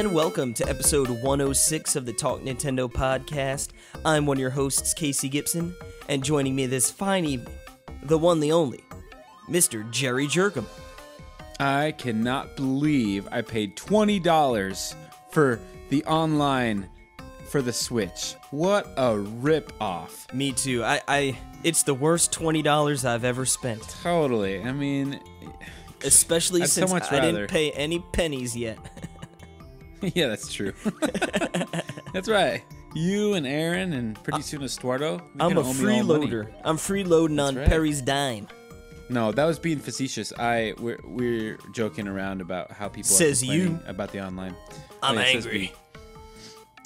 and welcome to episode 106 of the Talk Nintendo podcast. I'm one of your hosts, Casey Gibson, and joining me this fine evening, the one, the only, Mr. Jerry Jerkham. I cannot believe I paid $20 for the online for the Switch. What a rip-off. Me too. It's the worst $20 I've ever spent. Totally. I mean... Especially since I didn't pay any pennies yet. Yeah, that's true. That's right. You and Aaron and pretty soon Estuardo. I'm a freeloader. I'm freeloading on right. Perry's dime. No, that was being facetious. We're joking around about how people Says are complaining about the online. I'm angry.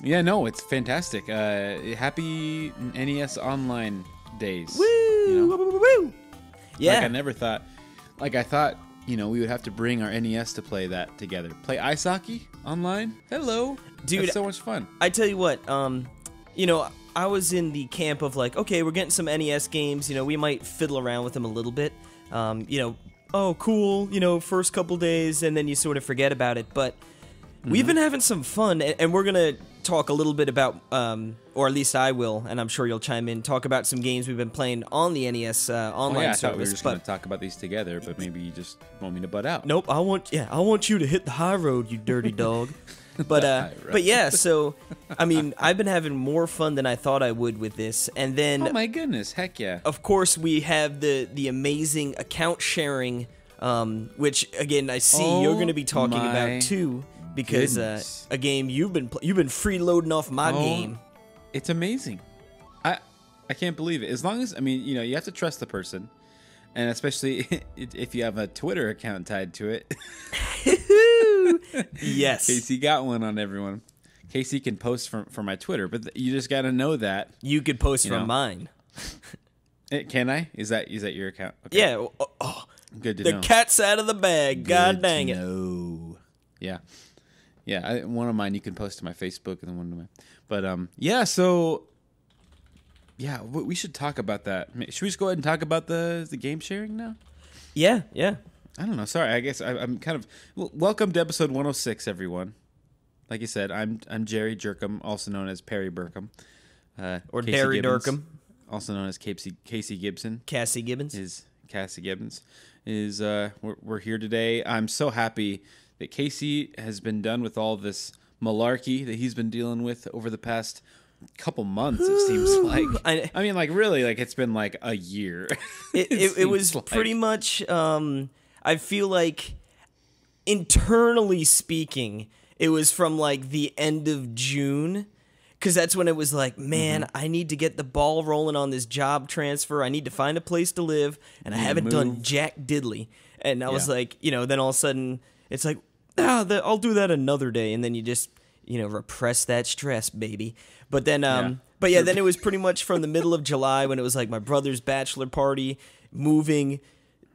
Yeah, no, it's fantastic. Happy NES Online days. Woo! You know? Woo! Yeah. Like I never thought. Like I thought, we would have to bring our NES to play that together. Play ice hockey online? Hello. Dude, that's so much fun. I tell you what, I was in the camp of like, okay, we're getting some NES games, we might fiddle around with them a little bit. Oh, cool, first couple days, and then you sort of forget about it. But we've been having some fun, and we're going to talk a little bit about, or at least I will, and I'm sure you'll chime in, talk about some games we've been playing on the NES online I service. thought we were just going to talk about these together, but maybe you just want me to butt out. Nope, I want you to hit the high road, you dirty dog. But yeah, so, I mean, I've been having more fun than I thought I would with this, and then... Oh my goodness, heck yeah. Of course, we have the amazing account sharing, which, again, I see you're going to be talking about, too. Because a game you've been freeloading off my game. It's amazing. I can't believe it. As long as you have to trust the person, and especially if you have a Twitter account tied to it. Yes. Casey got one on everyone. Casey can post from my Twitter, but you just got to know that you could post from mine. Can I? Is that your account? Okay. Yeah. Good to know. The cat's out of the bag. God dang it. No. Yeah. Yeah, one of mine you can post to my Facebook, and then one of mine. But yeah. So yeah, we should talk about that. Should we just go ahead and talk about the game sharing now? Yeah. I don't know. Sorry, I guess I'm kind of. Welcome to episode 106, everyone. Like you said, I'm Jerry Jerkham, also known as Perry Burkham, or Derry Durkham, also known as Casey Gibson. Cassie Gibbons is Cassie Gibbons is. We're here today. I'm so happy that Casey has been done with all this malarkey that he's been dealing with over the past couple months. It seems like. I mean, like really, like it's been like a year. It was like. Pretty much. I feel like, internally speaking, it was from like the end of June, because that's when it was like, man, I need to get the ball rolling on this job transfer. I need to find a place to live, and I haven't done jack diddly. And I was like, then all of a sudden, it's like, I'll do that another day, and then you just, repress that stress, baby. But then, then it was pretty much from the middle of July when it was like my brother's bachelor party, moving.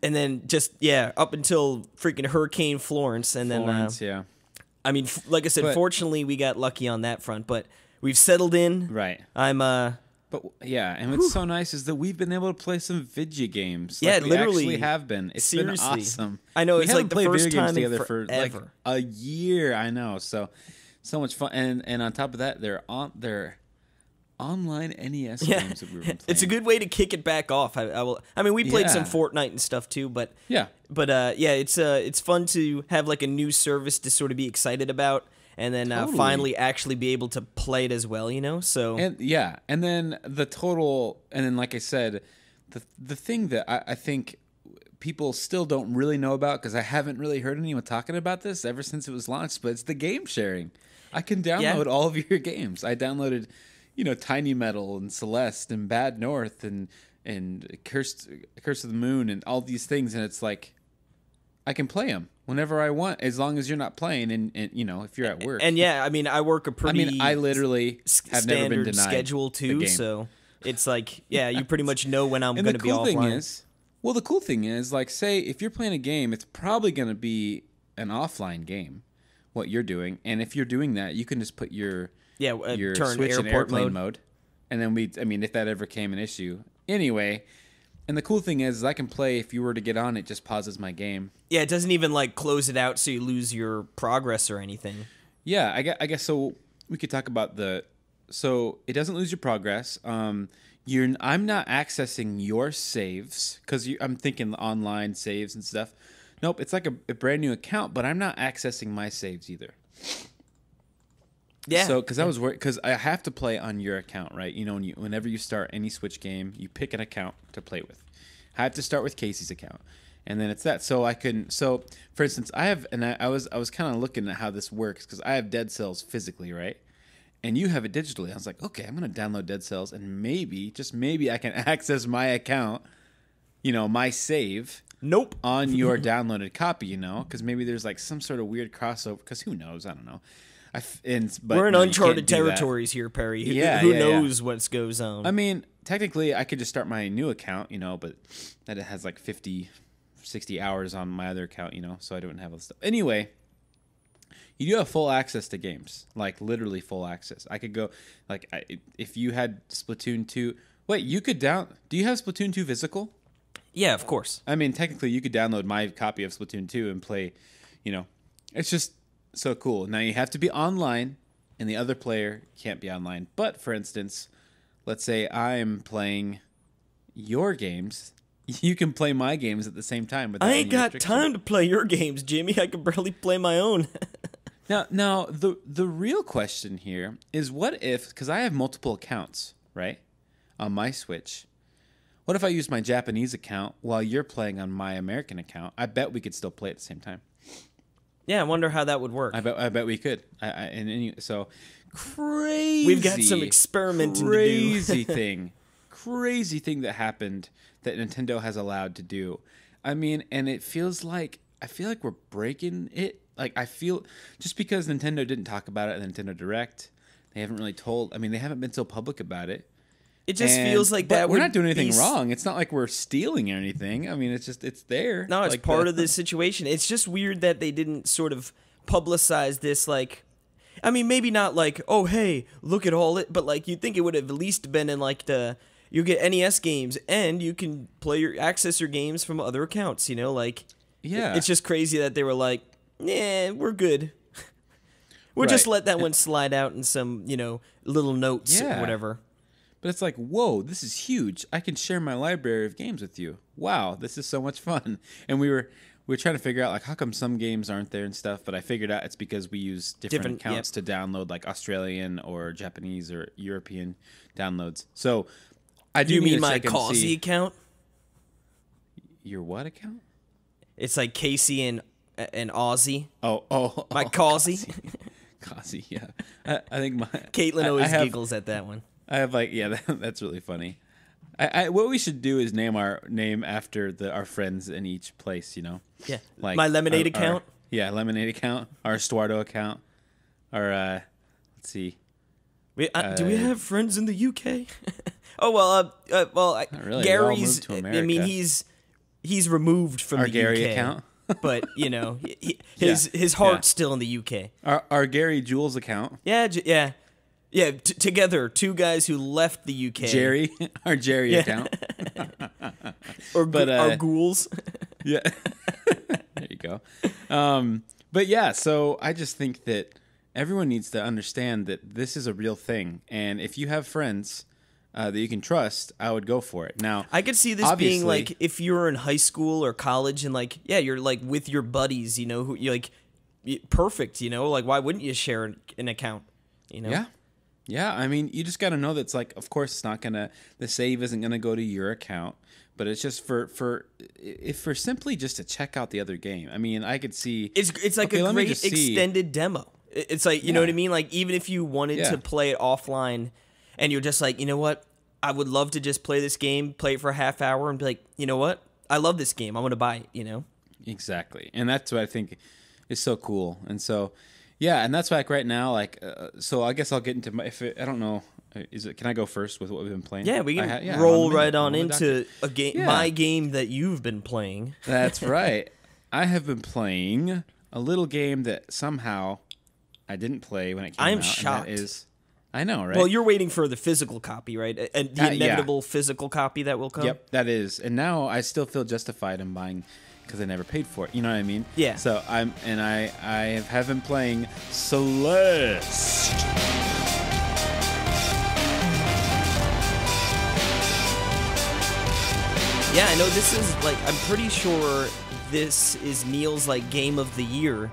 And then just, up until freaking Hurricane Florence. And then, I mean, like I said, fortunately, we got lucky on that front. But we've settled in. Right. But, yeah, and what's so nice is that we've been able to play some video games. Yeah, we literally. Actually have been. It's seriously. Been awesome. I know, it's like the first time together in for like a year. I know. So much fun. And on top of that, they're online NES games that we were playing. It's a good way to kick it back off. We played some Fortnite and stuff too, but it's fun to have like a new service to sort of be excited about, and then finally actually be able to play it as well. So and then like I said, the thing that I think people still don't really know about, because I haven't really heard anyone talking about this ever since it was launched, but it's the game sharing. I can download all of your games. I downloaded. Tiny Metal and Celeste and Bad North and Curse of the Moon and all these things, and it's like I can play them whenever I want, as long as you're not playing and if you're at work. And I work a pretty I literally have never been denied schedule too, so it's like you pretty much know when I'm going to be offline. The cool thing is, like, say if you're playing a game, it's probably going to be an offline game, what you're doing, and if you're doing that, you can just put your turn Switch in airport airplane mode. And then if that ever came an issue. Anyway, and the cool thing is I can play, if you were to get on, it just pauses my game. Yeah, it doesn't even like close it out so you lose your progress or anything. Yeah, I guess so. We could talk about so it doesn't lose your progress. I'm not accessing your saves because I'm thinking online saves and stuff. Nope, it's like a brand new account, but I'm not accessing my saves either. Yeah. So because I was worried because I have to play on your account, right? You know, whenever you start any Switch game, you pick an account to play with. I have to start with Casey's account. And then it's that. So I couldn't. So for instance, I have, and I was kind of looking at how this works because I have Dead Cells physically, right? And you have it digitally. I was like, okay, I'm gonna download Dead Cells, and maybe, just maybe, I can access my account, my save. Nope. On your downloaded copy, because maybe there's like some sort of weird crossover. Because who knows? I don't know. But we're in uncharted territories here, Perry. Who knows what goes on? I mean, technically, I could just start my new account, but that it has like 60 hours on my other account, so I don't have all this stuff. Anyway, you do have full access to games, like literally full access. I could go, if you had Splatoon 2. Wait, you could do you have Splatoon 2 physical? Yeah, of course. I mean, technically, you could download my copy of Splatoon 2 and play, it's just so cool. Now, you have to be online, and the other player can't be online. But, for instance, let's say I'm playing your games. You can play my games at the same time. I ain't got time to play your games, Jimmy. I can barely play my own. Now, the real question here is what if, because I have multiple accounts, right, on my Switch. What if I use my Japanese account while you're playing on my American account? I bet we could still play at the same time. Yeah, I wonder how that would work. I bet we could. So crazy. We've got some experimenting to do. Crazy thing that happened that Nintendo has allowed to do. I mean, and I feel like we're breaking it. Like I feel just because Nintendo didn't talk about it in Nintendo Direct, they haven't really told. I mean, they haven't been so public about it. It just feels like that. We're not doing anything wrong. It's not like we're stealing or anything. I mean, it's there. No, it's part of the situation. It's just weird that they didn't sort of publicize this. Like, I mean, maybe not like, oh, hey, look at all it, but like you'd think it would have at least been in like you get NES games and you can access your games from other accounts. Like, yeah, it's just crazy that they were like, yeah, we're good. We'll just let that one slide out in some little notes or whatever. But it's like, whoa, this is huge. I can share my library of games with you. Wow, this is so much fun. And we were trying to figure out, like, how come some games aren't there and stuff. But I figured out it's because we use different accounts to download, like, Australian or Japanese or European downloads. So I do mean my Causey account? Your what account? It's like Casey and Aussie. Oh. My Causey. Causey, yeah. I think my... Caitlin always giggles at that one. I have that's really funny. What we should do is name after our friends in each place, Yeah. Like my Lemonade account. Lemonade account. Our Estuardo account. Our let's see. Do we have friends in the UK? Oh well, really. Gary's. I mean, he's removed from our the Gary UK, account. But his heart's still in the UK. Our Gary Jules account. Yeah, together, two guys who left the UK. Our Jerry account. Our ghouls. Yeah. There you go. But yeah, so I just think that everyone needs to understand that this is a real thing. And if you have friends that you can trust, I would go for it. Now, I could see this being like if you're in high school or college and like, yeah, you're like with your buddies, who you like, perfect, like why wouldn't you share an account, Yeah. Yeah, I mean, you just got to know that's like, of course, it's not the save isn't gonna go to your account, but it's just for simply just to check out the other game. I mean, I could see it's like a great extended demo. It's like you know what I mean. Like even if you wanted to play it offline, and you're just like, you know what, I would love to just play this game, play it for a half hour, and be like, you know what, I love this game, I'm gonna buy it. Exactly, and that's what I think is so cool, and so. Yeah, and that's like right now, so I guess I'll get into I don't know, can I go first with what we've been playing? Yeah, we can roll right on into a game, my game that you've been playing. That's right. I have been playing a little game that somehow I didn't play when it came out. I'm shocked. And that is, I know, right? Well, you're waiting for the physical copy, right? And the inevitable physical copy that will come? Yep, that is. And now I still feel justified in buying, because I never paid for it. You know what I mean? Yeah. So I have been playing Celeste. Yeah, I know this is like, I'm pretty sure this is Neil's like game of the year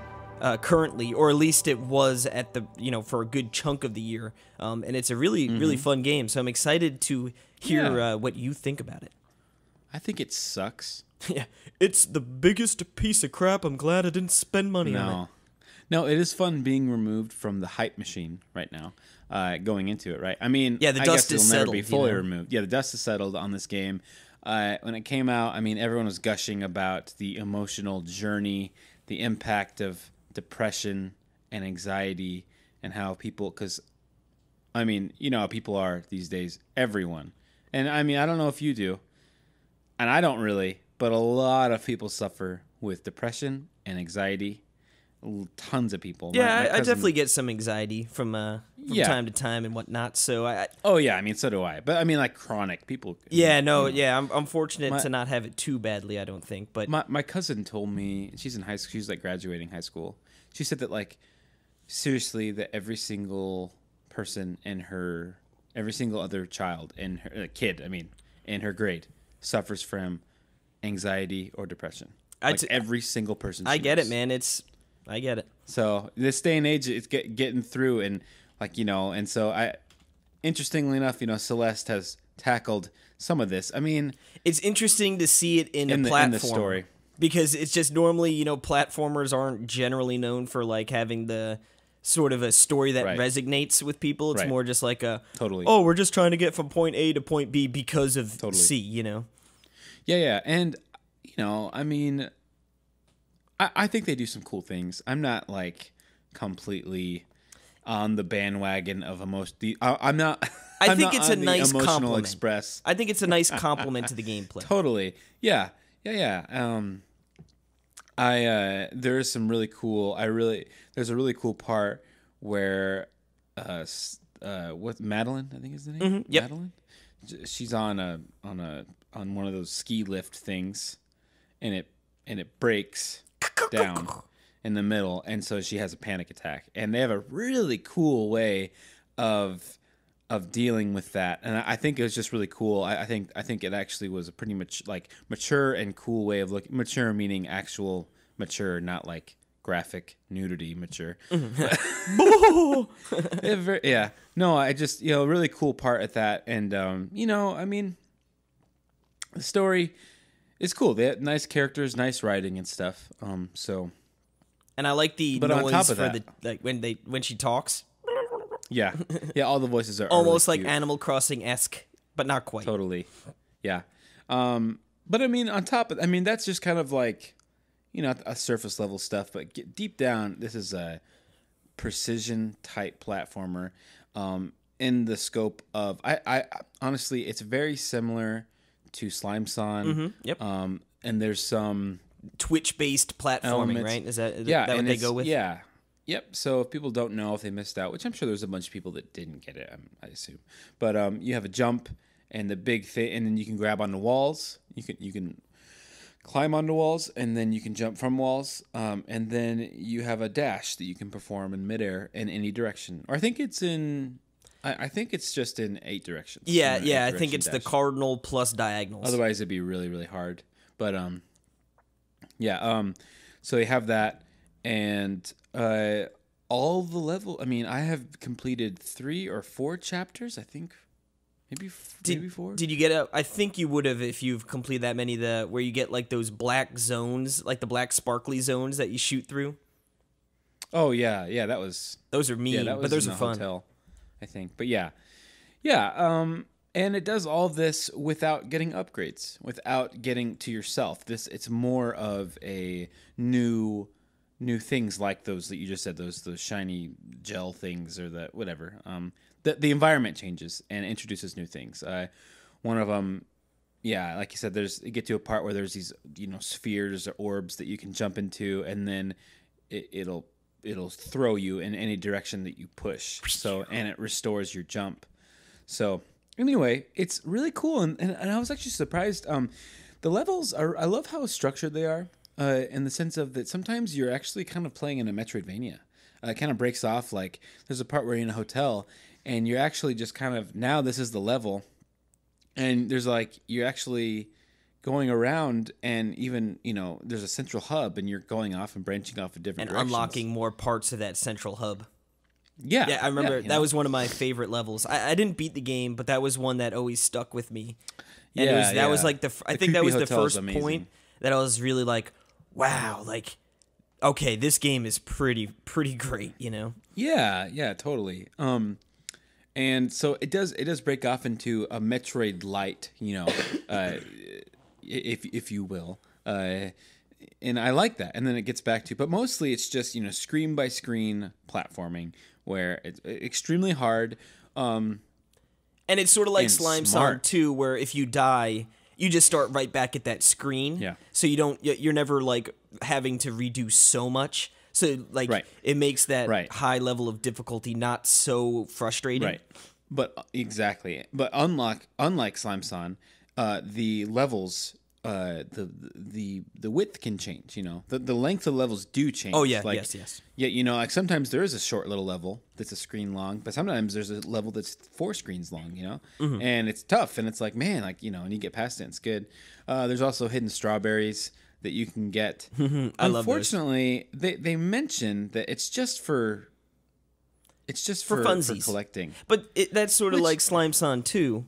currently, or at least it was at the, for a good chunk of the year. And it's a really fun game. So I'm excited to hear what you think about it. I think it sucks. Yeah, it's the biggest piece of crap. I'm glad I didn't spend money on it. No, it is fun being removed from the hype machine right now, going into it, right? I mean, yeah, the dust is settled. Never be fully removed. Yeah, the dust is settled on this game. When it came out, I mean, everyone was gushing about the emotional journey, the impact of depression and anxiety, and how people, because, I mean, you know how people are these days, everyone. And I mean, I don't know if you do, and I don't really, but a lot of people suffer with depression and anxiety. Tons of people. Yeah, I definitely get some anxiety from time to time and whatnot. So oh yeah, I mean, so do I. But I mean, like chronic people. Yeah, no, yeah. I'm fortunate to not have it too badly. I don't think. But my cousin told me, she's in high school. She's like graduating high school. She said that like seriously that every single person every single other child in her kid, I mean, in her grade suffers from anxiety or depression. Like every single person. I get it, man. I get it. So this day and age, it's getting through, and and so interestingly enough, Celeste has tackled some of this. I mean, it's interesting to see it in a platform. In the story. Because it's just normally, platformers aren't generally known for like having the sort of a story that resonates with people. It's more just like oh, we're just trying to get from point A to point B because of C, Yeah, and I mean, I think they do some cool things. I'm not like completely on the bandwagon of I'm not. I think it's a nice compliment. Express. I think it's a nice compliment to the gameplay. Totally. Yeah. There's some really cool. There's a really cool part where with Madeline, I think is the name. Mm-hmm, yep. Madeline. She's on one of those ski lift things, and it breaks down in the middle, and so she has a panic attack, and they have a really cool way of dealing with that, and I think it was just really cool. I think it actually was a pretty much like mature and cool way of looking. Mature meaning actual mature, not like graphic nudity mature. Yeah, no, I just really cool part at that, and I mean, the story. It's cool. They have nice characters, nice writing and stuff. And I like the noise for when she talks. Yeah, all the voices are almost really like Animal Crossing-esque, but not quite. Totally. Yeah. But I mean, on top of, that's just kind of like, a surface level stuff. But deep down, this is a precision type platformer. In the scope of, I honestly, it's very similar to Slime Son. Mm-hmm. Yep. And there's some Twitch-based platforming, right? Is that what they go with? Yeah. Yep. So if people don't know, if they missed out, which I'm sure there's a bunch of people that didn't get it, I assume. But you have a jump and the big thing, and then you can grab onto walls. You can climb onto walls, and then you can jump from walls. And then you have a dash that you can perform in midair in any direction. Or I think it's in. I think it's just in 8 directions. Yeah. I think it's the cardinal plus diagonals. Otherwise, it'd be really, really hard. But so you have that, and all the level. I mean, I have completed 3 or 4 chapters. I think maybe 4. Did you get I think you would have if you've completed that many. Where you get like those black zones, like the black sparkly zones that you shoot through. Oh yeah, that was. Those are mean, but those are fun. Hotel, I think, but yeah. And it does all this without getting upgrades, without getting to yourself. It's more of a new things like those that you just said, those shiny gel things or the whatever. The environment changes and introduces new things. One of them, like you said, you get to a part where there's these spheres or orbs that you can jump into, and then it'll throw you in any direction that you push. So, and it restores your jump. So anyway, it's really cool, and I was actually surprised. The levels are. I love how structured they are. in the sense of that sometimes you're actually kind of playing in a Metroidvania. It kind of breaks off. Like there's a part where you're in a hotel and you're actually just kind of now this is the level, and there's like you're actually going around, and even there's a central hub, and you're going off and branching off in different directions. Unlocking more parts of that central hub. Yeah, I remember that was one of my favorite levels. I didn't beat the game, but that was one that always stuck with me. And that was like I think that was the first point that I was really like, wow, like, okay, this game is pretty great, Yeah, totally. And so it does break off into a Metroid Light, if you will. And I like that. And then it gets back to, but mostly it's just, screen by screen platforming where it's extremely hard. And it's sort of like Slime Song 2, where if you die, you just start right back at that screen. Yeah. So you're never like having to redo so much. So like it makes that high level of difficulty not so frustrating. Right. But exactly. But unlike Slime Song, the levels the width can change, the length of levels do change. Oh yeah, like, yes. Yeah, like sometimes there is a short little level that's a screen long, but sometimes there's a level that's 4 screens long, Mm-hmm. and it's tough, and it's like, man, like, and you get past it, it's good. There's also hidden strawberries that you can get. I love those. Unfortunately, they mention that it's just for funsies, for collecting. But that's sort of like Slime Song 2.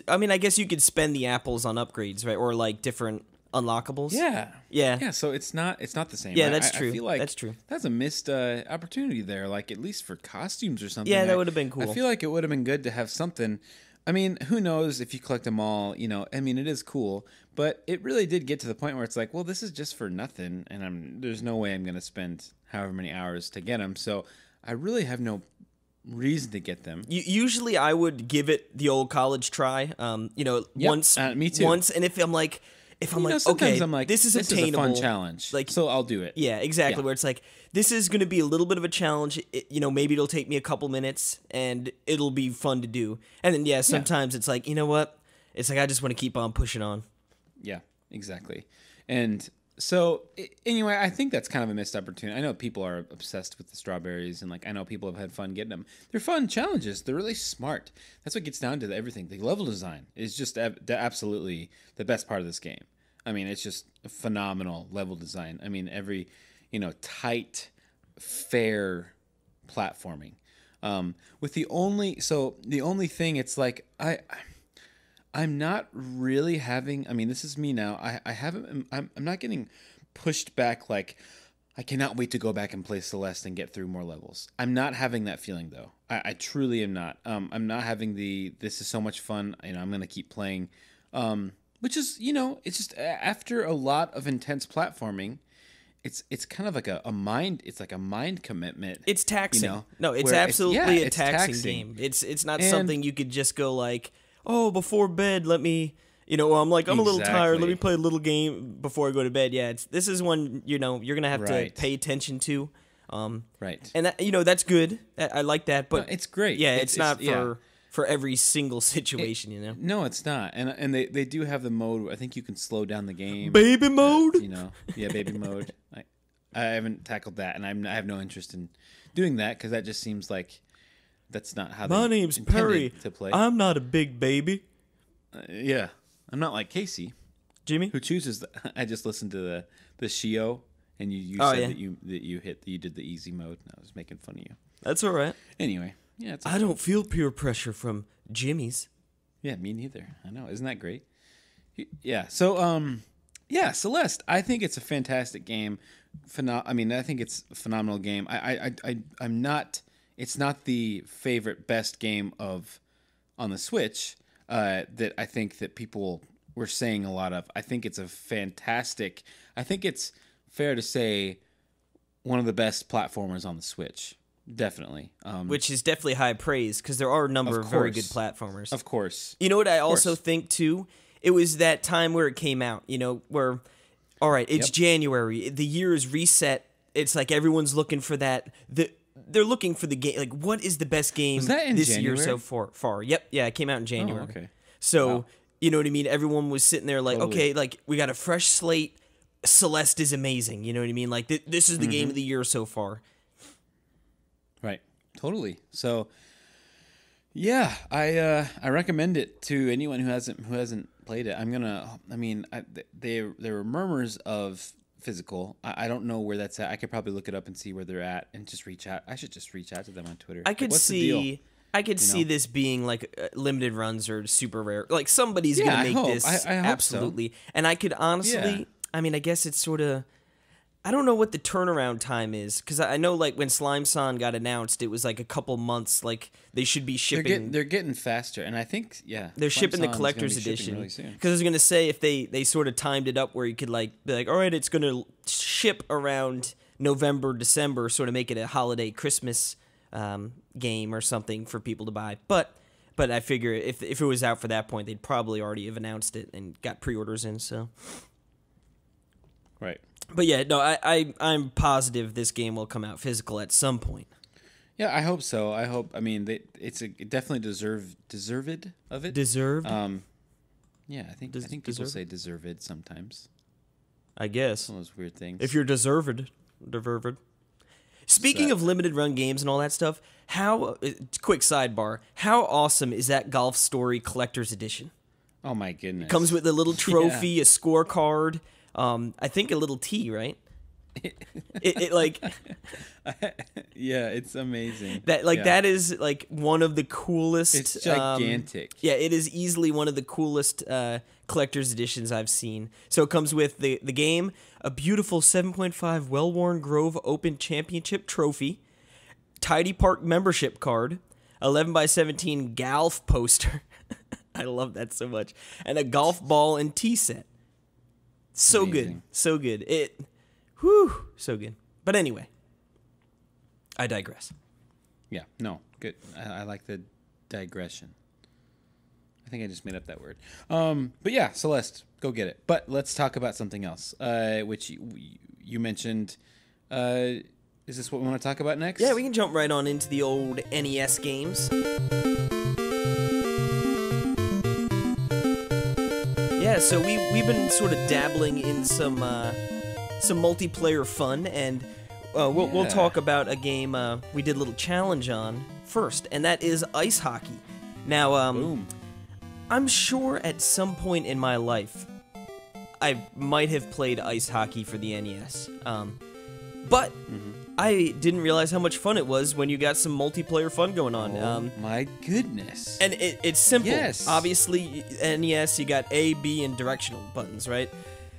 I mean, I guess you could spend the apples on upgrades, right? Or like different unlockables. Yeah. So it's not the same. Yeah, that's true. I feel like that's true. That's a missed opportunity there. Like at least for costumes or something. Yeah, that would have been cool. I feel like it would have been good to have something. I mean, who knows if you collect them all? I mean, it is cool, but it really did get to the point where it's like, well, this is just for nothing, and there's no way I'm going to spend however many hours to get them. So I really have no reason to get them. Usually I would give it the old college try. Once. Me too. Once, and if I'm like, okay, I'm like, this is obtainable. Is a fun challenge. Like, so I'll do it. Yeah, exactly. Yeah. Where it's like, this is going to be a little bit of a challenge. Maybe it'll take me a couple minutes, and it'll be fun to do. And then sometimes it's like, you know what? It's like I just want to keep on pushing on. Yeah, exactly. And so anyway, I think that's kind of a missed opportunity. I know people are obsessed with the strawberries, and like I know people have had fun getting them. They're fun challenges. They're really smart. That's what gets down to everything. The level design is just absolutely the best part of this game. I mean, it's just a phenomenal level design. I mean, every tight, fair platforming. With the only thing, it's like I'm not really having. I mean, this is me now. I haven't. I'm not getting pushed back. Like, I cannot wait to go back and play Celeste and get through more levels. I'm not having that feeling though. I truly am not. I'm not having the. This is so much fun. I'm gonna keep playing. Which is it's just after a lot of intense platforming. It's kind of like a mind. It's like a mind commitment. It's taxing. No, it's absolutely a taxing game. It's not something you could just go like, oh, before bed, let me, I'm like, I'm a little tired. Let me play a little game before I go to bed. Yeah, this is one, you're going to have to pay attention to. Right. And that, that's good. I like that. But no, it's great. Yeah, it's not for every single situation, No, it's not. And they do have the mode. I think you can slow down the game. Baby mode? Baby mode. I haven't tackled that, and I have no interest in doing that because that just seems like that's not how my name's Perry to play. I'm not a big baby. Yeah, I'm not like Casey, Jimmy, who chooses. I just listened to the Shio, and you said that you did the easy mode. And I was making fun of you. That's all right. Anyway, yeah, it's okay. I don't feel peer pressure from Jimmy's. Yeah, me neither. I know, isn't that great? Yeah. So Celeste. I think it's a fantastic game. I think it's a phenomenal game. I'm not. It's not the favorite best game on the Switch that I think that people were saying a lot of. I think it's a fantastic. I think it's fair to say one of the best platformers on the Switch. Definitely. Which is definitely high praise because there are a number of very good platformers. Of course. You know what I also think too? It was that time where it came out, where, all right, it's January. The year is reset. It's like everyone's looking for that. They're looking for the game. Like, what is the best game this year so far? Yep. Yeah, it came out in January. Oh, okay. So, you know what I mean? Everyone was sitting there like, okay, like, we got a fresh slate. Celeste is amazing. You know what I mean? Like this is the game of the year so far. Right. Totally. So, yeah, I recommend it to anyone who hasn't played it. There were murmurs of physical. I don't know where that's at. I could probably look it up and see where they're at and just reach out. I should just reach out to them on Twitter. I could see this being like limited runs or super rare. Like somebody's gonna make this I hope absolutely. So. And I could honestly, I mean, I guess it's sort of. I don't know what the turnaround time is, because I know like when Slime Son got announced, it was like a couple months. Like they should be shipping. They're getting faster, and I think they're shipping the collector's edition. Because I was gonna say if they sort of timed it up where you could like be like, all right, it's gonna ship around November, December, sort of make it a holiday Christmas game or something for people to buy. But I figure if it was out for that point, they'd probably already have announced it and got pre-orders in. So right. But yeah, no, I'm positive this game will come out physical at some point. Yeah, I hope so. I hope. I mean, it definitely deserved of it. Deserved. Yeah, I think people say deserved sometimes. I guess. One of those weird things. If you're deserved. Speaking of limited run games and all that stuff, quick sidebar, how awesome is that Golf Story Collector's Edition? Oh my goodness! It comes with a little trophy, a scorecard. I think a little tea, right? it like yeah, it's amazing. That is like one of the coolest. It's gigantic. It is easily one of the coolest collector's editions I've seen. So it comes with the game, a beautiful 7.5 Well-Worn Grove Open Championship trophy, Tidy Park membership card, 11x17 golf poster. I love that so much, and a golf ball and tee set. So amazing. So good. So good. But anyway, I digress. Yeah, no, good. I like the digression. I think I just made up that word. But yeah, Celeste, go get it. But let's talk about something else, which you mentioned. Is this what we want to talk about next? Yeah, we can jump right on into the old NES games. Yeah, so we've been sort of dabbling in some multiplayer fun, and we'll talk about a game we did a little challenge on first, and that is ice hockey. Now, Boom. I'm sure at some point in my life I might have played ice hockey for the NES, but I didn't realize how much fun it was when you got some multiplayer fun going on. Oh my goodness! And it's simple. Yes. Obviously, NES, you got A, B, and directional buttons, right?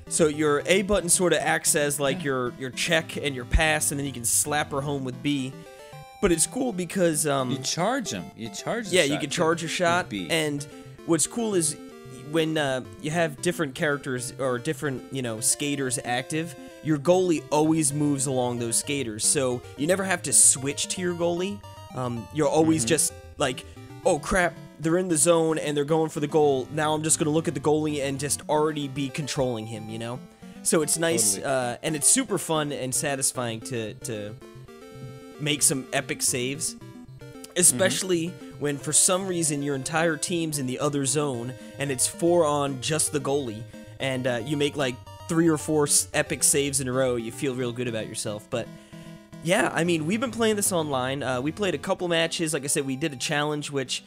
So your A button sort of acts as like your check and your pass, and then you can slap her home with B. But it's cool because you charge them. You charge. Yeah, you can charge a shot. And what's cool is when you have different characters or different skaters active, your goalie always moves along those skaters, so you never have to switch to your goalie. You're always just like, oh crap, they're in the zone and they're going for the goal. Now I'm just going to look at the goalie and just already be controlling him, So it's nice, Totally. and it's super fun and satisfying to make some epic saves, especially when for some reason your entire team's in the other zone and it's 4 on just the goalie, and you make like 3 or 4 epic saves in a row. You feel real good about yourself. But yeah, I mean, we've been playing this online. We played a couple matches. Like I said, we did a challenge, which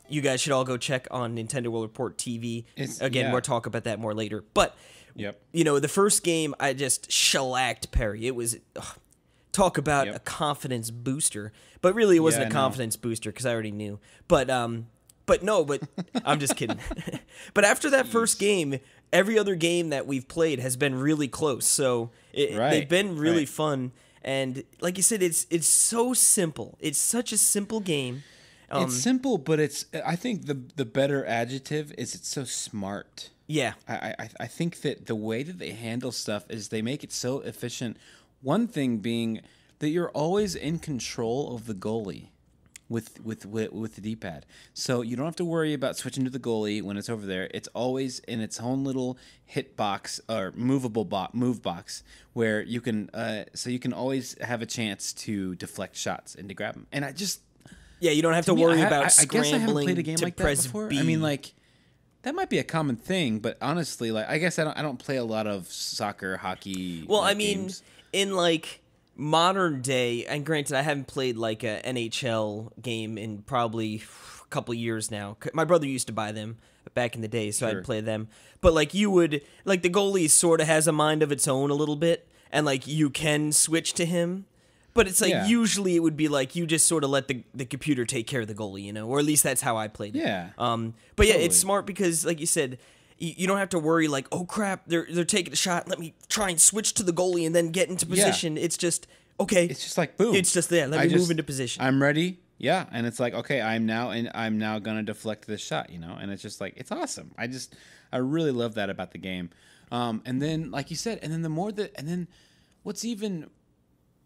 you guys should all go check on Nintendo World Report TV. We'll talk about that more later. But the first game, I just shellacked Perry. It was talk about a confidence booster, but really it wasn't a confidence booster because I already knew. But I'm just kidding. But after that first game, every other game that we've played has been really close. So they've been really fun. And like you said, it's so simple. It's such a simple game. It's simple, but I think the better adjective is it's so smart. Yeah. I think that the way that they handle stuff is they make it so efficient. One thing being that you're always in control of the goalie with the D-pad. So you don't have to worry about switching to the goalie when it's over there. It's always in its own little hit box or move box where you can always have a chance to deflect shots and to grab them. And I just you don't have to worry about I guess I haven't scrambling played a game to like that press before. B. I mean, like, that might be a common thing, but honestly, like I guess I don't play a lot of soccer, hockey. Well, like, I mean, games. in like modern day, and granted, I haven't played like a NHL game in probably a couple years now. My brother used to buy them back in the day, so Sure. I'd play them. But like you would, like the goalie sort of has a mind of its own a little bit, and like you can switch to him. But it's like Yeah. usually it would be like you just sort of let the computer take care of the goalie, you know, or at least that's how I played it. Yeah. But yeah, Totally. it's smart because, like you said, you don't have to worry like, oh crap, they're taking a shot. Let me try and switch to the goalie and then get into position. It's just okay. It's just like boom. It's just there. Let me move into position. I'm ready. Yeah, and it's like okay, I'm now gonna deflect this shot, you know, and it's just like it's awesome. I really love that about the game. And then like you said, and then what's even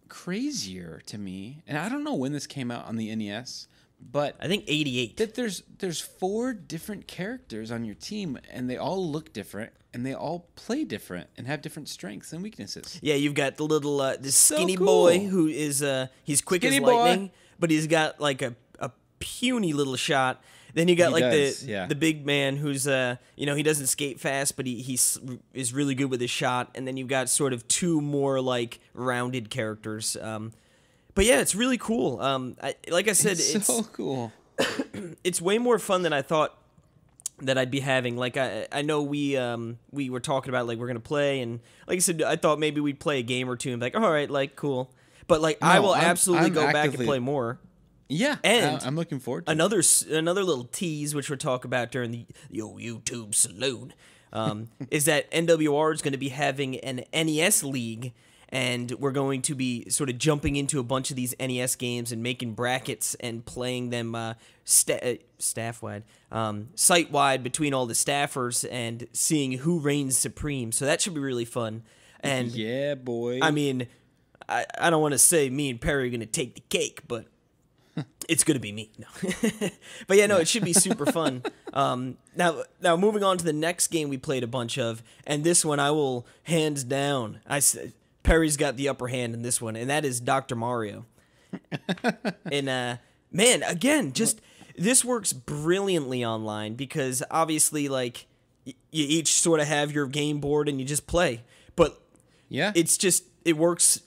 crazier to me, and I don't know when this came out on the NES, but I think 88. that there's 4 different characters on your team, and they all look different, and they all play different, and have different strengths and weaknesses. Yeah, you've got the little this So skinny cool. boy who is he's quick Skinny as boy. lightning, but he's got like a puny little shot. Then you got He like does, yeah. the big man who's he doesn't skate fast, but he is really good with his shot. And then you've got sort of 2 more like rounded characters. But yeah, it's really cool. Like I said, It's so cool. it's way more fun than I thought that I'd be having. Like I know we were talking about like we're gonna play, and like I said, I thought maybe we'd play a game or two and be like, all right, like cool. But like I will absolutely I'm go back and actively- play more. Yeah, And I'm looking forward to it. Another little tease, which we'll talk about during the YouTube Saloon, is that NWR is going to be having an NES league, and we're going to be sort of jumping into a bunch of these NES games and making brackets and playing them staff-wide, site-wide between all the staffers and seeing who reigns supreme. So that should be really fun. And yeah, boy. I mean, I don't want to say me and Perry are going to take the cake, but it's going to be me. No. But yeah, no, it should be super fun. Now moving on to the next game we played a bunch of, and this one I will hands down. Perry's got the upper hand in this one, and that is Dr. Mario. And man, again, just this works brilliantly online because obviously, like, you each sort of have your game board and you just play. But yeah, it works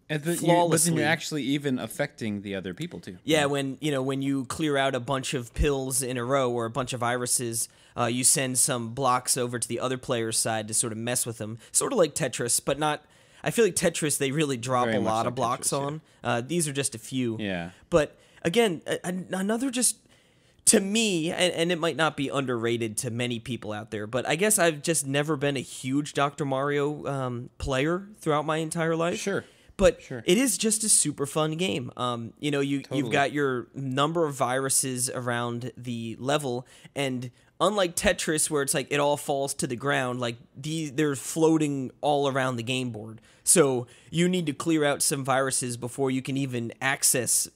flawlessly. But then you're actually even affecting the other people too. Yeah, when you clear out a bunch of pills in a row or a bunch of viruses, you send some blocks over to the other player's side to sort of mess with them, sort of like Tetris, but not. I feel like Tetris they really drop Very a much lot like of blocks Tetris, on. These are just a few. Yeah. But again, another just to me, and it might not be underrated to many people out there, but I guess I've just never been a huge Dr. Mario player throughout my entire life. Sure. But Sure. it is just a super fun game. You've got your number of viruses around the level, and unlike Tetris, where it's like it all falls to the ground, like they're floating all around the game board. So you need to clear out some viruses before you can even access,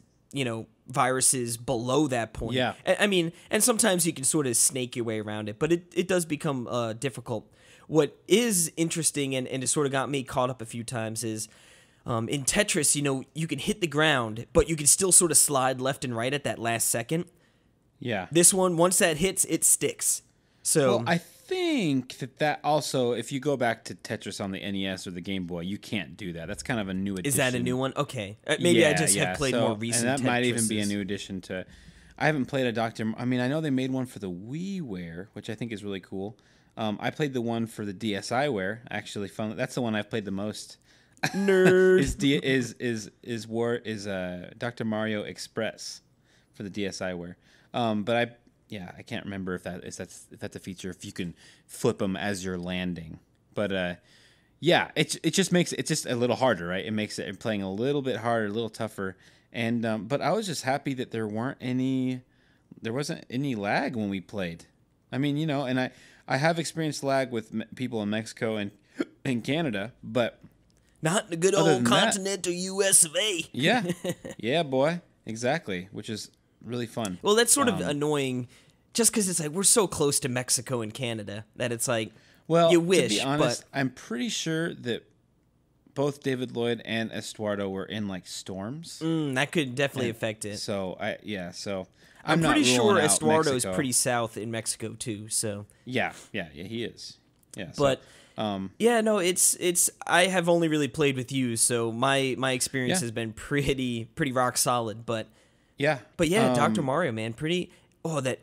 viruses below that point. Yeah. I mean, and sometimes you can sort of snake your way around it, but it does become difficult. What is interesting and it sort of got me caught up a few times is. In Tetris, you can hit the ground, but you can still sort of slide left and right at that last second. Yeah. This one, once that hits, it sticks. So Well, I think that also, if you go back to Tetris on the NES or the Game Boy, you can't do that. That's kind of a new addition. is that a new one? Okay, maybe I just have played more recent. And that might even be a Tetrises. new addition to. I haven't played a Doctor. I mean, I know they made one for the WiiWare, which I think is really cool. I played the one for the DSiWare. Actually, fun. That's the one I've played the most. Nerd. is Dr. Mario Express for the DSiWare. But I can't remember if that's a feature if you can flip them as you're landing. But it just makes it just a little harder, right? It makes it playing a little bit harder, a little tougher. And but I was just happy that there wasn't any lag when we played. I mean, and I have experienced lag with people in Mexico and in Canada, but Not in the good Other old than that- continental US of A. yeah, yeah, boy, exactly, which is really fun. Well, that's sort of annoying, just because it's like we're so close to Mexico and Canada that it's like, Well, you wish, to be honest, but I'm pretty sure that both David Lloyd and Estuardo were in like storms. That could definitely affect it. So I'm not pretty sure ruling out Estuardo is Mexico. pretty south in Mexico too. So Yeah, he is. Yeah, but yeah, no, it's. I have only really played with you, so my experience has been pretty rock solid. But yeah, Dr. Mario, man, pretty. Oh, the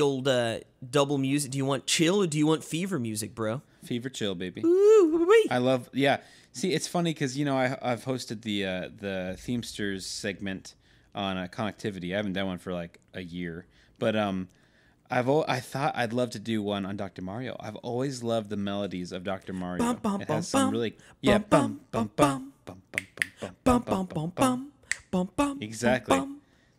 old double music. Do you want chill or do you want fever music, bro? Fever chill, baby. Ooh-wee. I love. Yeah, see, it's funny because I've hosted the Themesters segment on connectivity. I haven't done one for like a year, but I thought I'd love to do one on Dr. Mario. I've always loved the melodies of Dr. Mario. Bum, bum, It has bum, some really bum bum bum bum bum bum bum bum bum bum. Exactly.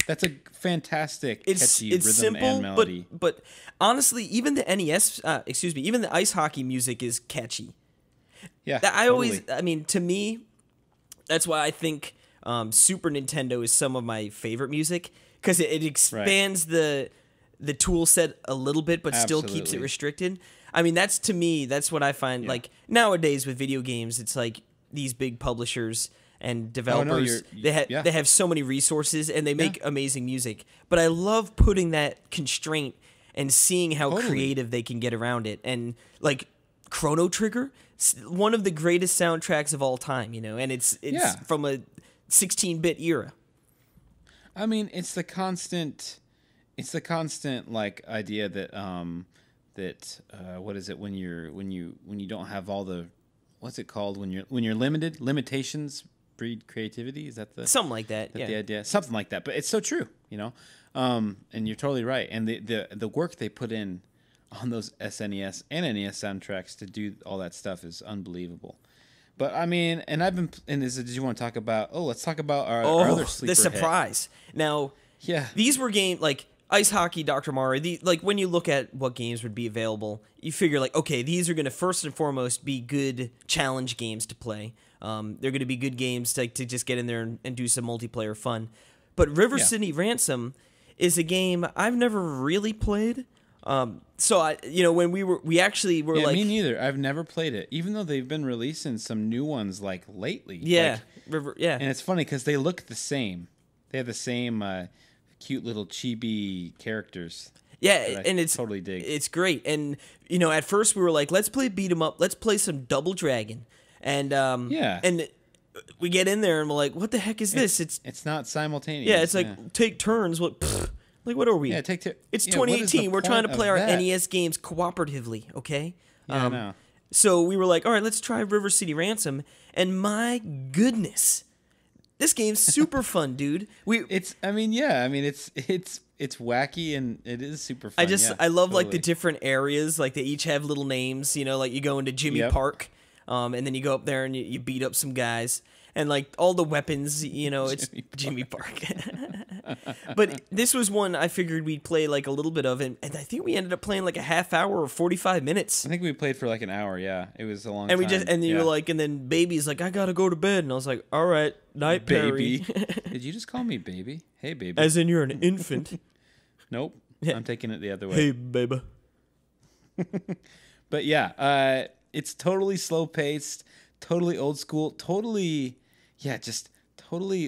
That's a fantastic, catchy rhythm simple, and melody. but honestly, even the even the ice hockey music is catchy. Yeah, I mean, to me, that's why I think Super Nintendo is some of my favorite music because it expands the tool set a little bit, but still keeps it restricted. I mean, that's what I find like nowadays with video games. It's like these big publishers and developers, they have so many resources and they make amazing music. But I love putting that constraint and seeing how creative they can get around it. And like Chrono Trigger, one of the greatest soundtracks of all time, and it's from a 16-bit era. I mean, it's the constant like idea that what is it when you don't have all the, what's it called when you're limited? Limitations breed creativity. Is that something like that? The idea, something like that. But it's so true, and you're totally right. And the work they put in on those SNES and NES soundtracks to do all that stuff is unbelievable. But I mean, and did you want to talk about? Oh, let's talk about our other sleeper the surprise. Hit. Now, these were games like Ice Hockey, Dr. Mario. Like when you look at what games would be available, you figure like, okay, these are going to first and foremost be good challenge games to play. They're going to be good games to just get in there and do some multiplayer fun. But River City Ransom is a game I've never really played. So when we actually were like, me neither. I've never played it, even though they've been releasing some new ones like lately. Yeah, and it's funny because they look the same. They have the same cute little chibi characters. Yeah, and it's totally dig. It's great. And at first we were like, let's play beat 'em up. Let's play some Double Dragon. And and we get in there and we're like, what the heck is this? It's not simultaneous. Yeah, it's like take turns. What? Like what are we? Yeah, It's 2018. We're trying to play our NES games cooperatively. Okay. Yeah, I know. So we were like, all right, let's try River City Ransom. And my goodness, this game's super fun, dude. It's wacky and it is super fun. I love like the different areas. Like they each have little names. Like you go into Jimmy Park, and then you go up there and you beat up some guys. And like all the weapons, it's Jimmy Park. But this was one I figured we'd play like a little bit of, and I think we ended up playing like a half hour or 45 minutes. I think we played for like an hour. Yeah, it was a long time. And you were like, and then baby's like, I gotta go to bed, and I was like, all right, night, baby. Perry. Did you just call me baby? Hey, baby. As in you're an infant. Nope. Yeah. I'm taking it the other way. Hey, baby. But yeah, it's totally slow paced, totally old school, totally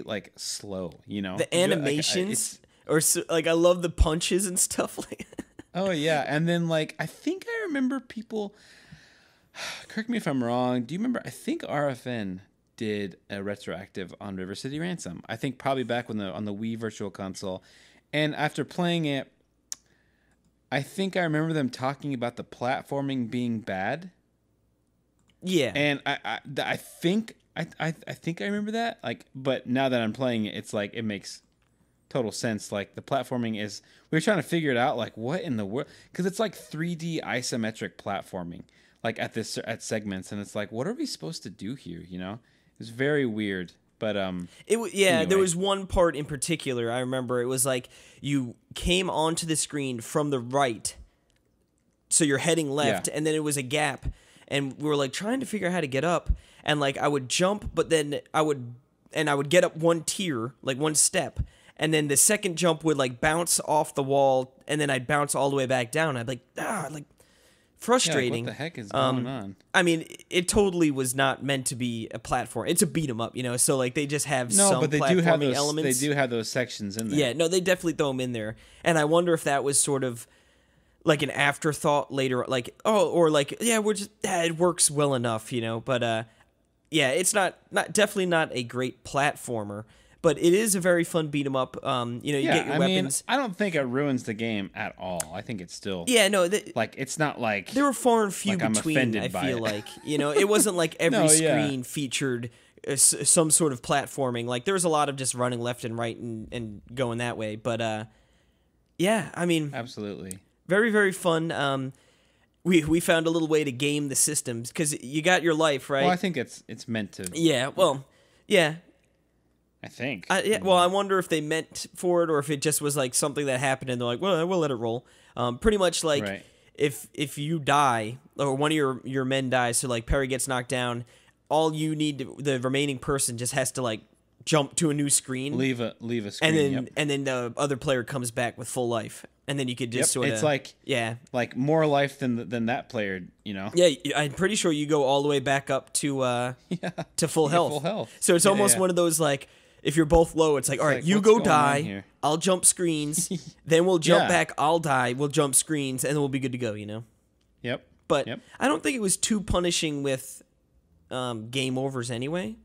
like slow, The animations I love the punches and stuff like that. Oh yeah, and then like I think I remember people, correct me if I'm wrong, do you remember, I think RFN did a retroactive on River City Ransom. I think probably back when on the Wii Virtual Console. And after playing it, I think I remember them talking about the platforming being bad. Yeah. And I think I remember that. Like, but now that I'm playing it, it's like it makes total sense. Like the platforming is, we were trying to figure it out. Like what in the world? Because it's like 3D isometric platforming, like at segments, and it's like, what are we supposed to do here? It's very weird. But anyway. There was one part in particular I remember. It was like you came onto the screen from the right, so you're heading left, and then it was a gap, and we were like trying to figure out how to get up, and like I would jump, but then I would get up one tier, like one step, and then the second jump would like bounce off the wall, and then I'd bounce all the way back down. I'd be like frustrating. What the heck is going on? I mean, it totally was not meant to be a platform. It's a beat 'em up, you know. So like they just have some but they platforming do have those, elements. They do have those sections in there. Yeah, no, they definitely throw them in there, and I wonder if that was sort of like an afterthought later, like it works well enough, you know. But yeah, it's not definitely not a great platformer. But it is a very fun beat 'em up. You know, you get your weapons. I don't think it ruins the game at all. I think it's still like it's not like there were far and few like between. I feel like you know it wasn't like every screen featured some sort of platforming. Like there was a lot of just running left and right and going that way. But yeah, I mean, absolutely very very fun. We found a little way to game the systems because you got your life right. Well, I think it's meant to. Yeah. Well. Yeah. I think. Well, I wonder if they meant for it or if it just was like something that happened and they're like, well, we'll let it roll. Pretty much like if you die or one of your men dies, so like Perry gets knocked down, all you need the remaining person just has to like jump to a new screen, leave a screen, and then the other player comes back with full life, and then you could just sort of it's like more life than that player, you know. Yeah, I'm pretty sure you go all the way back up to full health. Full health. So it's almost one of those like. If you're both low, it's like, all right, you go die, I'll jump screens, then we'll jump back, I'll die, we'll jump screens, and then we'll be good to go, you know? Yep. But I don't think it was too punishing with game overs anyway.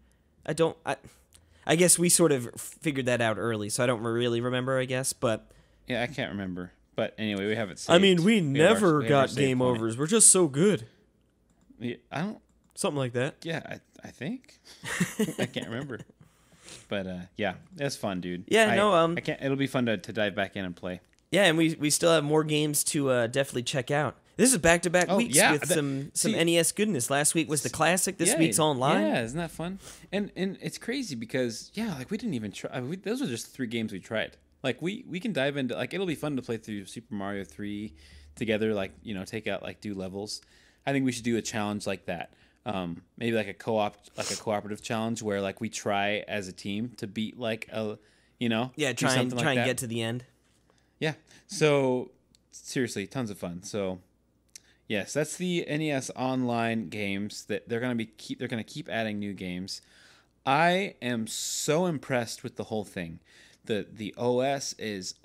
I guess we sort of figured that out early, so I don't really remember, I guess, but... Yeah, I can't remember. But anyway, we have it saved. I mean, we never got game overs. We're just so good. Yeah, I don't... Something like that. Yeah, I think. I can't remember. But yeah, it's fun, dude. Yeah, I can't. It'll be fun to dive back in and play. Yeah, and we still have more games to definitely check out. This is back-to-back weeks with some NES goodness. Last week was the classic. This week's online. Yeah, isn't that fun? And it's crazy because like we didn't even try. Those are just 3 games we tried. Like we can dive into like it'll be fun to play through Super Mario 3 together. Like take out like do levels. I think we should do a challenge like that. Maybe like a cooperative challenge where like we try as a team to beat like a try and get to the end. Yeah. So seriously, tons of fun. So yes, that's the NES Online games that they're gonna keep adding new games. I am so impressed with the whole thing. The OS is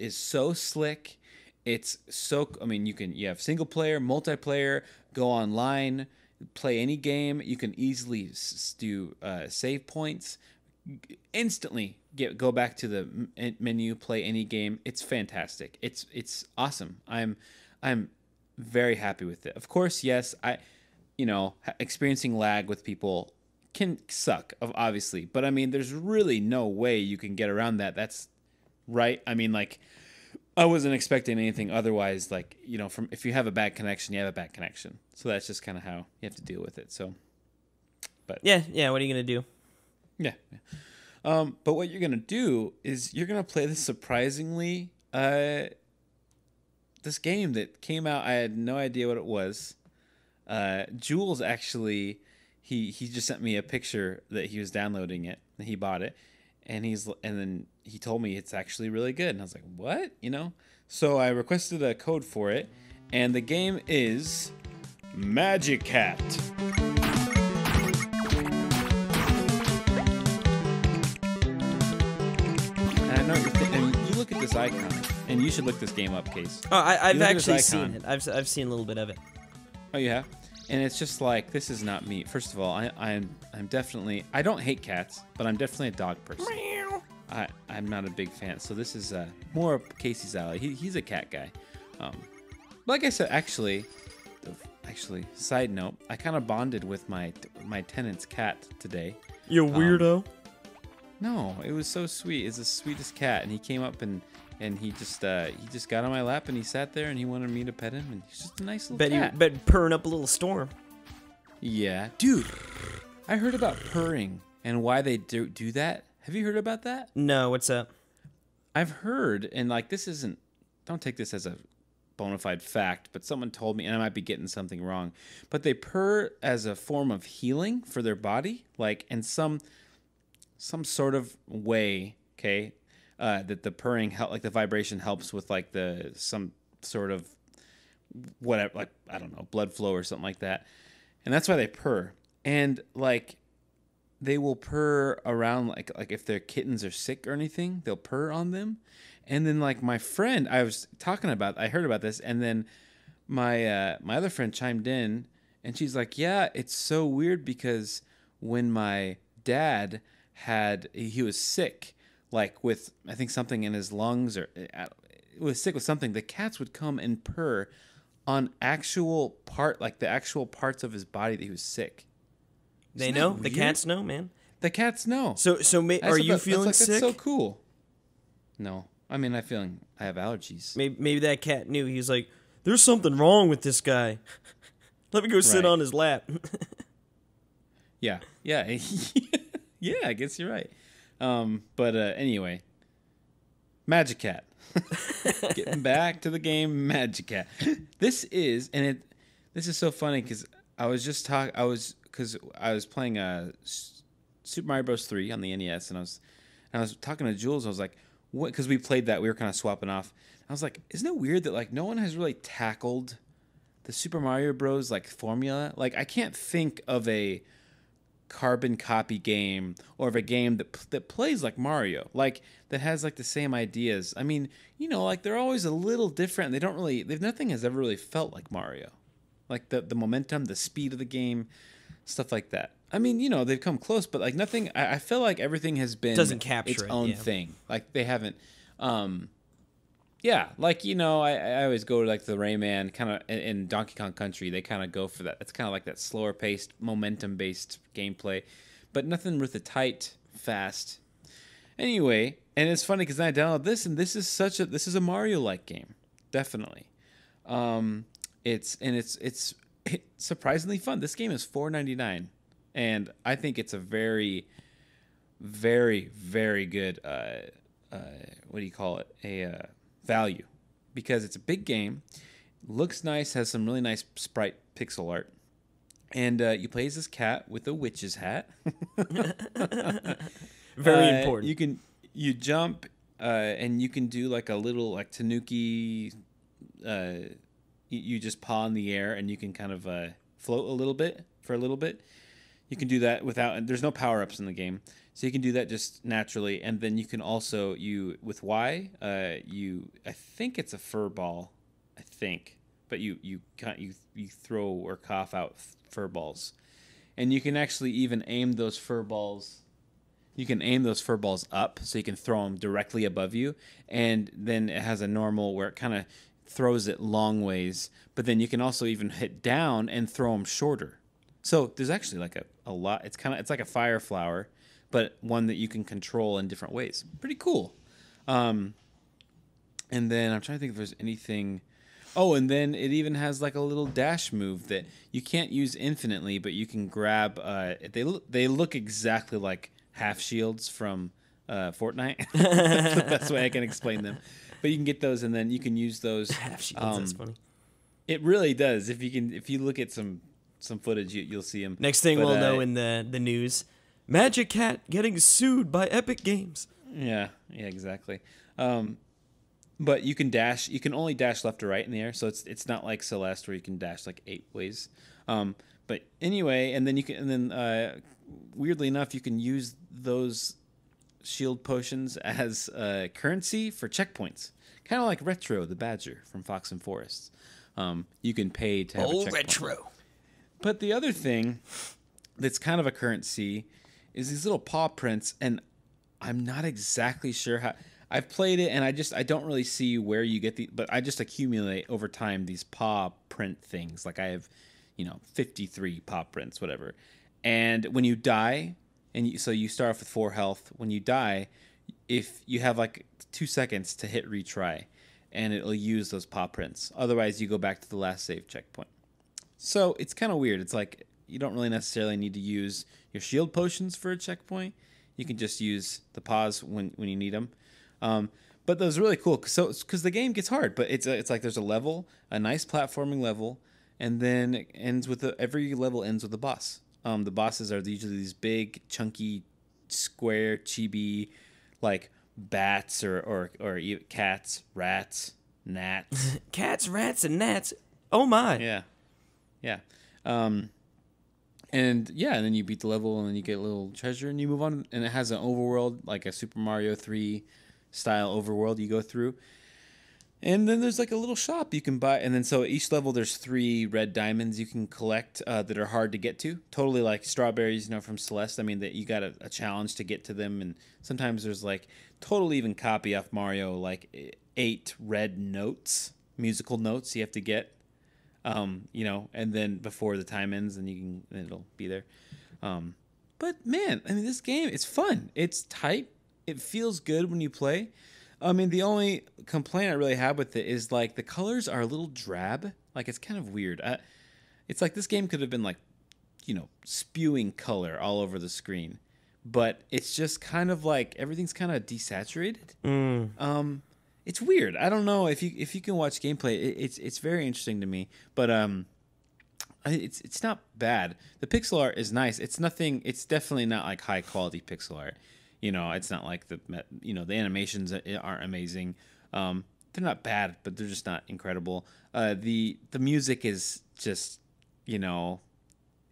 so slick. It's so you have single player, multiplayer, go online. Play any game. You can easily do save points. Instantly go back to the menu. Play any game. It's fantastic. It's awesome. I'm very happy with it. Of course, yes. Experiencing lag with people can suck, obviously. But I mean, there's really no way you can get around that. That's right. I mean, like. I wasn't expecting anything otherwise. Like from if you have a bad connection, you have a bad connection. So that's just kind of how you have to deal with it. So, but yeah. What are you gonna do? Yeah. But what you're gonna do is you're gonna play this surprisingly this game that came out. I had no idea what it was. Jules actually he just sent me a picture that he was downloading it. And he bought it. And then he told me it's actually really good. And I was like, what? So I requested a code for it. And the game is MagiCat. And I know you look at this icon. And you should look this game up, Case. Oh, I've actually seen it. I've seen a little bit of it. Oh, you have? And it's just like, this is not me. First of all, I'm definitely, I don't hate cats, but I'm definitely a dog person. I'm not a big fan. So this is more up Casey's alley. He's a cat guy. Like I said, actually, side note, I kind of bonded with my tenant's cat today. You weirdo. No, it was so sweet. It's the sweetest cat. And he came up and he just got on my lap and he sat there and he wanted me to pet him and he's just a nice little cat. Bet purring up a little storm. Yeah, dude. I heard about purring and why they do that. Have you heard about that? No, what's up? I've heard, and like don't take this as a bona fide fact, but someone told me, and I might be getting something wrong, but they purr as a form of healing for their body, like in some sort of way, okay? That the purring like the vibration helps with like some sort of whatever, like, I don't know, blood flow or something like that. And that's why they purr. And like they will purr around like if their kittens are sick or anything, they'll purr on them. And then like my friend, I heard about this, and then my other friend chimed in, and she's like, "Yeah, it's so weird because when my dad he was sick, like with I think something in his lungs or was sick with something, the cats would come and purr on the actual parts of his body that he was sick." They know. The cats know, man. The cats know. So are you feeling sick? That's so cool. No, I mean I have allergies. Maybe that cat knew. He was like, "There's something wrong with this guy. Let me go sit on his lap." Yeah. Yeah, I guess you're right. But anyway, MagiCat. Getting back to the game, MagiCat. This is so funny because I was playing Super Mario Bros. 3 on the NES, and I was talking to Jules. I was like, "What?" Because we played that, we were kind of swapping off. I was like, "Isn't it weird that like no one has really tackled the Super Mario Bros. Like formula? Like I can't think of a carbon copy game or of a game that plays like Mario, like that has like the same ideas. I mean, like they're always a little different. Nothing has ever really felt like Mario, like the momentum, the speed of the game, stuff like that. I mean, they've come close, but like nothing. I feel like everything has been doesn't capture its own thing. Like they haven't. Yeah, like I always go to like the Rayman kind of in Donkey Kong Country. They kind of go for that. It's kind of like that slower paced, momentum based gameplay, but nothing with the tight, fast. Anyway, and it's funny because I downloaded this, and this is a Mario like game, definitely. It's surprisingly fun. This game is $4.99, and I think it's a very, very, very good. What do you call it? Value, because it's a big game, looks nice, has some really nice sprite pixel art, and you play as this cat with a witch's hat. Very important. You jump, and you can do like a little like tanuki. You just paw in the air, and you can kind of float a little bit for a little bit. You can do that without. There's no power ups in the game. So you can do that just naturally, and then you can also with Y, I think it's a fur ball, but you throw or cough out fur balls, and you can actually even aim those fur balls. You can aim those fur balls up, so you can throw them directly above you, and then it has a normal where it kind of throws it long ways, but then you can also even hit down and throw them shorter. So there's actually like a lot. It's like a fire flower, but one that you can control in different ways. Pretty cool. And then I'm trying to think if there's anything. Oh, and then it even has like a little dash move that you can't use infinitely, but you can grab. They look exactly like half shields from Fortnite. That's the best way I can explain them. But you can get those, and then you can use those. Half shields. That's funny. It really does. If you look at some footage, you'll see them. Next thing we'll know in the news. MagiCat getting sued by Epic Games. Yeah, exactly. But you can dash. You can only dash left or right in the air, so it's not like Celeste where you can dash like 8 ways. But anyway, and then weirdly enough, you can use those shield potions as currency for checkpoints, kind of like Retro the Badger from Fox and Forest. You can pay to have a checkpoint. Retro. But the other thing that's kind of a currency is these little paw prints, and I'm not exactly sure how. I've played it, and I don't really see where you get but I just accumulate over time these paw print things. Like I have, 53 paw prints, whatever. And when you die, so you start off with 4 health. When you die, if you have like 2 seconds to hit retry, and it'll use those paw prints. Otherwise, you go back to the last save checkpoint. So it's kind of weird. It's like you don't really necessarily need to use your shield potions for a checkpoint. You can just use the paws when you need them. But that was really cool. Because the game gets hard, but it's like there's a level, a nice platforming level, and then it ends with every level ends with a boss. The bosses are usually these big, chunky, square, chibi, like bats or cats, rats, gnats. Cats, rats, and gnats. Oh my. Yeah. Yeah. And then you beat the level, and then you get a little treasure, and you move on. And it has an overworld, like a Super Mario 3 style overworld you go through. And then there's like a little shop you can buy. And then so each level there's 3 red diamonds you can collect that are hard to get to. Totally like strawberries, from Celeste. I mean, that you got a challenge to get to them. And sometimes there's like totally even copy off Mario, like 8 red notes, musical notes you have to get. And then before the time ends, and it'll be there. But man, I mean, this game, it's fun. It's tight. It feels good when you play. I mean, the only complaint I really have with it is like the colors are a little drab. Like, it's kind of weird. It's like this game could have been like, spewing color all over the screen, but it's just kind of like everything's kind of desaturated. It's weird. I don't know if you can watch gameplay. It's very interesting to me, but it's not bad. The pixel art is nice. It's nothing. It's definitely not like high quality pixel art. It's not like the animations aren't amazing. They're not bad, but they're just not incredible. The music is just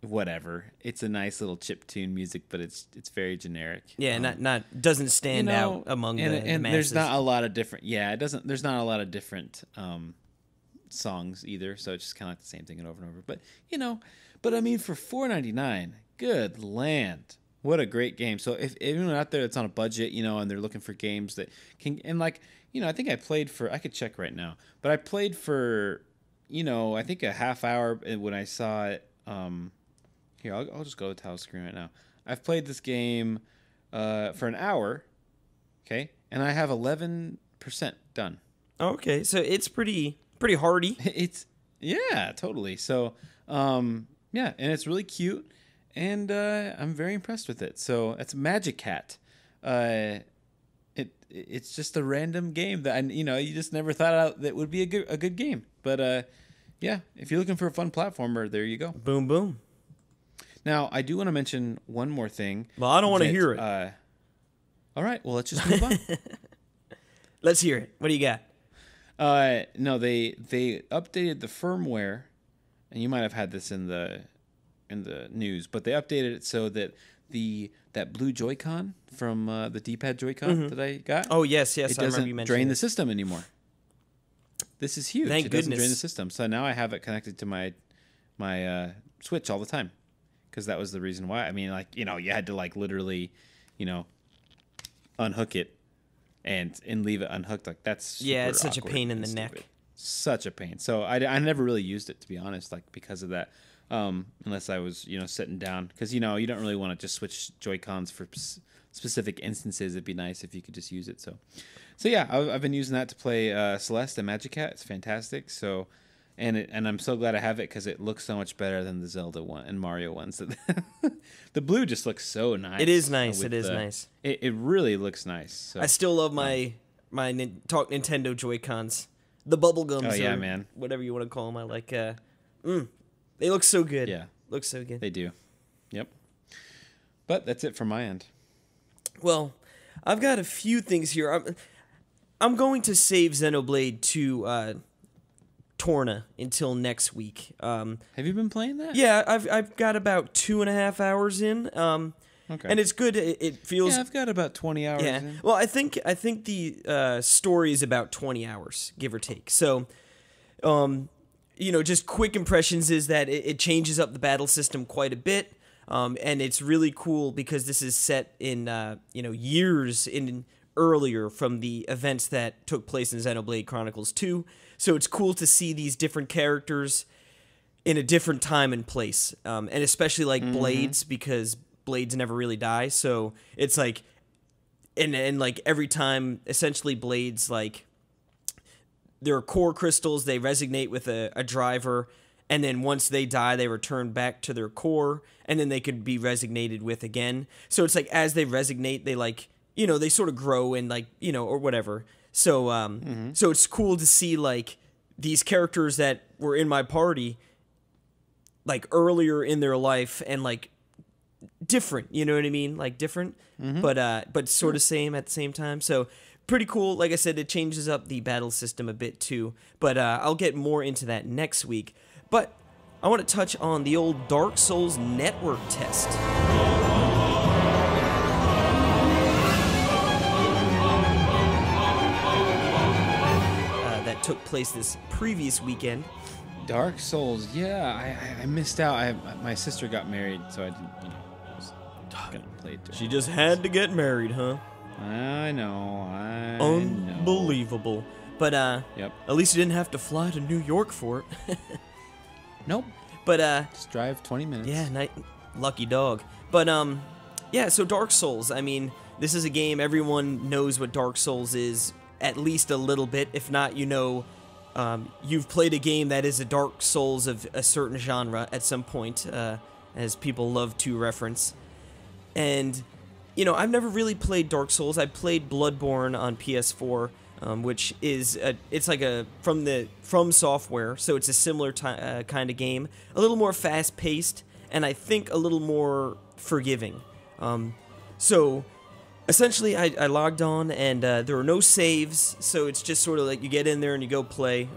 whatever. It's a nice little chiptune music, but it's very generic. Yeah, not doesn't stand out among the masses. There's not a lot of different. Yeah, it doesn't. There's not a lot of different songs either, so it's just kind of like the same thing over and over. But I mean, for $4.99, good land, what a great game. So if anyone out there that's on a budget, and they're looking for games that can, and like, I think I played for, I could check right now, but I played for, I think a half hour when I saw it. Here, I'll just go to the title screen right now. I've played this game for an hour, okay, and I have 11% done. Okay, so it's pretty hardy. Yeah, totally. So, and it's really cute, and I'm very impressed with it. So it's MagiCat. It's just a random game that you just never thought out that would be a good game. But if you're looking for a fun platformer, there you go. Boom boom. Now, I do want to mention one more thing. Well, I don't want to hear it. All right, well, let's just move on. Let's hear it. What do you got? No, they updated the firmware, and you might have had this in the news, but they updated it so that that blue Joy-Con from the D-pad Joy-Con that I got. Oh yes, it I remember you doesn't mentioned drain it. the system anymore. This is huge. Thank it doesn't goodness. drain the system, so now I have it connected to my Switch all the time, because that was the reason why. I mean, like, you had to like literally, unhook it and leave it unhooked. Like, that's super it's such a awkward pain in and the stupid. neck. Such a pain. So I never really used it, to be honest, like, because of that. Unless I was sitting down, because you don't really want to just switch Joy-Cons for specific instances. It'd be nice if you could just use it. So yeah, I've been using that to play Celeste and MagiCat. It's fantastic. So. And I'm so glad I have it, because it looks so much better than the Zelda one and Mario ones. The blue just looks so nice. It is nice. It is nice. It really looks nice. So, I still love my Talk Nintendo Joy-Cons. The bubblegums. Oh yeah, or man. Whatever you want to call them. I like. They look so good. Yeah, look so good. They do. Yep. But that's it from my end. Well, I've got a few things here. I'm going to save Xenoblade to Torna until next week. Have you been playing that? Yeah, I've got about 2.5 hours in. Okay. And it's good. It feels. Yeah, I've got about 20 hours. Yeah. In. Well, I think the story is about 20 hours, give or take. So, just quick impressions is that it changes up the battle system quite a bit, and it's really cool because this is set in years earlier from the events that took place in Xenoblade Chronicles 2. So it's cool to see these different characters in a different time and place, and especially like Blades, because Blades never really die. So it's like, and like every time, essentially Blades, like, their core crystals, they resonate with a driver, and then once they die, they return back to their core, and then they could be resonated with again. So it's like, as they resonate, they like, they sort of grow and like, or whatever. So, so it's cool to see like these characters that were in my party, like earlier in their life, and like different, you know what I mean? Like different, but sort of same at the same time. So pretty cool. Like I said, it changes up the battle system a bit too, but I'll get more into that next week. But I want to touch on the old Dark Souls network test. That took place this previous weekend. Dark Souls, yeah, I missed out. My sister got married, so I didn't, was gonna play it. She just had to get married, huh? I know. Unbelievable. But yep. At least you didn't have to fly to New York for it. Nope. But just drive 20 minutes. Yeah, lucky dog. But yeah. So Dark Souls. I mean, this is a game everyone knows what Dark Souls is, at least a little bit. If not, you've played a game that is a Dark Souls of a certain genre at some point, as people love to reference. And I've never really played Dark Souls. I played Bloodborne on PS4. Which is it's like from Software, so it's a similar kind of game, a little more fast-paced, and I think a little more forgiving. So essentially, I logged on, and there were no saves, so it's just sort of like you get in there and you go play.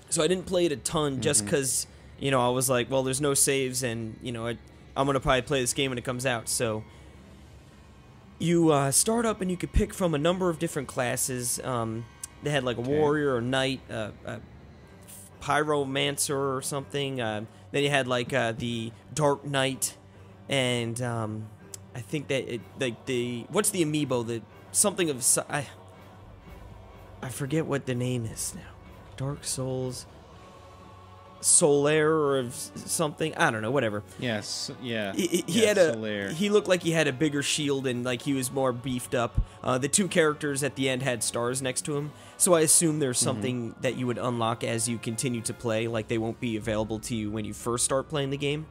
So I didn't play it a ton just because I was like, well, there's no saves, and I'm gonna probably play this game when it comes out, so. You start up and you could pick from a number of different classes. They had like a warrior or knight, a pyromancer or something. Then you had like the dark knight, and I think that what's the amiibo? I forget what the name is now. Dark Souls. Solaire or something, I don't know, whatever. Yes, yeah. He looked like he had a bigger shield and like he was more beefed up. The two characters at the end had stars next to him, so I assume there's something that you would unlock as you continue to play, like they won't be available to you when you first start playing the game.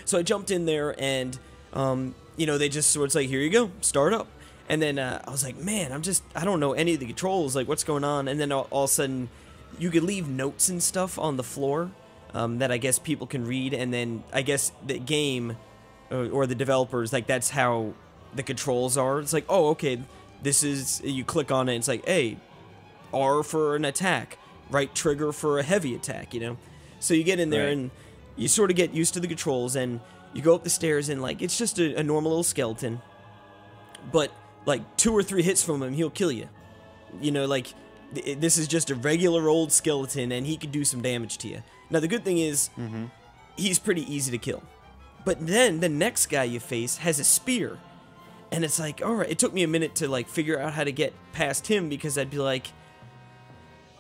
So I jumped in there and they just sort of like, here you go, start up. And then I was like, man, I don't know any of the controls, like what's going on? And then all of a sudden you could leave notes and stuff on the floor that I guess people can read, and then I guess the game or the developers, like that's how the controls are. It's like, oh, okay, you click on it, and it's like, hey, R for an attack, right trigger for a heavy attack, So you get in there and you sort of get used to the controls, and you go up the stairs, and like it's just a normal little skeleton, but like 2 or 3 hits from him, he'll kill you. Like. This is just a regular old skeleton, and he can do some damage to you. Now, the good thing is, he's pretty easy to kill. But then, the next guy you face has a spear. And it's like, alright, it took me a minute to, like, figure out how to get past him, because I'd be like,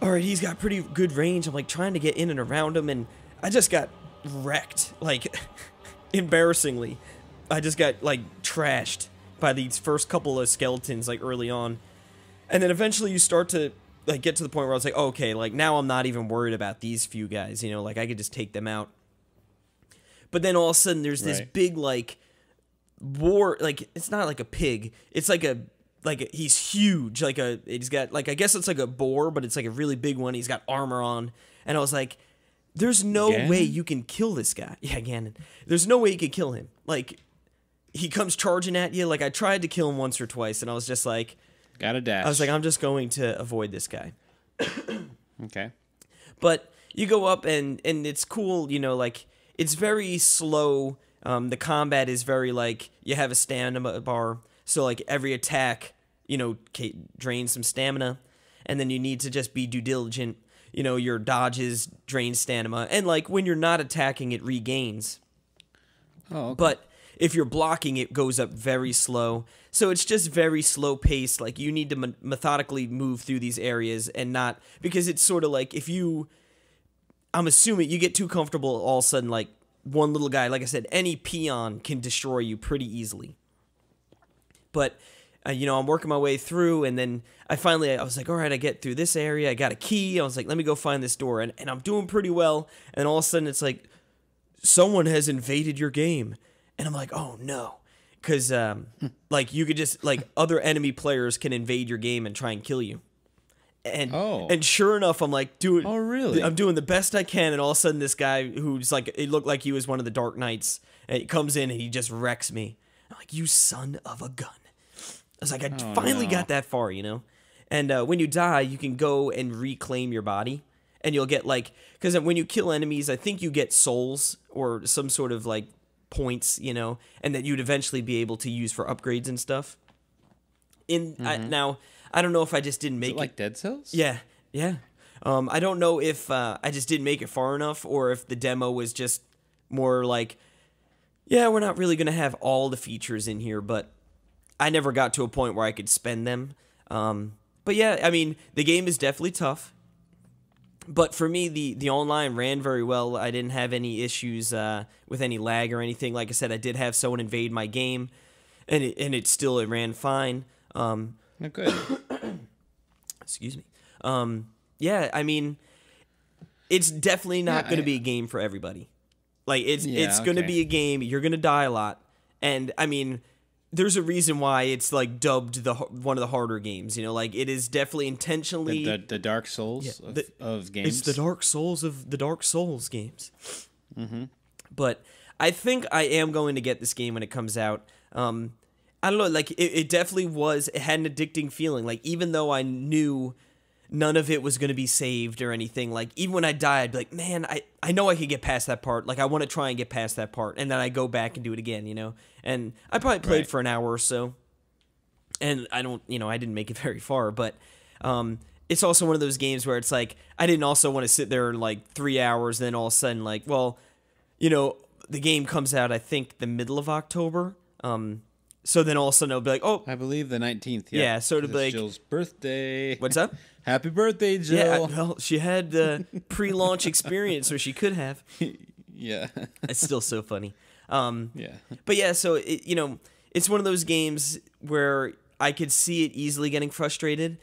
alright, he's got pretty good range. I'm, like, trying to get in and around him, and I just got wrecked. Like, embarrassingly. I just got, like, trashed by these first couple of skeletons, like, early on. And then eventually you start to like get to the point where I was like, oh, okay, like now I'm not even worried about these few guys, like I could just take them out. But then all of a sudden there's this big like war, like it's not like a pig, it's like he's huge, he's got like, I guess it's like a boar, but it's like a really big one. He's got armor on, and I was like, there's no way you can kill this guy. Yeah, Ganon. There's no way you can kill him. Like he comes charging at you. Like I tried to kill him once or twice, and I was just like. Gotta dash. I was like, I'm just going to avoid this guy. Okay. But you go up and it's cool, like it's very slow. The combat is very like you have a stamina bar, so like every attack, drains some stamina, and then you need to just be diligent. Your dodges drain stamina, and like when you're not attacking, it regains. Oh. Okay. But if you're blocking, it goes up very slow. So it's just very slow paced. Like you need to methodically move through these areas and not, because it's sort of like I'm assuming you get too comfortable, all of a sudden like one little guy, like I said, any peon can destroy you pretty easily. But, I'm working my way through, and then I was like, all right, I get through this area. I got a key. I was like, let me go find this door. And I'm doing pretty well. And all of a sudden it's like, someone has invaded your game. And I'm like, oh no. Because, like, you could just, like, other enemy players can invade your game and try and kill you. And sure enough, I'm like, dude, oh, really? I'm doing the best I can, and all of a sudden this guy who's, like, it looked like he was one of the Dark Knights, and he comes in and he just wrecks me. I'm like, you son of a gun. was like, I Oh, finally no. got that far, you know? And when you die, you can go and reclaim your body. And you'll get, like, because when you kill enemies, I think you get souls or some sort of, like, points, you know, and that you'd eventually be able to use for upgrades and stuff. Now, I don't know if I just didn't make Is it like Dead Cells? Yeah, yeah. I don't know if I just didn't make it far enough, or if the demo was just more like, yeah, we're not really going to have all the features in here, but I never got to a point where I could spend them. But yeah, I mean, the game is definitely tough. But for me, the online ran very well. I didn't have any issues with any lag or anything. Like I said, I did have someone invade my game, and it ran fine. Oh, good. Excuse me. Yeah, I mean, it's definitely not going to be a game for everybody. Like, it's going to be a game. You're going to die a lot. And, I mean, there's a reason why it's, like, dubbed one of the harder games. You know, like, it is definitely intentionally... The Dark Souls of games? It's the Dark Souls of the Dark Souls games. Mm-hmm. But I think I am going to get this game when it comes out. I don't know, like, it definitely was... It had an addicting feeling. Like, even though I knew... none of it was going to be saved or anything. Like, even when I die, I'd be like, man, I know I could get past that part. Like, I want to try and get past that part. And then I go back and do it again, you know? And I probably played for an hour or so. And I didn't make it very far. But it's also one of those games where it's like, I didn't also want to sit there in, like, 3 hours. And then all of a sudden, like, well, you know, the game comes out, I think, the middle of October. So then all of a sudden, I'll be like, oh. I believe the 19th, yeah. Yeah, so it'll be like. Jill's birthday. What's up? Happy birthday, Jill. Yeah, well, she had the pre-launch experience, so she could have. Yeah. It's still so funny. Yeah. But yeah, so, it's one of those games where I could see it easily getting frustrated,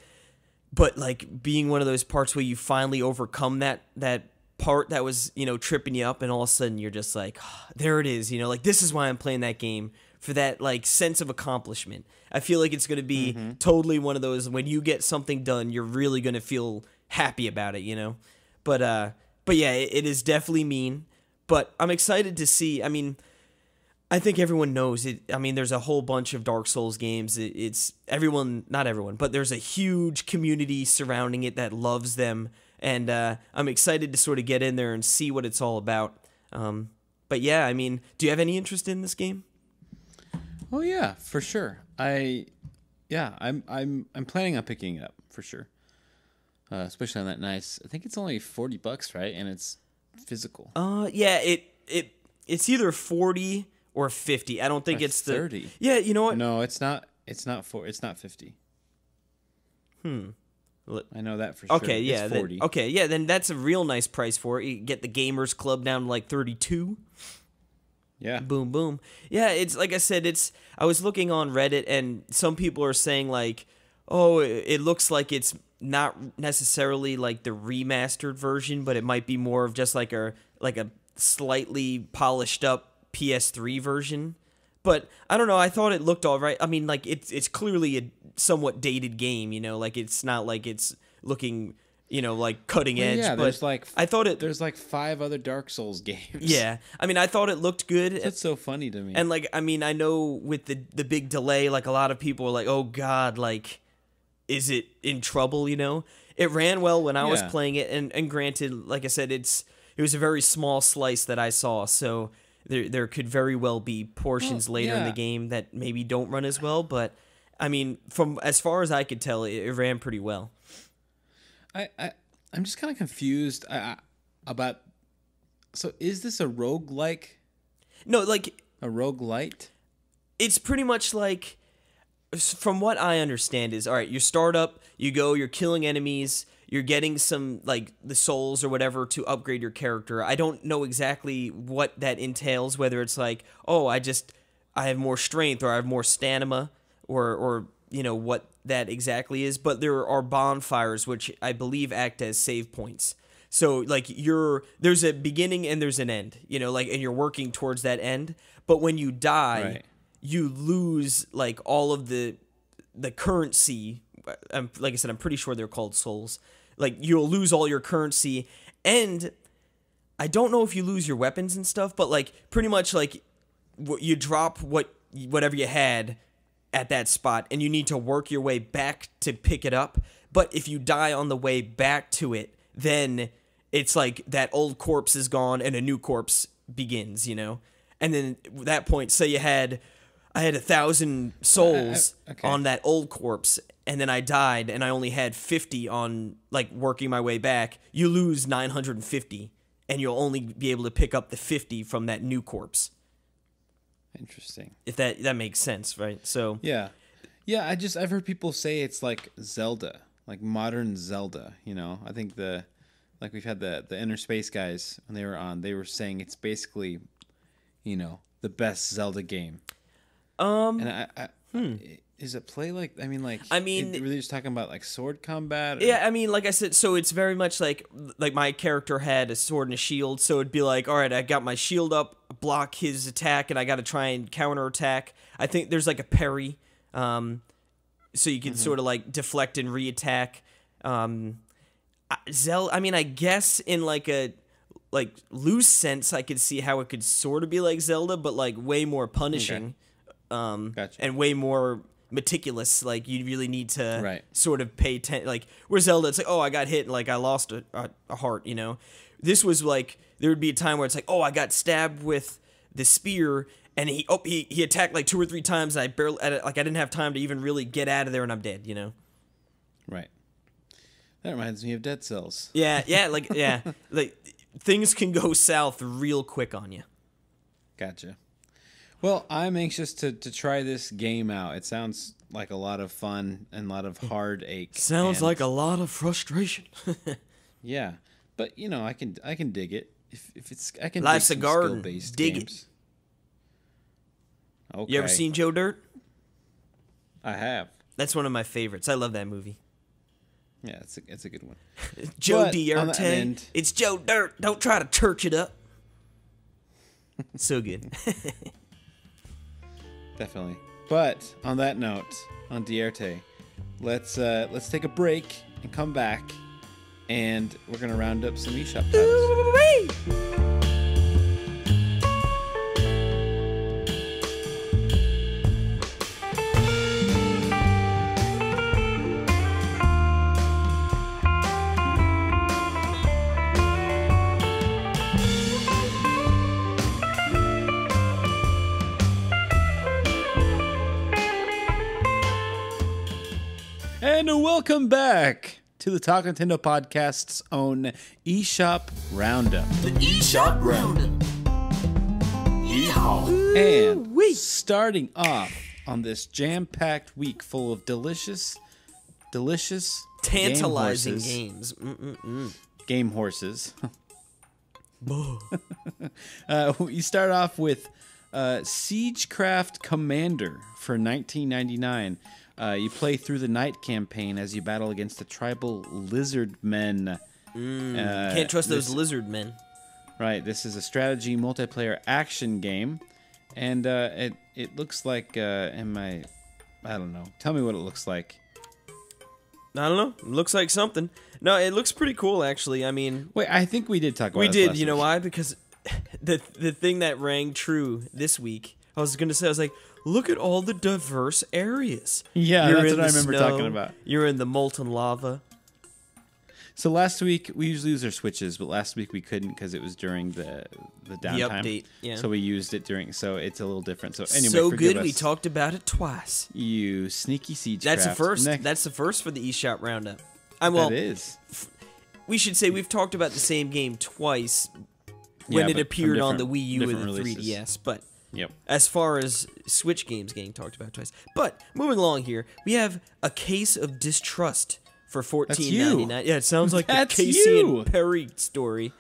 but, like, being one of those parts where you finally overcome that part that was, you know, tripping you up, and all of a sudden you're just like, oh, there it is, you know, like, this is why I'm playing that game, for that, like, sense of accomplishment. I feel like it's going to be totally one of those, when you get something done, you're really going to feel happy about it, you know? But yeah, it is definitely mean, but I'm excited to see. I mean, I think everyone knows it. I mean, there's a whole bunch of Dark Souls games. It's everyone, not everyone, but there's a huge community surrounding it that loves them, and I'm excited to sort of get in there and see what it's all about. But yeah, I mean, do you have any interest in this game? Oh yeah, for sure. I'm planning on picking it up for sure. Especially on that nice. I think it's only $40, right? And it's physical. Yeah, it's either 40 or 50. I don't think it's 30. Yeah, you know what? No, it's not. It's not 50. I know that for sure. Okay, yeah. It's 40. Then that's a real nice price for it. You get the Gamers Club down to like 32. Yeah. Boom, boom. Yeah, it's like I said, I was looking on Reddit, and some people are saying, like, oh, it looks like it's not necessarily like the remastered version, but it might be more of just like a slightly polished up PS3 version. But I don't know, I thought it looked all right. I mean, like, it's clearly a somewhat dated game, you know, like, it's not like it's looking, you know, like cutting edge. Yeah, but there's like there's like 5 other Dark Souls games. Yeah, I mean, I thought it looked good. That's so funny to me. And like, I mean, I know with the big delay, like a lot of people were like, "Oh God, like, is it in trouble?" You know, it ran well when I was playing it, and granted, like I said, it was a very small slice that I saw, so there could very well be portions later in the game that maybe don't run as well. But I mean, from as far as I could tell, it ran pretty well. I'm just kind of confused about. So is this a roguelike? No, like a roguelite? It's pretty much like, from what I understand, is all right. You start up, you go, you're killing enemies, you're getting some like the souls or whatever to upgrade your character. I don't know exactly what that entails. Whether it's like, oh, I have more strength, or I have more stamina, or you know what that exactly is, but there are bonfires which I believe act as save points. So like there's a beginning and there's an end, you know, like, and you're working towards that end. But when you die, you lose like all of the currency. Like I said, I'm pretty sure they're called souls. Like, you'll lose all your currency, and I don't know if you lose your weapons and stuff, but like pretty much like you drop whatever you had at that spot, and you need to work your way back to pick it up. But if you die on the way back to it, then it's like that old corpse is gone and a new corpse begins, you know? And then at that point, say I had 1,000 souls on that old corpse, and then I died, and I only had 50 on, like, working my way back. You lose 950, and you'll only be able to pick up the 50 from that new corpse. Interesting. If that makes sense, right? So yeah. I've heard people say it's like Zelda, like modern Zelda. You know, I think we've had the Inner Space guys when they were on. They were saying it's basically, you know, the best Zelda game. And is it play like? I mean, really just talking about like sword combat? Or? Yeah, I mean, like I said, so it's very much like my character had a sword and a shield, so it'd be like, all right, I got my shield up, block his attack, and I got to try and counterattack. I think there's like a parry, so you can sort of like deflect and reattack. I mean, I guess in like a loose sense, I could see how it could sort of be like Zelda, but like way more punishing, Gotcha. and way more meticulous. Like you really need to sort of pay attention. Like where Zelda, it's like, oh, I got hit and like I lost a heart. You know, this was like there would be a time where it's like, oh, I got stabbed with the spear. And he attacked like 2 or 3 times, and I didn't have time to even really get out of there, and I'm dead, you know. Right. That reminds me of Dead Cells. Yeah, like things can go south real quick on you. Gotcha. Well, I'm anxious to try this game out. It sounds like a lot of fun and a lot of heartache. Sounds like a lot of frustration. Yeah, but you know, I can dig it. If it's I can. Life's dig a some garden. skill-based Dig games. it. Okay. You ever seen Joe Dirt? I have. That's one of my favorites. I love that movie. Yeah, it's a good one. Joe But on the Dirt. It's Joe Dirt. Don't try to church it up. So good. Definitely. But on that note, on Dierte, let's take a break and come back, and we're gonna round up some eShop titles. And welcome back to the Talk Nintendo Podcast's own eShop Roundup. The eShop Roundup. eHaw. And starting off on this jam-packed week full of delicious Tantalizing games. games. Game horses. You start off with Siegecraft Commander for $19.99. You play through the night campaign as you battle against the tribal lizard men. Can't trust those lizard men. Right. This is a strategy multiplayer action game, and it looks like I don't know. Tell me what it looks like. I don't know. It looks like something. No, it looks pretty cool, actually. I mean, wait, I think we did talk about. We this did. last You know week. why? Because the thing that rang true this week, I was like, look at all the diverse areas. Yeah, You're that's in what I the remember snow, talking about. You're in the molten lava. So last week we usually use our Switches, but last week we couldn't because it was during the downtime. The update, yeah. So we used it during. So it's a little different. So anyway, so forgive good us, we talked about it twice. You sneaky siege. That's a first. That's the first for the eShop Roundup. That is. We should say we've talked about the same game twice when it appeared on the Wii U and the releases. 3DS, but. Yep. As far as Switch games getting talked about twice. But moving along here, we have A Case of Distrust for $14.99. Yeah, it sounds like the Casey and Perry story.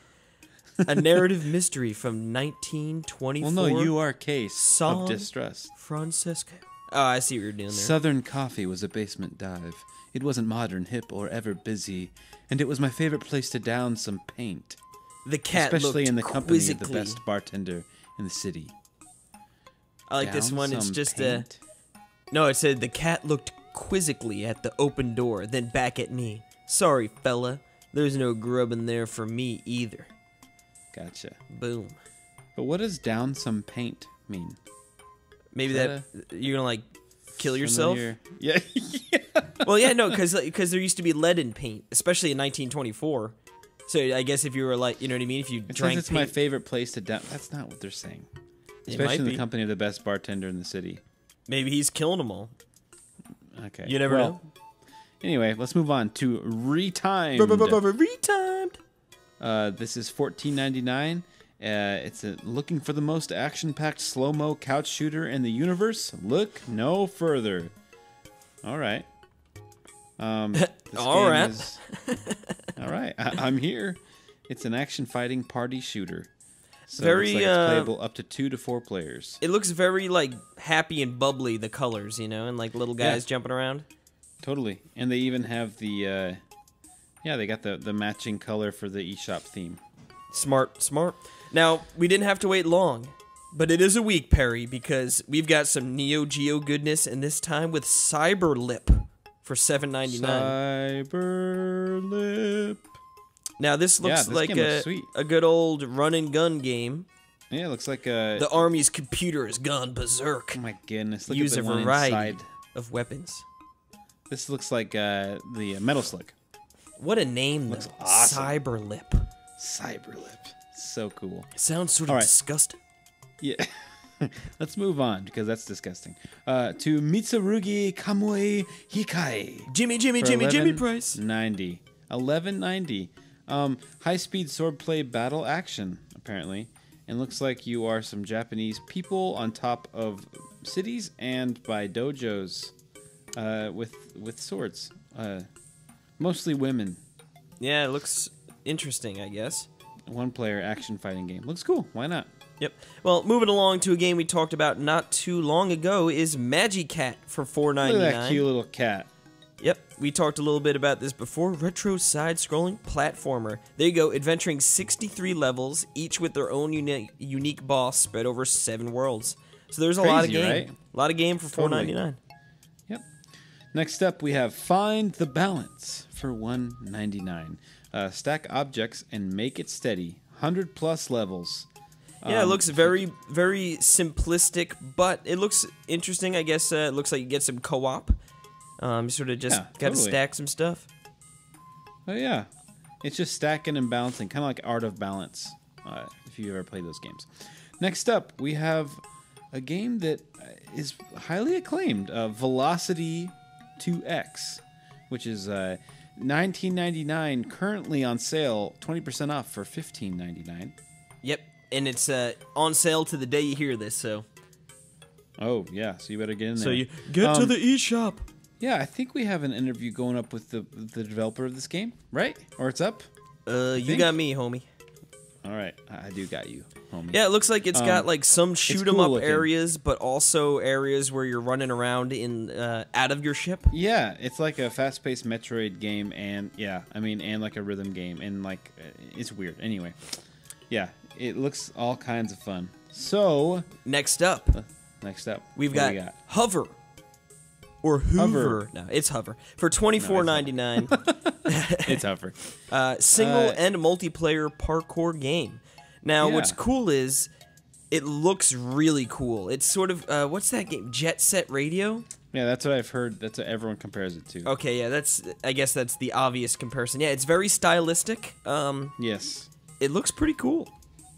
A narrative mystery from 1924. Well, no, you are Case of Distrust. Francesco. Oh, I see what you're doing there. Southern Coffee was a basement dive. It wasn't modern, hip, or ever busy, and it was my favorite place to down some paint. The cat especially looked in the company of the quizzically. best bartender in the city. I like this one. It's just paint? No, it said the cat looked quizzically at the open door, then back at me. Sorry, fella. There's no grub in there for me either. Gotcha. Boom. But what does down some paint mean? Maybe that you're gonna like kill yourself. Yeah. Well, yeah, no, because there used to be lead in paint, especially in 1924. So I guess if you were like, you know what I mean, if you It drank says it's paint, my favorite place to down. That's not what they're saying. Especially in the company of the best bartender in the city. maybe he's killing them all. Okay. You never know. Anyway, let's move on to Retimed. Retimed. This is $14.99. It's looking for the most action-packed slow-mo couch shooter in the universe. Look no further. All right. All right. All right. I'm here. It's an action fighting party shooter. So Very, it looks like it's playable up to 2 to 4 players. It looks very like happy and bubbly, the colors, you know, and like little guys jumping around. Totally. And they even have the they got the matching color for the eShop theme. Smart. Now, we didn't have to wait long, but it is a week, Perry, because we've got some Neo Geo goodness, and this time with Cyberlip for $7.99. Cyberlip. Now, this looks like looks sweet. a good old run and gun game. Yeah, it looks like a... The Army's computer has gone berserk. Oh my goodness. Look Use at a the one variety inside. of weapons. This looks like the Metal Slug. What a name, though. Looks awesome. Cyberlip. Cyberlip. So cool. Sounds sort of disgusting. Yeah. Let's move on, because that's disgusting. To Mitsurugi Kamui Hikai. Jimmy price. $11.90. High-speed swordplay battle action, apparently. And looks like you are some Japanese people on top of cities and by dojos with swords. Mostly women. Yeah, it looks interesting, I guess. One-player action fighting game. Looks cool. Why not? Yep. Well, moving along to a game we talked about not too long ago is MagiCat for $4.99. Look at that cute little cat. Yep, we talked a little bit about this before. Retro side-scrolling platformer. There you go, adventuring 63 levels, each with their own unique boss spread over 7 worlds. So there's a lot of game. Right? A lot of game for $4.99. Yep. Next up, we have Find the Balance for $1.99. Stack objects and make it steady. 100+ levels. Yeah, it looks very, very simplistic, but it looks interesting. I guess it looks like you get some co-op. You sort of just got to stack some stuff. Oh, yeah. It's just stacking and balancing, kind of like Art of Balance, if you ever played those games. Next up, we have a game that is highly acclaimed, Velocity 2X, which is $19.99, currently on sale, 20% off for $15.99. Yep, and it's on sale to the day you hear this, so... Oh, yeah, so you better get in there. So you get to the eShop. Yeah, I think we have an interview going up with the developer of this game, right? Or it's up? You got me, homie. All right, I do got you, homie. Yeah, it looks like it's got like some shoot 'em up looking. areas, but also areas where you're running around in out of your ship. Yeah, it's like a fast-paced Metroid game, and and like a rhythm game, and like it's weird. Anyway, yeah, it looks all kinds of fun. So next up, we've got Hover. Or Hoover. No, it's Hover. For $24.99. It's Hover. Single and multiplayer parkour game. Now, what's cool is it looks really cool. It's sort of, what's that game? Jet Set Radio? Yeah, that's what I've heard. That's what everyone compares it to. Okay, yeah, I guess that's the obvious comparison. Yeah, it's very stylistic. Yes. It looks pretty cool.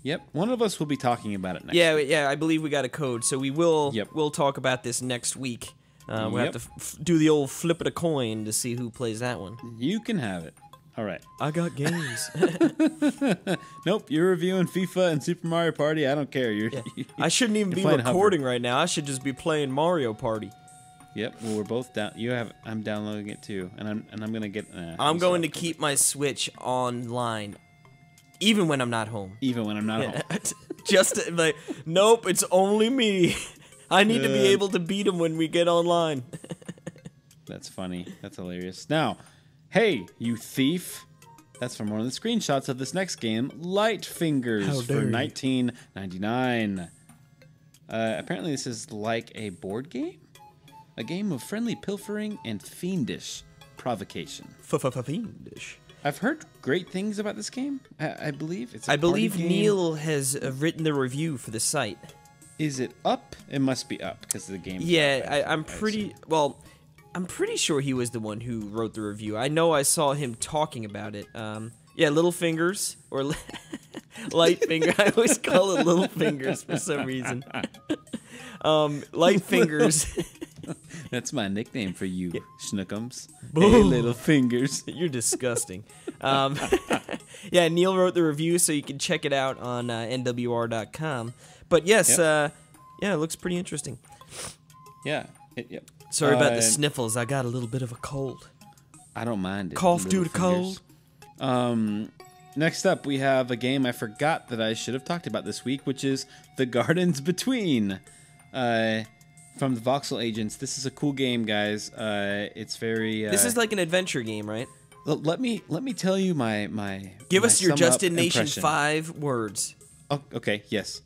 Yep. One of us will be talking about it next week. Yeah, I believe we got a code, so we'll talk about this next week. We'll have to do the old flip of a coin to see who plays that one. You can have it. All right. I got games. Nope, you're reviewing FIFA and Super Mario Party. I don't care. I shouldn't even be recording right now. I should just be playing Mario Party. Yep. Well, we're both down. I'm downloading it too, and I'm gonna get. I'm going to keep my Switch online, even when I'm not home. Even when I'm not home. Just like, nope, it's only me. I need to be able to beat him when we get online. That's funny. That's hilarious. Now, hey, you thief. That's from one of the screenshots of this next game, Light Fingers, for $19.99. Apparently this is like a board game? A game of friendly pilfering and fiendish provocation. Fiendish. I've heard great things about this game, I believe. I believe Neil has written the review for the site. Is it up? It must be up because the game. Yeah, I'm pretty sure he was the one who wrote the review. I know I saw him talking about it. Yeah, Little Fingers or Light Finger. I always call it Little Fingers for some reason. Light Fingers. That's my nickname for you, Schnookums. Boom. Hey, Little Fingers. You're disgusting. Yeah, Neil wrote the review, so you can check it out on nwr.com. But yes, yeah, it looks pretty interesting. Yeah. Yep. Sorry about the sniffles. I got a little bit of a cold. I don't mind it. Cough due to Fingers. cold. Next up, we have a game I forgot that I should have talked about this week, which is The Gardens Between, from the Voxel Agents. This is a cool game, guys. It's very. This is like an adventure game, right? Let me tell you my. Give us your Just in Nation impression. 5 words. Oh, okay. Yes.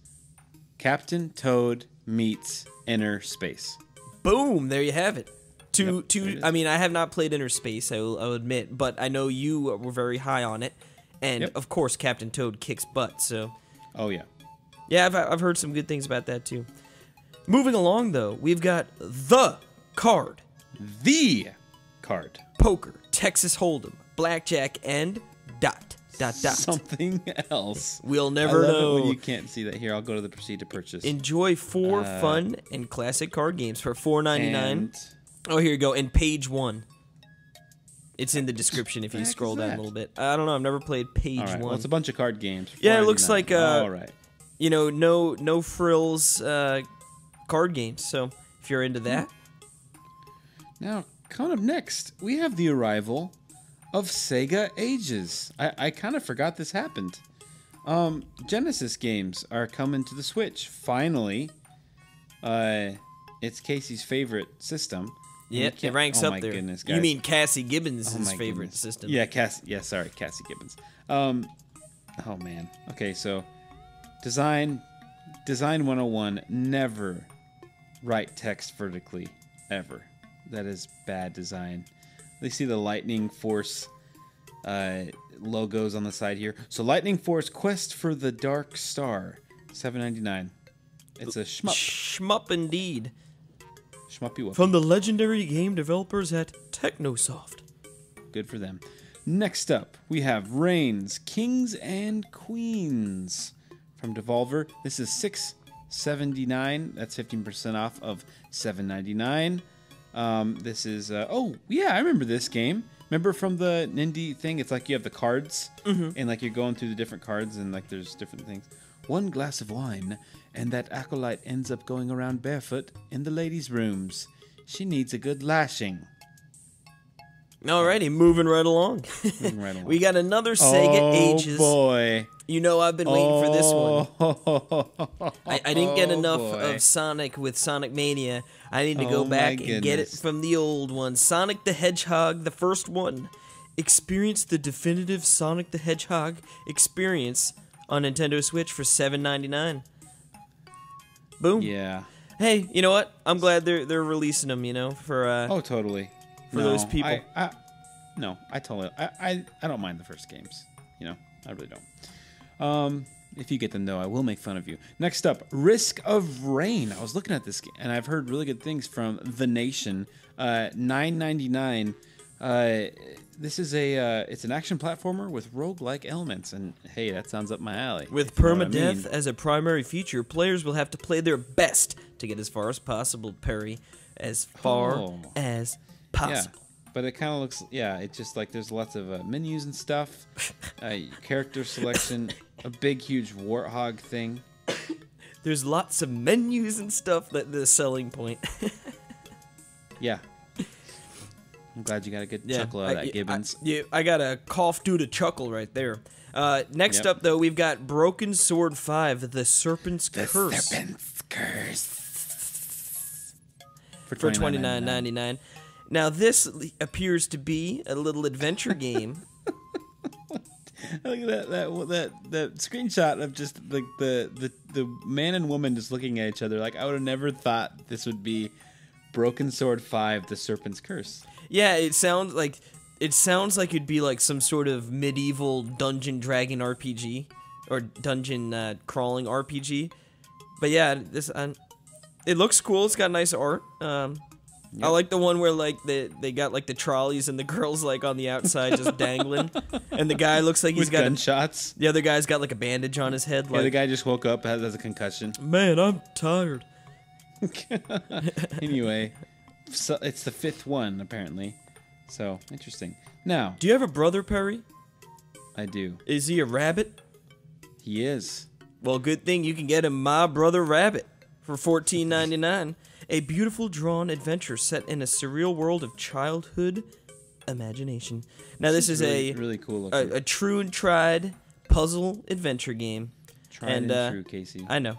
Captain Toad meets Inner Space. Boom! There you have it. There it is. I mean, I have not played Inner Space, I'll admit, but I know you were very high on it, and of course, Captain Toad kicks butt. So, Oh yeah. yeah, I've heard some good things about that too. Moving along, though, we've got the card: The card. poker, Texas Hold'em, blackjack, and dot. Something else. We'll never I love know. it when you can't see that. Here, I'll go to the proceed to purchase. Enjoy 4 fun and classic card games for $4.99. And Oh, here you go. And page 1. It's in the description if you heck scroll is down a that? little bit. I don't know. I've never played page all right, 1. well, it's a bunch of card games. for Yeah, it looks $4.99. like, all right. You know, no frills card games. So if you're into that, Now, coming up next, we have the arrival of Sega Ages. I kind of forgot this happened. Genesis games are coming to the Switch. Finally. It's Casey's favorite system. yeah, it ranks oh up my there. Goodness, guys. You mean Cassie Gibbons' Oh my favorite goodness. system? Yeah, sorry, Cassie Gibbons. Oh man. Okay, so design 101, never write text vertically ever. That is bad design. They see the Lightning Force logos on the side here. So Lightning Force Quest for the Dark Star, $7.99. It's a shmup. Shmup indeed. Shmuppy wuppy. From the legendary game developers at Technosoft. Good for them. Next up, we have Reigns, Kings and Queens from Devolver. This is $6.79. That's 15% off of $7.99. This is oh yeah, I remember this game. Remember from the Nindy thing? It's like you have the cards, and like you're going through the different cards, and like there's different things. One glass of wine, and that acolyte ends up going around barefoot in the ladies' rooms. She needs a good lashing. Alrighty, moving right along. Moving right along. We got another Sega Ages. Oh boy! You know I've been waiting for this one. one. I didn't get enough of Sonic with Sonic Mania. I need to go Oh my back and get it goodness. from the old one. Sonic the Hedgehog, the first one. Experience the definitive Sonic the Hedgehog experience on Nintendo Switch for $7.99. Boom. Yeah. Hey, you know what? I'm glad they're releasing them, you know, for Oh, totally. for those people. I totally. I don't mind the first games. You know, I really don't. If you get them though, I will make fun of you. Next up, Risk of Rain. I was looking at this game, and I've heard really good things from The Nation. $9.99. This is it's an action platformer with roguelike elements, and hey, that sounds up my alley. With if you know what I permadeath mean. as a primary feature, players will have to play their best to get as far as possible, Perry. As far Oh. as Yeah, possible. but it kind of looks. Yeah, it's just like there's lots of menus and stuff, character selection, a big huge warthog thing. There's lots of menus and stuff that the selling point. Yeah. I'm glad you got a good chuckle out of that, Gibbons. I got a cough due to chuckle right there. Next Yep. up, though, we've got Broken Sword 5, The Serpent's Curse. Serpent's Curse. For $29.99. Now, this appears to be a little adventure game. Look at that screenshot of just like the man and woman just looking at each other. Like I would have never thought this would be Broken Sword 5, The Serpent's Curse. Yeah, it sounds like it'd be like some sort of medieval Dungeon Dragon RPG or dungeon crawling RPG. But yeah, it looks cool. It's got nice art. I like the one where like they got like the trolleys and the girl's like on the outside just dangling, and the guy looks like he's got gunshots. The other guy's got like a bandage on his head. Like, the guy just woke up, has a concussion. Man, I'm tired. Anyway, so it's the 5th one apparently. So interesting. Now, do you have a brother, Perry? I do. Is he a rabbit? He is. Well, good thing you can get him My Brother Rabbit for $14.99. A beautiful drawn adventure set in a surreal world of childhood imagination. Now, this is really cool looking. a true and tried puzzle adventure game. Tried and true, Casey. I know.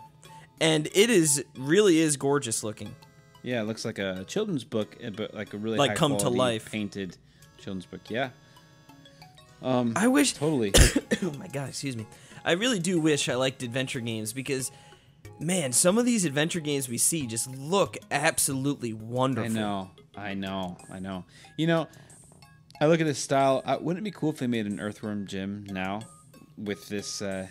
And it really is gorgeous looking. Yeah, it looks like a children's book, but like a really like high come to quality life painted children's book. Yeah. I wish totally. Oh my god, excuse me. I really do wish I liked adventure games because, man, some of these adventure games we see just look absolutely wonderful. I know. You know, I look at this style. Wouldn't it be cool if they made an Earthworm Jim now with this style?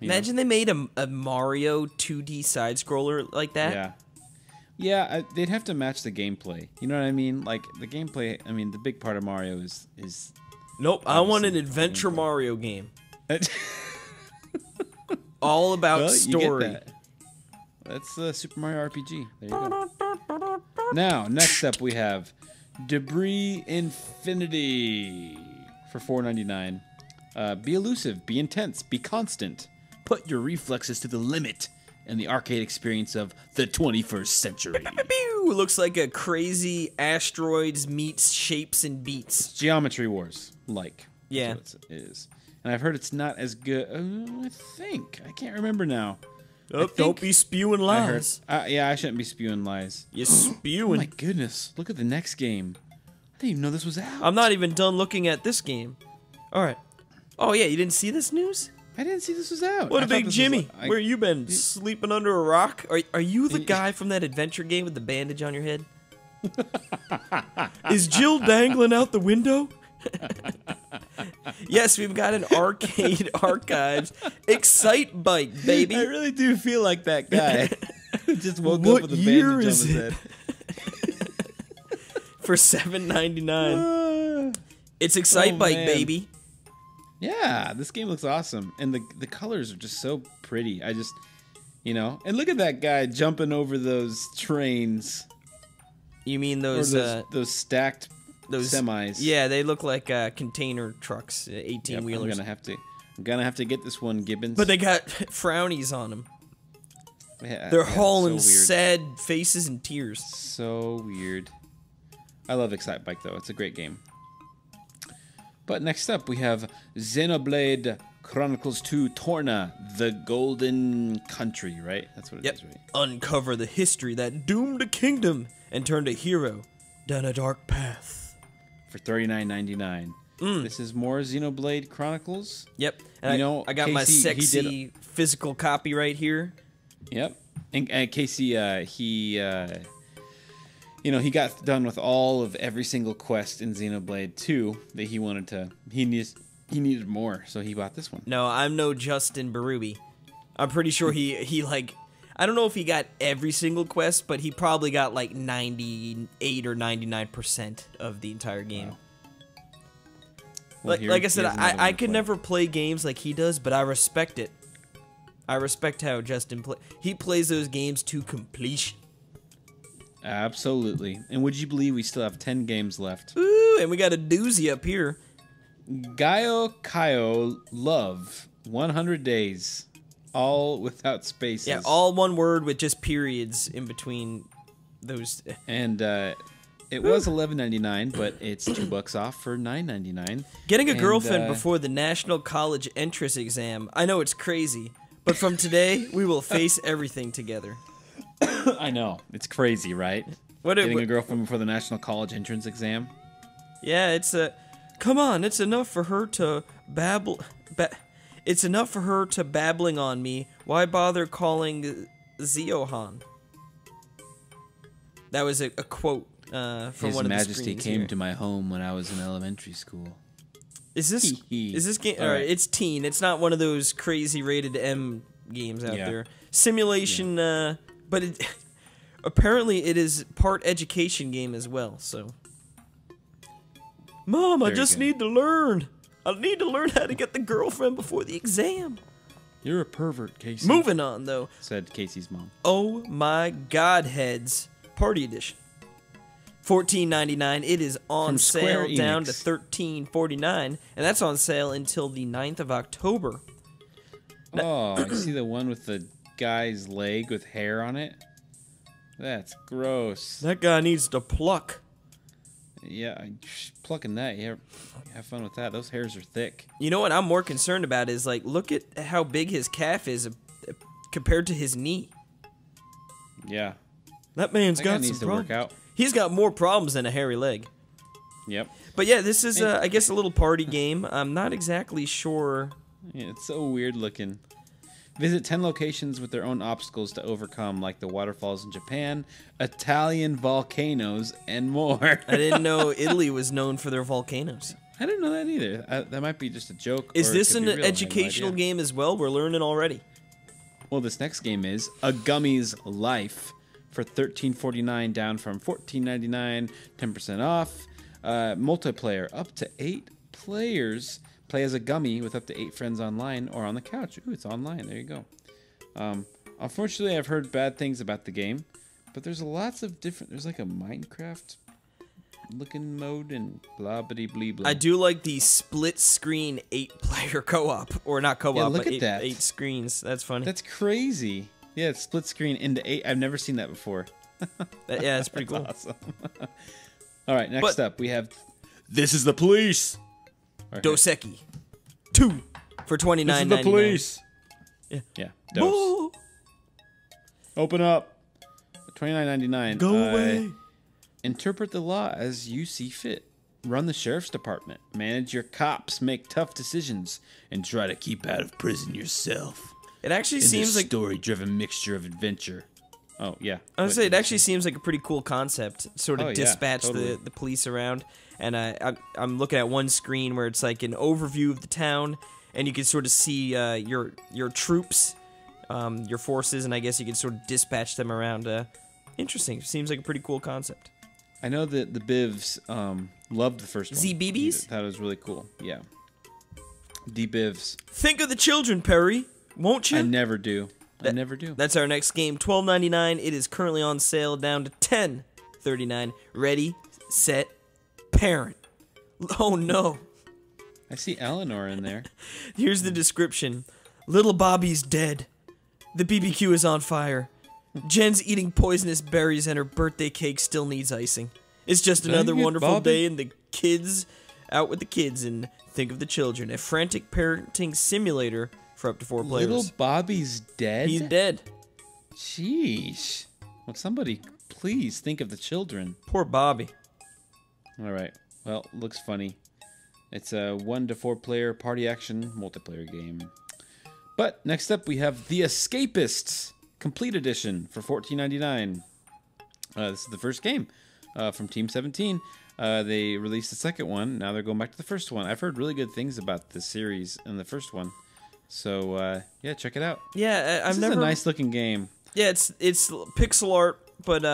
Imagine they made a Mario 2D side scroller like that. Yeah, they'd have to match the gameplay. You know what I mean? Like the gameplay. I mean, the big part of Mario is. Nope, I want an adventure Mario game. All about story. You get that. That's Super Mario RPG. There you go. Now, next up we have Debris Infinity for $4.99. Be elusive, be intense, be constant. Put your reflexes to the limit in the arcade experience of the 21st century. Looks like a crazy asteroids meets shapes and beats. Geometry Wars, like. Yeah. That's what it is. And I've heard it's not as good. I think. I can't remember now. Oh, don't be spewing lies. Yeah, I shouldn't be spewing lies. You're spewing. Oh my goodness. Look at the next game. I didn't even know this was out. I'm not even done looking at this game. All right. Oh, yeah, you didn't see this news? I didn't see this was out. What a big Jimmy. Where you been? Sleeping under a rock? Are you the guy from that adventure game with the bandage on your head? Is Jill dangling out the window? Yes, we've got an arcade archives. Excite Bike, baby. I really do feel like that guy who just woke up with a bandage on his head. For $7.99. It's Excite Bike, baby. Yeah, this game looks awesome. And the colors are just so pretty. I just, you know. And look at that guy jumping over those trains. You mean those stacked semis? Yeah, they look like container trucks, 18-wheelers. I'm gonna have to get this one, Gibbons. But they got frownies on them. Yeah, they're hauling sad faces and tears. So weird. I love Excite Bike though. It's a great game. But next up we have Xenoblade Chronicles 2 Torna, the Golden Country, right? That's what it is, right? Uncover the history that doomed a kingdom and turned a hero down a dark path. For $39.99. This is more Xenoblade Chronicles. Yep. And I got my sexy physical copy right here. Yep. And Casey, he got done with all of every single quest in Xenoblade 2 that he wanted to. He needed more, so he bought this one. No, I'm no Justin Barubi. I'm pretty sure he like, I don't know if he got every single quest, but he probably got like 98 or 99% of the entire game. Wow. Well, like I said, I could never play games like he does, but I respect it. I respect how Justin he plays those games to completion. Absolutely. And would you believe we still have 10 games left? Ooh, and we got a doozy up here. Gaio Kaio Love 100 Days. All without spaces. Yeah, all one word with just periods in between those. And it was $11.99, but it's $2 off for $9.99. Getting a girlfriend before the National College Entrance Exam. I know it's crazy, but from today, we will face everything together. I know. It's crazy, right? Getting a girlfriend before the National College Entrance Exam? Yeah, come on, it's enough for her to babble. It's enough for her to babbling on me. Why bother calling Ziohan? That was a quote from His one of the Majesty came here. to my home when I was in elementary school. Is this game? All right, it's teen. It's not one of those crazy rated M games out there. simulation, but apparently it is part education game as well. So, Mom, I just need to learn. I need to learn how to get the girlfriend before the exam. You're a pervert, Casey. Moving on, though. Said Casey's mom. Oh my Godheads Party Edition. $14.99. It is on sale down to $13.49, and that's on sale until the 9th of October. Oh, I see the one with the guy's leg with hair on it. That's gross. That guy needs to pluck. Yeah, plucking that. Yeah, have fun with that. Those hairs are thick. You know what I'm more concerned about is, like, look at how big his calf is compared to his knee. Yeah. That man's That got guy some needs to problems. work out. He's got more problems than a hairy leg. Yep. But yeah, this is, I guess, a little party game. I'm not exactly sure. Yeah, it's so weird looking. Visit 10 locations with their own obstacles to overcome, like the waterfalls in Japan, Italian volcanoes, and more. I didn't know Italy was known for their volcanoes. I didn't know that either. That might be just a joke. Is or this it could an be real. educational game as well? We're learning already. Well, this next game is A Gummy's Life for $13.49, down from $14.99, 10% off. Multiplayer, up to 8 players. Play as a gummy with up to 8 friends online or on the couch. Ooh, it's online. There you go. Unfortunately, I've heard bad things about the game, but there's lots of different. There's like a Minecraft looking mode and blah bitty blee blah. I do like the split screen 8-player co-op, or not co-op, Yeah, look but at that. 8 screens. That's funny. That's crazy. Yeah, it's split screen into 8. I've never seen that before. Yeah, that's pretty cool. Awesome. All right, next up we have This is the Police. Okay. Dos Equis 2 for $29.99. This is the police. Yeah. Dos. Whoa. Open up. $29.99. Go away. Interpret the law as you see fit. Run the sheriff's department. Manage your cops. Make tough decisions. And try to keep out of prison yourself. It actually seems like story-driven mixture of adventure. Oh, yeah. I would say it actually seems like a pretty cool concept. Sort of yeah, dispatch totally. the police around. And I'm looking at one screen where it's like an overview of the town, and you can sort of see your troops, your forces, and I guess you can sort of dispatch them around. Interesting. Seems like a pretty cool concept. I know that the Bivs loved the first one. ZBBs? That was really cool. Yeah. D-Bivs. Think of the children, Perry. Won't you? I never do. I never do. That's our next game, $12.99. It is currently on sale down to $10.39. Ready, set, parent. Oh no. I see Eleanor in there. Here's the description. Little Bobby's dead. The BBQ is on fire. Jen's eating poisonous berries and her birthday cake still needs icing. It's just another Dang it, wonderful Bobby. day and the kids out with the kids and think of the children. A frantic parenting simulator for up to 4 players. Little Bobby's dead? He's dead. Sheesh. Well, somebody please think of the children. Poor Bobby. All right. Well, looks funny. It's a 1 to 4 player party action multiplayer game. But next up we have The Escapists Complete Edition for $14.99. This is the first game from Team 17. They released the second one. Now they're going back to the first one. I've heard really good things about this series and the first one. So yeah, check it out. Yeah, This is a nice looking game. Yeah, it's pixel art, but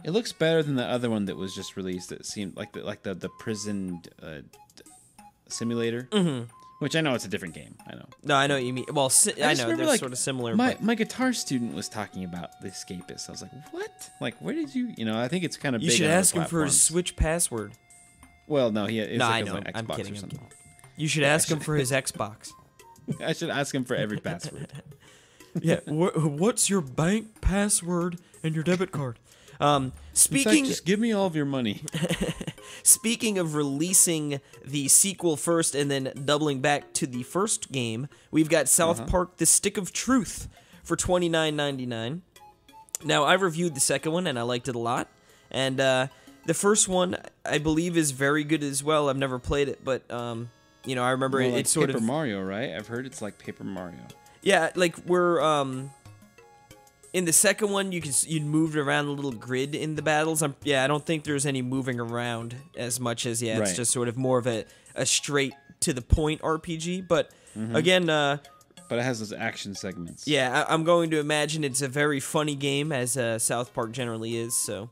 It looks better than the other one that was just released. It seemed like the prison simulator, which I know it's a different game. I know. no, I know what you mean. Well, I know they're sort of similar. but My guitar student was talking about The Escapists. I was like, what? Like, where did you? You know, I think it's kind of. you big should on other ask him for his platforms. Switch password. Well, no, he. No, I know. Like I'm Xbox kidding. or I'm something. kidding. You should ask him for his Xbox. I should ask him for every password. Yeah. What's your bank password and your debit card? Speaking. In fact, just give me all of your money. Speaking of releasing the sequel first and then doubling back to the first game, we've got South Park: The Stick of Truth for $29.99. Now, I reviewed the second one and I liked it a lot, and the first one I believe is very good as well. I've never played it, but you know, I remember Well, like it's sort Paper of Mario, right? I've heard it's like Paper Mario. yeah, like we're in the second one, you moved around a little grid in the battles. I don't think there's any moving around as much as it's Right. just sort of more of a straight to the point RPG. But again, But it has those action segments. Yeah, I'm going to imagine it's a very funny game, as South Park generally is. So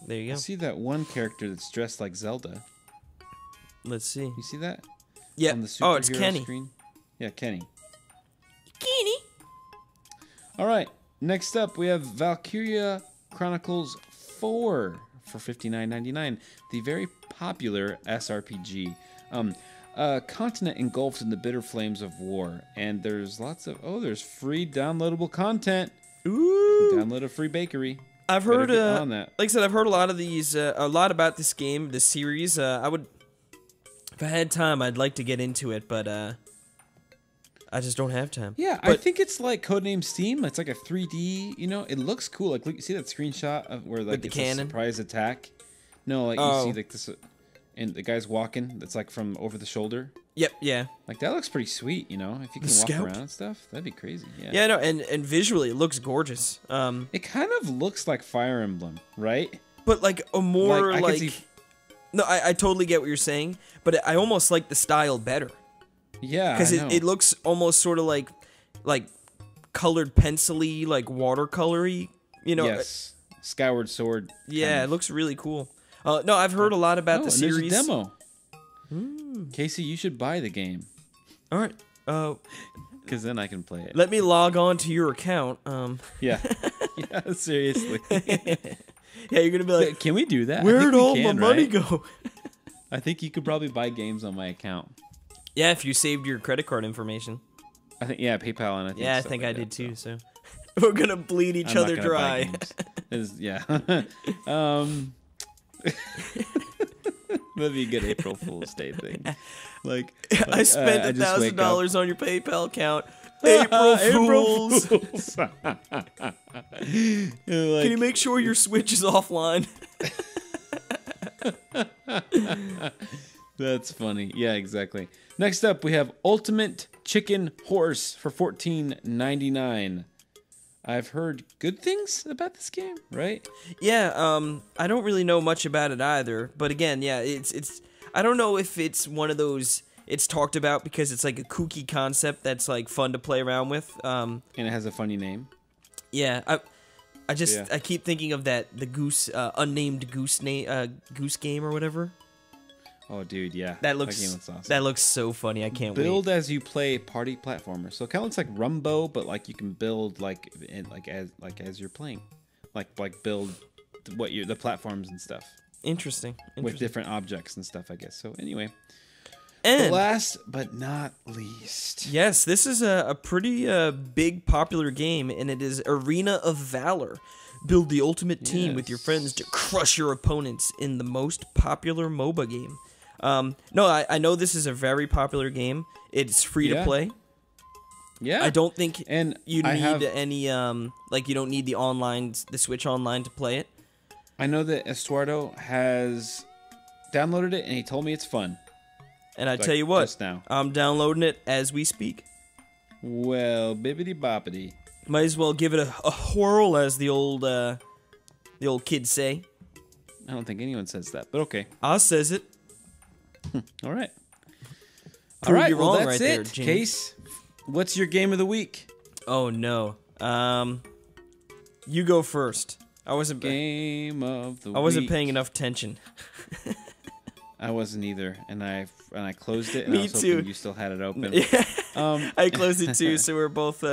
there you I go. see that one character that's dressed like Zelda. Let's see. You see that? Yeah. On the Oh, it's superhero Kenny. Screen? Yeah, Kenny. Kenny. All right. Next up, we have Valkyria Chronicles 4 for $59.99. The very popular SRPG. A continent engulfed in the bitter flames of war, and there's lots of there's free downloadable content. Ooh. Download a free bakery. I've heard on that. like I said, I've heard a lot of these, a lot about this game, this series. I would, if I had time, I'd like to get into it, but I just don't have time. Yeah, I think it's like Codename Steam. It's like a 3D. You know, it looks cool. Like, look, you see that screenshot of where like the it's cannon? a surprise attack? No, like you see like this, and the guy's walking. That's like from over the shoulder. Yep. Yeah. Like that looks pretty sweet. You know, if you can walk scout? around and stuff, that'd be crazy. Yeah. Yeah. No. And visually, it looks gorgeous. It kind of looks like Fire Emblem, right? But like a more I like. could see- No, I totally get what you're saying, but I almost like the style better. Yeah, Because I know. it looks almost sort of like colored pencil-y, like watercolory, you know. Yes, Skyward Sword. Yeah, kind it of. looks really cool. No, I've heard a lot about the and series. There's a demo. Casey, you should buy the game All right. because then I can play it. Let me log on to your account. Yeah, yeah, seriously. Yeah, you're gonna be like, Can we do that? I where'd think we all my can, money right? go? I think you could probably buy games on my account. Yeah, if you saved your credit card information. I think PayPal and I think Yeah, I stuff think like I that, did too. so. So we're gonna bleed each I'm not other gonna buy dry. games. Yeah. That'd be a good April Fool's Day thing. Like I spent I just wake up- $1,000 on your PayPal account. April Fools. Can you make sure your Switch is offline? That's funny. Yeah, exactly. Next up, we have Ultimate Chicken Horse for $14.99. I've heard good things about this game, right? Yeah, I don't really know much about it either. But again, yeah, it's I don't know if it's one of those it's talked about because it's like a kooky concept that's like fun to play around with. And it has a funny name. Yeah, I just Yeah. I keep thinking of the goose unnamed goose game or whatever. Oh, dude, yeah. That looks game looks awesome. That looks so funny. I can't Build wait. as you play party platformer. So it kind of looks like Rumbo, but like you can build as you're playing, like build the platforms and stuff Interesting. with different objects and stuff. I guess. So anyway, And last but not least, yes, this is a pretty big popular game, and it is Arena of Valor. Build the ultimate team with your friends to crush your opponents in the most popular MOBA game. No, I know this is a very popular game. It's free to Yeah. play. yeah. I don't think And you I need have- any like you don't need the Switch Online to play it. I know that Estuardo has downloaded it and he told me it's fun. And I Like, tell you what, just now. I'm downloading it as we speak. Well, bibbity boppity. Might as well give it a whirl, as the old kids say. I don't think anyone says that, but okay. I says it. All right. All Prove right, you well, wrong that's right it. there, Jimmy. Case, what's your game of the week? Oh no. You go first. I wasn't Game of the week. I wasn't paying enough attention. I wasn't either, and I closed it, and Me I was too. hoping you still had it open. I closed it too, so we're both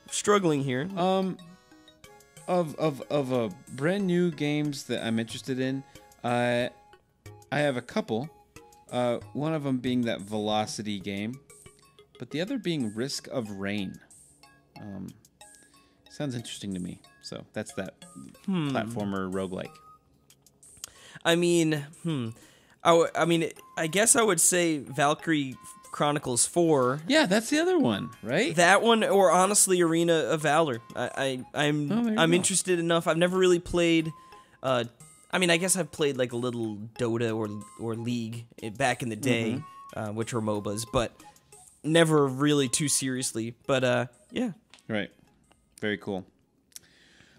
struggling here. Of brand new games that I'm interested in, I have a couple. One of them being that Velocity game, but the other being Risk of Rain. Sounds interesting to me. So that's that platformer roguelike. I mean, I guess I would say Valkyrie Chronicles 4. Yeah, that's the other one, right? That one, or honestly, Arena of Valor. I'm there you go. interested enough. I've never really played. I guess I've played like a little Dota or League back in the day, which were MOBAs, but never really too seriously. But yeah. Right. Very cool.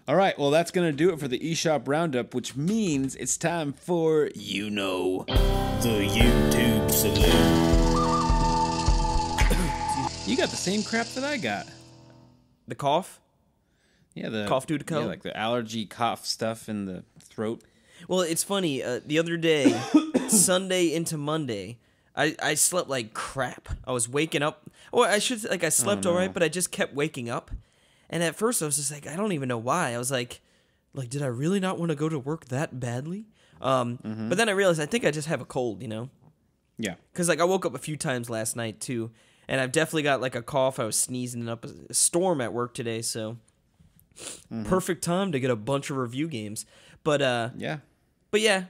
All right, well, that's going to do it for the eShop Roundup, which means it's time for, The YouTube Saloon. You you got the same crap that I got. The cough? Yeah, the cough due to cold? Yeah, like the allergy cough stuff in the throat. Well, it's funny. The other day, Sunday into Monday, I slept like crap. I was waking up. Or I should I slept all right, but I just kept waking up. And at first, I was just like, I don't even know why. I was like, did I really not want to go to work that badly? But then I realized I think I just have a cold, you know? Yeah. Because I woke up a few times last night too, and I've definitely got a cough. I was sneezing up a storm at work today, so perfect time to get a bunch of review games. But yeah,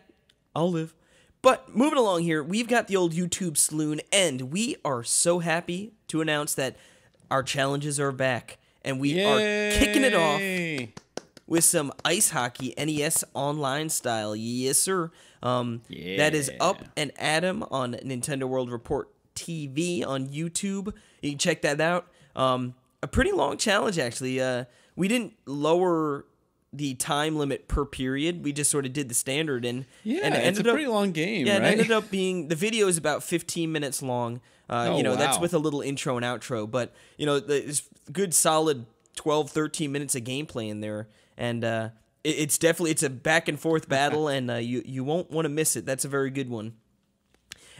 I'll live. But moving along here, we've got the old YouTube Saloon, and we are so happy to announce that our challenges are back, and we are kicking it off with some ice hockey NES Online style. Yes, sir. That is up and Adam on Nintendo World Report TV on YouTube. You can check that out. A pretty long challenge, actually. We didn't lower the time limit per period. We just sort of did the standard, and it's a pretty long game. Yeah, right? It ended up being the video is about 15 minutes long. That's with a little intro and outro, but there's good solid 12, 13 minutes of gameplay in there, and it's a back and forth battle, and you won't want to miss it. That's a very good one.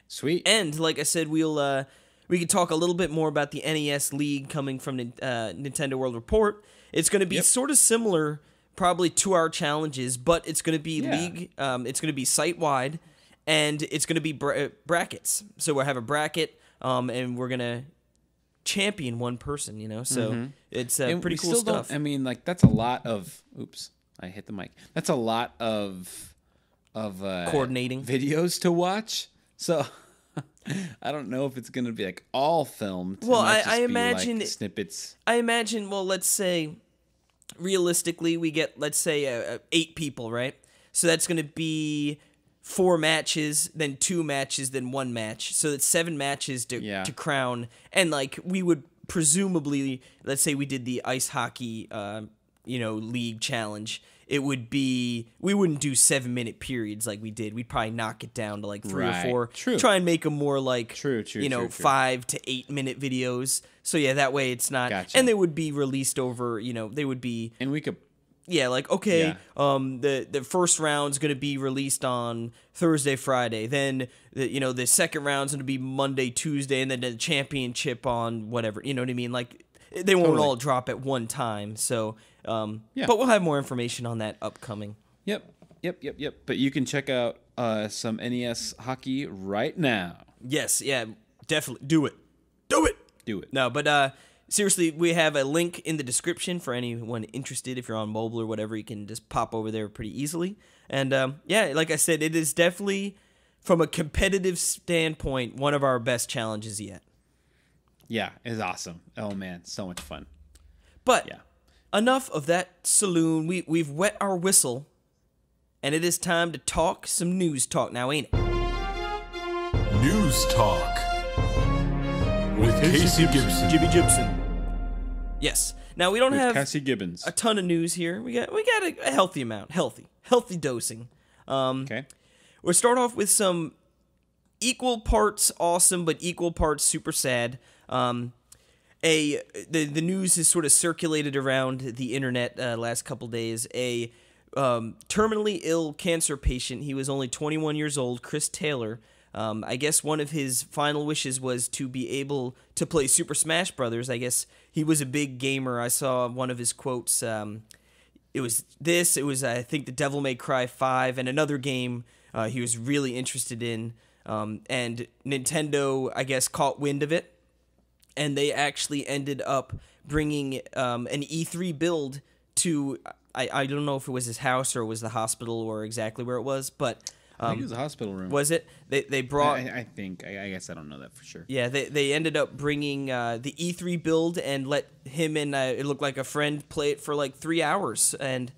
Sweet. And like I said, we can talk a little bit more about the NES League coming from Nintendo World Report. It's going to be sort of similar, probably, to our challenges, but it's going to be league. It's going to be site wide, and it's going to be brackets. So we'll have a bracket, and we're going to champion one person. So it's pretty cool stuff. I mean, that's a lot of. Oops, I hit the mic. That's a lot of coordinating videos to watch. So I don't know if it's going to be all filmed. Well, I imagine snippets. I imagine. Well, let's say realistically, we get 8 people, right? So that's going to be 4 matches, then 2 matches, then 1 match. So that's 7 matches to crown. And we would presumably, let's say we did the ice hockey, league challenge. It would be, we wouldn't do 7-minute periods like we did. We'd probably knock it down to 3 or 4. True. Try and make them more 5 to 8 minute videos. So yeah, that way it's not, and they would be released over, they would be, and we could, the first round's going to be released on Thursday, Friday. Then the second round's going to be Monday, Tuesday, and then the championship on whatever. You know what I mean? They won't all drop at one time. So, but we'll have more information on that upcoming. Yep. But you can check out some NES hockey right now. Yes, yeah, definitely do it. No, but seriously, we have a link in the description for anyone interested. If you're on mobile or whatever, you can just pop over there pretty easily. And like I said, it is definitely, from a competitive standpoint, one of our best challenges yet. Yeah, it's awesome. Oh man, so much fun. But enough of that saloon. We've wet our whistle, and it is time to talk some news talk now, ain't it? News Talk with Casey Gibson. Jimmy Gibson. Yes. Now we don't have Cassie Gibbons. a ton of news here. We got a healthy amount, healthy dosing. Okay. We'll start off with some equal parts awesome, but equal parts super sad. The news has sort of circulated around the internet last couple days. A terminally ill cancer patient. He was only 21 years old. Chris Taylor. I guess one of his final wishes was to be able to play Super Smash Brothers. I guess he was a big gamer. I saw one of his quotes. It was I think the Devil May Cry 5 and another game he was really interested in. And Nintendo, I guess, caught wind of it. And they actually ended up bringing an E3 build to, I don't know if it was his house or it was the hospital or exactly where it was, but I think it was a hospital room. Was it? They brought. I think. I guess I don't know that for sure. Yeah, they ended up bringing the E3 build and let him and it looked like a friend play it for 3 hours, and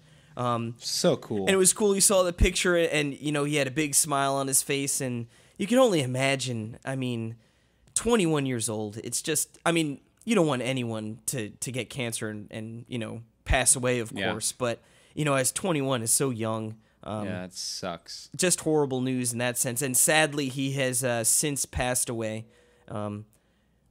so cool. And it was cool. You saw the picture, and he had a big smile on his face, and you can only imagine. I mean, 21 years old. It's just. I mean, you don't want anyone to get cancer and pass away, of course, but as 21 is so young. Yeah, it sucks. Just horrible news in that sense. And sadly, he has since passed away.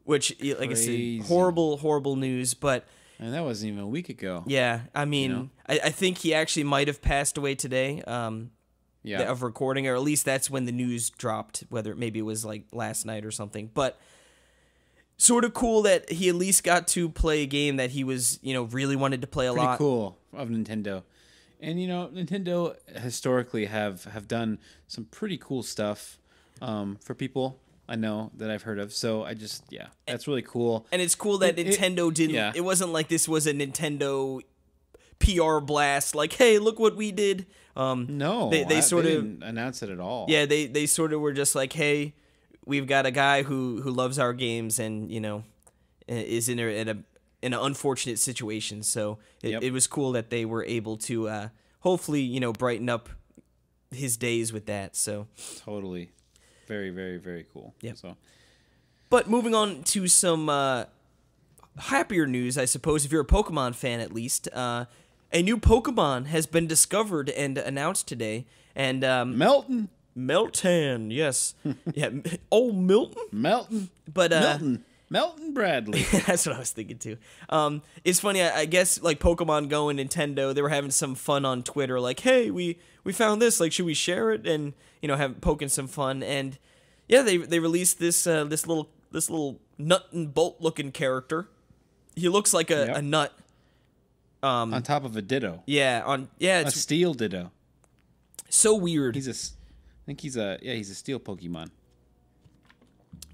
which, like Crazy. I said, horrible news. But And that wasn't even a week ago. yeah, I mean, You know? I think he actually might have passed away today. Yeah. Of recording, or at least that's when the news dropped. Whether maybe it was like last night or something, but sort of cool that he at least got to play a game that he was, really wanted to play a Pretty lot. cool of Nintendo. And Nintendo historically have done some pretty cool stuff for people I know that I've heard of. So that's really cool. And it's cool that Nintendo didn't. yeah. It wasn't like this was a Nintendo PR blast. Like, hey, look what we did. No, they didn't announce it at all. Yeah, they sort of were just like, hey, we've got a guy who loves our games and is in an unfortunate situation. So it was cool that they were able to hopefully brighten up his days with that. So Totally, very very very cool. Yeah. So, but moving on to some happier news, I suppose, if you're a Pokemon fan at least. A new Pokemon has been discovered and announced today, and Meltan, yes, yeah, old Milton, but Melton Bradley. that's what I was thinking too. It's funny, I guess like Pokemon Go and Nintendo, they were having some fun on Twitter, like, hey, we found this, like, should we share it, and have poking some fun, and yeah, they released this little nut and bolt looking character. He looks like a nut. On top of a Ditto. Yeah, A it's steel Ditto. so weird. I think he's a steel Pokemon.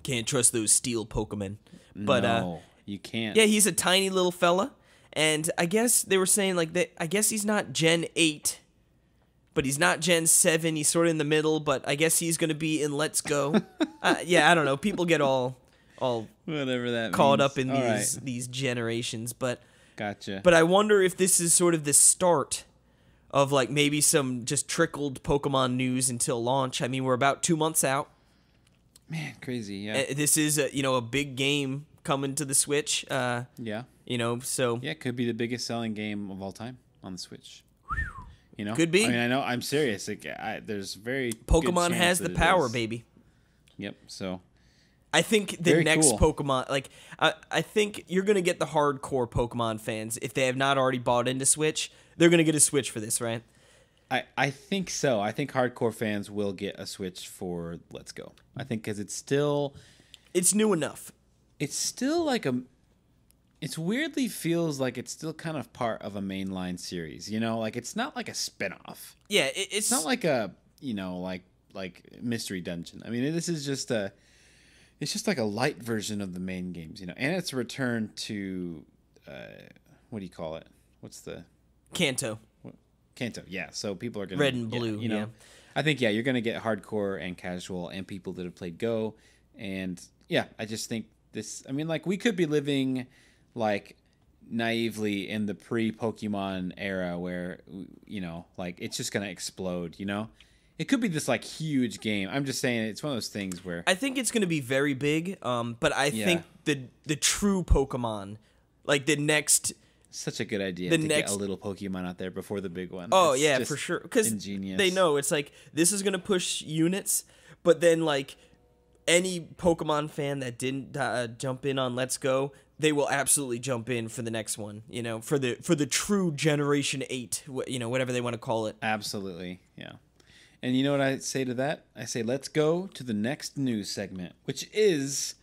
Can't trust those steel Pokemon. But no, you can't. yeah, he's a tiny little fella, and I guess they were saying like that. I guess he's not Gen 8, but he's not Gen 7. He's sort of in the middle, but I guess he's gonna be in Let's Go. Yeah, I don't know. People get all Whatever that caught means. up in these generations, but. Gotcha. But I wonder if this is sort of the start of like maybe some just trickled Pokemon news until launch. I mean, we're about 2 months out. Man, crazy. Yeah. This is a big game coming to the Switch. Yeah. So Yeah, it could be the biggest selling game of all time on the Switch. Could be. I mean, I know. I'm serious. There's very Pokemon good has chance the that it power, is. baby. Yep. So. I think the Very next cool. Pokemon, like, I think you're going to get the hardcore Pokemon fans. If they have not already bought into Switch, they're going to get a Switch for this, right? I think so. I think hardcore fans will get a Switch for Let's Go. I think because it's new enough. It's still like it weirdly feels like it's still kind of part of a mainline series, like it's not like a spinoff. Yeah, It's not like a, like Mystery Dungeon. I mean, this is just it's just like a light version of the main games, and it's a return to, what do you call it? What's the Kanto. Kanto? Yeah. So people are gonna Red and blue. Yeah. I think you're gonna get hardcore and casual and people that have played Go, and yeah, I just think this. I mean, like we could be living, like naively in the pre-Pokemon era where like it's just gonna explode. It could be this like huge game. I'm just saying it's one of those things where I think it's going to be very big, but I think the true Pokemon, like the next... Such a good idea to get a little Pokemon out there before the big one. Oh, It's yeah, just for sure. Because ingenious. they know it's like, this is going to push units, but then like any Pokemon fan that didn't jump in on Let's Go, they will absolutely jump in for the next one, for the true Generation 8, whatever they want to call it. Absolutely, yeah. And you know what I say to that? I say let's go to the next news segment, which is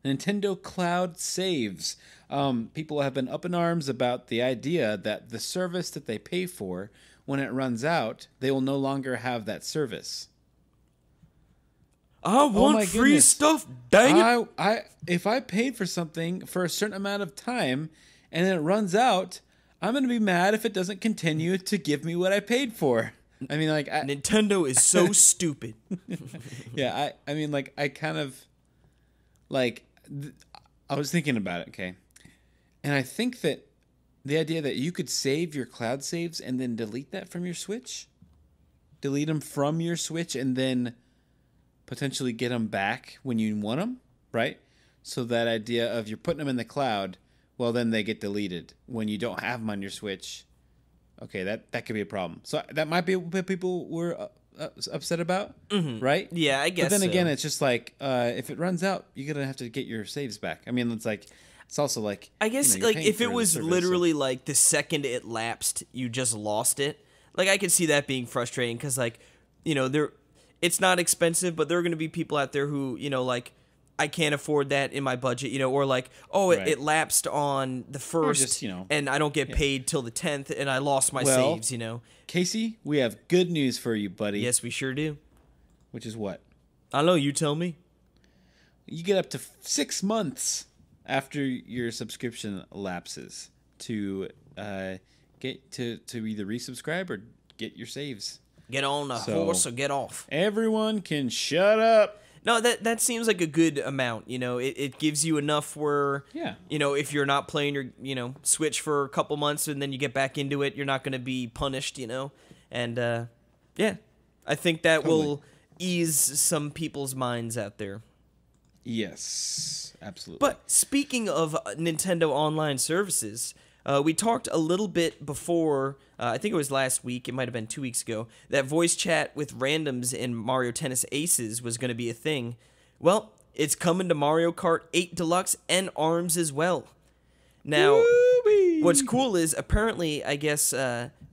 Nintendo Cloud Saves. People have been up in arms about the idea that the service that they pay for, when it runs out, they will no longer have that service. I want free goodness. stuff, dang it! If I paid for something for a certain amount of time and then it runs out, I'm going to be mad if it doesn't continue to give me what I paid for. I mean, like... Nintendo is so stupid. Yeah, I mean, like, I kind of... Like, I was thinking about it, okay? And I think that the idea that you could save your cloud saves and then delete that from your Switch? Delete them from your Switch and then potentially get them back when you want them, right? So that idea of you're putting them in the cloud, well, then they get deleted. When you don't have them on your Switch... Okay, that could be a problem. So that might be what people were upset about, right? Yeah, I guess. But then so. again, it's just like if it runs out, you're gonna have to get your saves back. I mean, it's also like I guess you're like paying if for it the was service, literally like the second it lapsed, you just lost it. Like I could see that being frustrating because like it's not expensive, but there are going to be people out there who like I can't afford that in my budget, or like it lapsed on the first, just, and I don't get paid till the 10th, and I lost my saves. Casey, we have good news for you, buddy. Yes, we sure do. Which is what? I don't know. You tell me. You get up to 6 months after your subscription lapses to get to either resubscribe or get your saves. Get on the horse or get off. Everyone can shut up. No, that seems like a good amount. It gives you enough where, if you're not playing your, Switch for a couple months and then you get back into it, you're not going to be punished, And, I think that will ease some people's minds out there. Yes, absolutely. But speaking of Nintendo Online services, we talked a little bit before, I think it was last week, it might have been 2 weeks ago, that voice chat with randoms in Mario Tennis Aces was going to be a thing. Well, it's coming to Mario Kart 8 Deluxe and ARMS as well. Now, what's cool is apparently, I guess,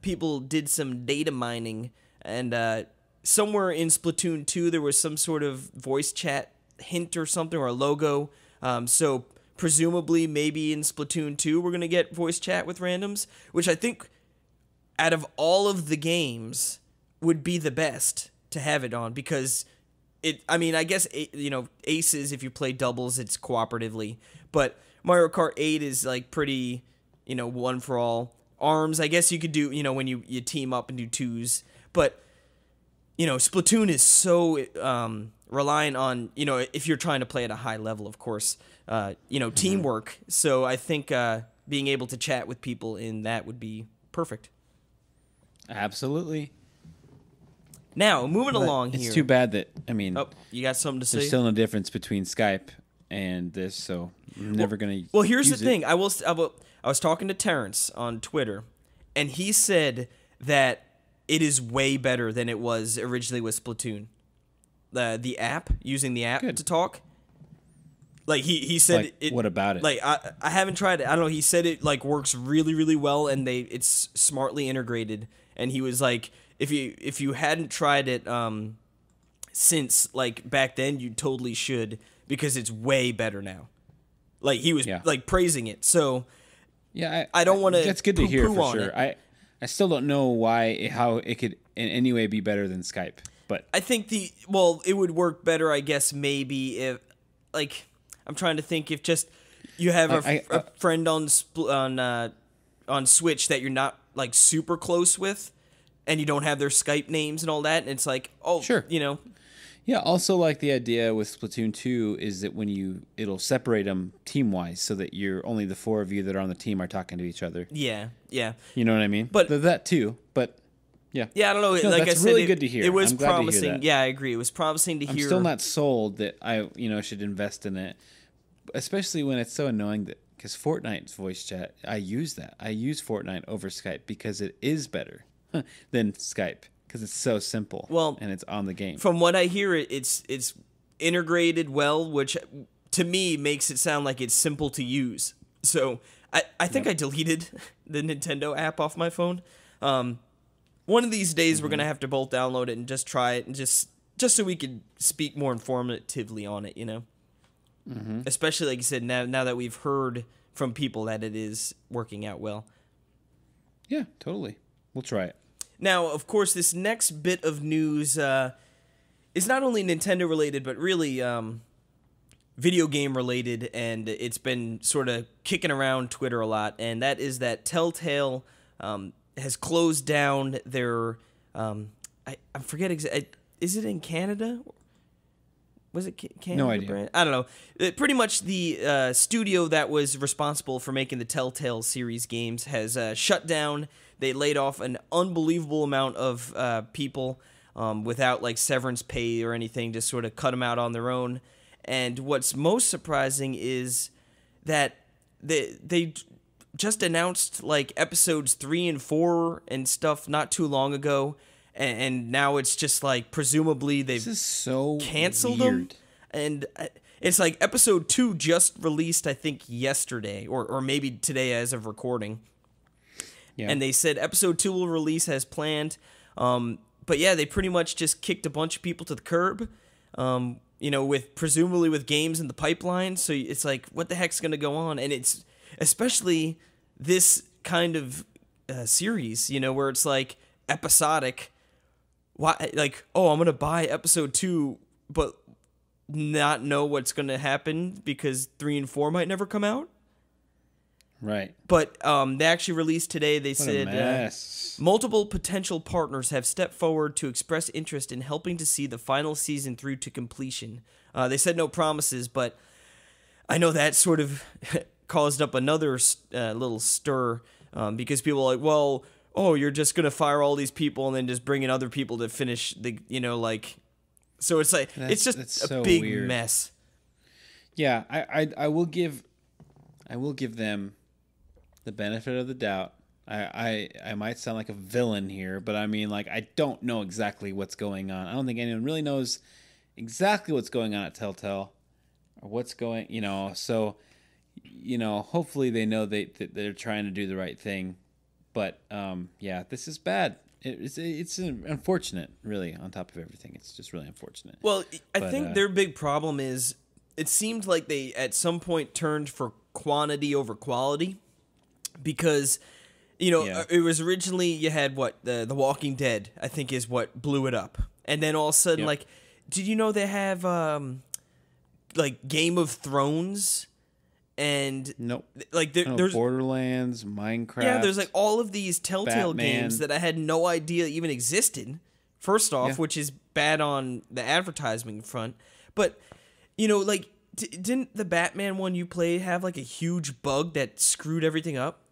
people did some data mining, and somewhere in Splatoon 2 there was some sort of voice chat hint or something, or a logo. So presumably, maybe in Splatoon 2, we're going to get voice chat with randoms, which I think, out of all of the games, would be the best to have it on, because I guess, Aces, if you play doubles, it's cooperatively, but Mario Kart 8 is, like, pretty, one for all. ARMS, I guess you could do, when you team up and do twos, but, Splatoon is so, reliant on, if you're trying to play at a high level, of course, teamwork. So I think being able to chat with people in that would be perfect. Absolutely. Now, moving along here. It's too bad that, you got something to say? There's still no difference between Skype and this, so I'm never going to Well, here's the thing. I was talking to Terrence on Twitter, and he said that it is way better than it was originally with Splatoon. The app, using the app to talk. Like he said, what about it? Like I haven't tried it. I don't know. He said it like works really, really well, and it's smartly integrated. And he was like, if you hadn't tried it since like back then, you totally should, because it's way better now. Like he was like praising it. So I don't want to. That's good to hear for sure. I still don't know how it could in any way be better than Skype. But I think it would work better, I guess, maybe if, like, I'm trying to think if just you have a friend on Switch that you're not, like, super close with, and you don't have their Skype names and all that, and it's like, sure. Yeah, also, like, the idea with Splatoon 2 is that it'll separate them team-wise, so that only the 4 of you that are on the team are talking to each other. Yeah. You know what I mean? But that too, but... Yeah, I don't know. No, like that's I said, really good to hear. It was I'm glad promising. to hear that. Yeah, I agree. It was promising to hear. I'm still not sold that I, should invest in it, especially when it's so annoying that because Fortnite's voice chat, I use that. I use Fortnite over Skype because it is better than Skype because it's so simple. Well, and it's on the game. From what I hear, it's integrated well, which to me makes it sound like it's simple to use. So I think I deleted the Nintendo app off my phone. One of these days, we're going to have to both download it and just try it, and just so we could speak more informatively on it, Especially, like you said, now that we've heard from people that it is working out well. Yeah, totally. We'll try it. Now, of course, this next bit of news is not only Nintendo-related, but really video game-related, and it's been sort of kicking around Twitter a lot, and that is that Telltale... has closed down their, I forget exactly, is it in Canada? Was it Canada? No idea. Brand? I don't know. Pretty much the studio that was responsible for making the Telltale series games has shut down. They laid off an unbelievable amount of people without like severance pay or anything, just sort of cut them out on their own. And what's most surprising is that they just announced like episodes 3 and 4 and stuff not too long ago, and now it's just like presumably they've This is so canceled weird. them, and it's like episode 2 just released, I think yesterday or maybe today as of recording. Yeah. And they said episode 2 will release as planned. But yeah, they pretty much just kicked a bunch of people to the curb. With presumably with games in the pipeline. So it's like, what the heck's going to go on? And it's especially this kind of series, where it's like episodic. Why? Like, oh, I'm going to buy episode 2, but not know what's going to happen because 3 and 4 might never come out. Right. But they actually released today. They said multiple potential partners have stepped forward to express interest in helping to see the final season through to completion. They said no promises, but I know that sort of caused up another little stir because people are like, well, oh, you're just going to fire all these people and then just bring in other people to finish the, so it's like, it's just a so big weird. mess. Yeah, I will give them the benefit of the doubt. I might sound like a villain here, but I mean, like, I don't know exactly what's going on. I don't think anyone really knows exactly what's going on at Telltale or what's going, so, hopefully they know that they're trying to do the right thing. But, yeah, this is bad. It's unfortunate, really, on top of everything. It's just really unfortunate. Well, I think their big problem is it seemed like they at some point turned for quantity over quality. Because, It was originally you had the Walking Dead, I think, is what blew it up, and then all of a sudden, like, did you know they have like Game of Thrones, and nope, like there's Borderlands, Minecraft, yeah, there's like all of these Telltale Batman. games that I had no idea even existed. First off, which is bad on the advertising front, but like. Didn't the Batman one you played have like a huge bug that screwed everything up?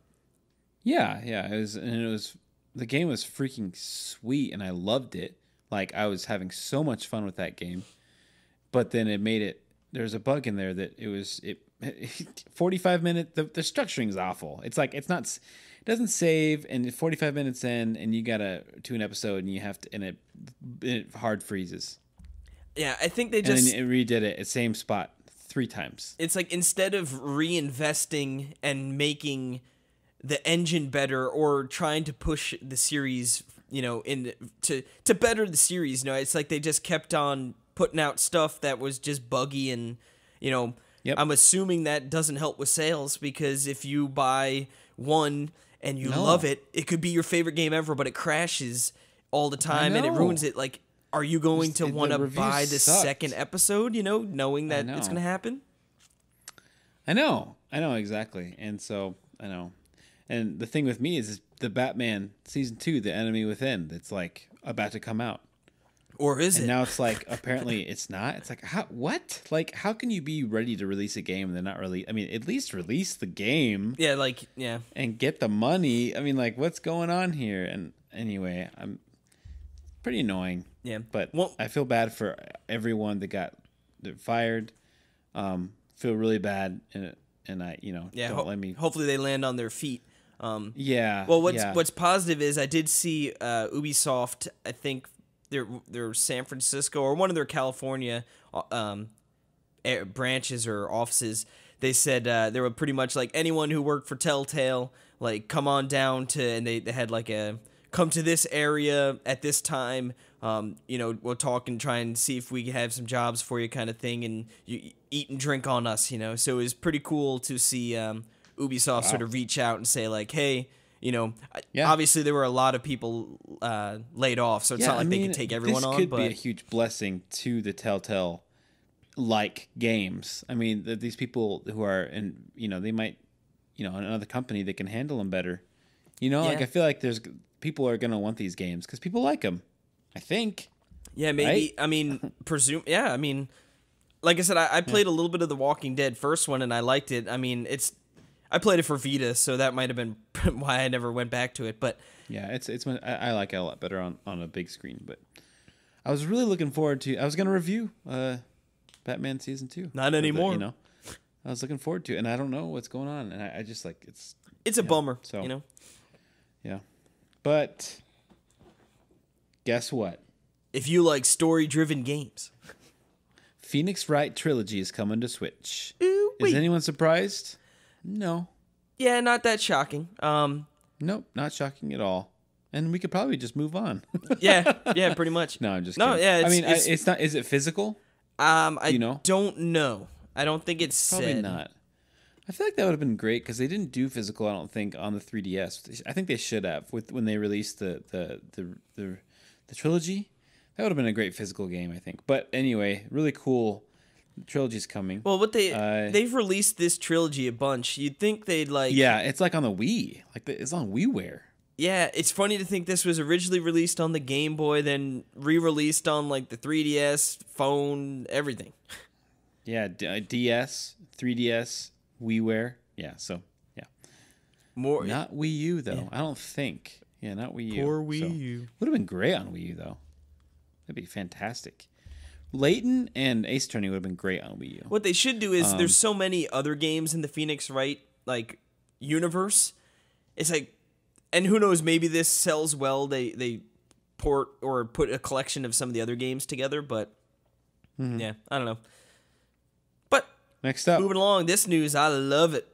Yeah, it was the game was freaking sweet and I loved it. Like, I was having so much fun with that game. But then there's a bug in there that it 45 minute the structuring's awful. It's like it doesn't save, and 45 minutes in and you got to an episode and you have to, and it hard freezes. Yeah, I think they just and then it redid it at same spot 3 times. It's like instead of reinvesting and making the engine better or trying to push the series, to better the series, it's like they just kept on putting out stuff that was just buggy and, I'm assuming that doesn't help with sales because if you buy one and you love it, it could be your favorite game ever, but it crashes all the time and it ruins it. Like, are you going to want to buy the second episode, knowing that it's going to happen? I know exactly. And so, I know. And the thing with me is the Batman season 2, The Enemy Within, that's like about to come out. Or is it? And now it's like, apparently it's not. It's like, what? Like, how can you be ready to release a game and then not release? I mean, at least release the game. Yeah, And get the money. I mean, like, what's going on here? And anyway, I'm pretty annoying. Yeah. But I feel bad for everyone that got fired. Feel really bad. And I, don't let me. Hopefully they land on their feet. Yeah. Well, what's positive is I did see Ubisoft. I think their San Francisco or one of their California branches or offices. They said they were pretty much like anyone who worked for Telltale, like come on down to, and they had like a come to this area at this time. We'll talk and try and see if we can have some jobs for you, kind of thing, and you eat and drink on us. So it was pretty cool to see Ubisoft sort of reach out and say like, hey, obviously there were a lot of people laid off, so it's not like they could take everyone on. This could be a huge blessing to the Telltale like games. I mean, these people who are in, they might, another company that can handle them better. Like I feel like there's people are gonna want these games because people like them. I think. Yeah, maybe. Right? I mean, Yeah, I mean, like I said, I played a little bit of the Walking Dead first one and I liked it. I mean, I played it for Vita, so that might have been why I never went back to it. But yeah, I like it a lot better on a big screen. But I was really looking forward to. I was gonna review Batman season 2. Not anymore. I was looking forward to it, and I don't know what's going on, and I just like it's. It's a bummer. So yeah, but Guess what? If you like story-driven games. Phoenix Wright Trilogy is coming to Switch. Ooh-wee. Is anyone surprised? No. Yeah, not that shocking. Nope, not shocking at all. And we could probably just move on. yeah, pretty much. No, I'm just kidding. No, yeah, it's not. Is it physical? I don't know. I don't think it's Probably said. not. I feel like that would have been great because they didn't do physical. I don't think on the 3DS. I think they should have when they released the trilogy. That would have been a great physical game, I think. But anyway, really cool. The trilogy's coming. Well, they've released this trilogy a bunch. You'd think they'd like. Yeah, it's like on the Wii. It's on WiiWare. Yeah, it's funny to think this was originally released on the Game Boy, then re-released on like the 3DS, phone, everything. Yeah, DS, 3DS, WiiWare. Yeah, so yeah. More not Wii U though. Yeah. I don't think. Yeah, not Wii U. Poor Wii U. Would have been great on Wii U though. That'd be fantastic. Layton and Ace Attorney would have been great on Wii U. What they should do is there's so many other games in the Phoenix Wright like universe. It's like, and who knows, maybe this sells well. They port or put a collection of some of the other games together, but yeah, I don't know. But next up, moving along, this news, I love it.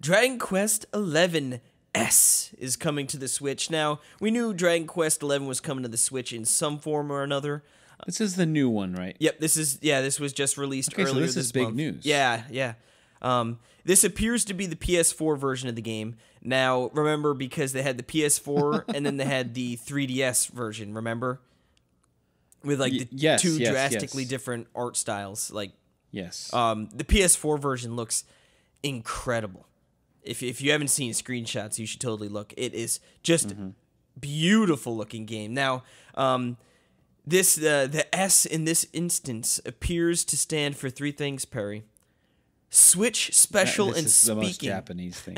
Dragon Quest XI S is coming to the Switch. Now, we knew Dragon Quest XI was coming to the Switch in some form or another. This is the new one, right? Yep, this was just released earlier so this this is big month. news. Yeah. This appears to be the PS4 version of the game. Now, remember, because they had the PS4 and then they had the 3DS version, remember? With like the two drastically different art styles. Like, yes. The PS4 version looks incredible. If you haven't seen screenshots, you should totally look. It is just beautiful looking game. Now, the S in this instance appears to stand for three things, Perry. Switch special this and is speaking. The most Japanese thing.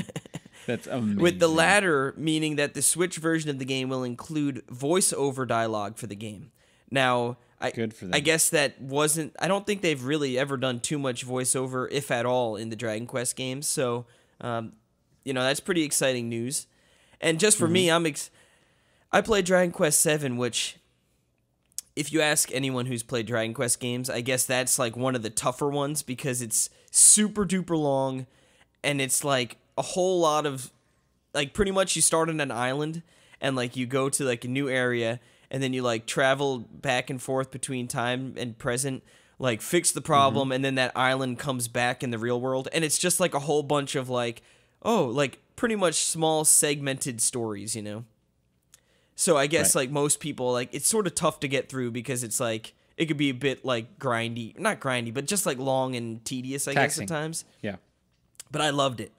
That's amazing. With the latter meaning that the Switch version of the game will include voiceover dialogue for the game. Now, Good for them. I guess that wasn't. I don't think they've really ever done too much voiceover, if at all, in the Dragon Quest games. So, that's pretty exciting news. And just for me, I played Dragon Quest VII, which, if you ask anyone who's played Dragon Quest games, I guess that's like one of the tougher ones because it's super duper long, and it's like a whole lot of, like, pretty much you start on an island and like you go to like a new area and then you like travel back and forth between time and present, like fix the problem, and then that island comes back in the real world, and it's just like a whole bunch of like pretty much small segmented stories, So I guess like most people, like, it's sort of tough to get through because it's like it could be a bit like grindy, not grindy, but just like long and tedious, I guess, at times. Yeah. But I loved it.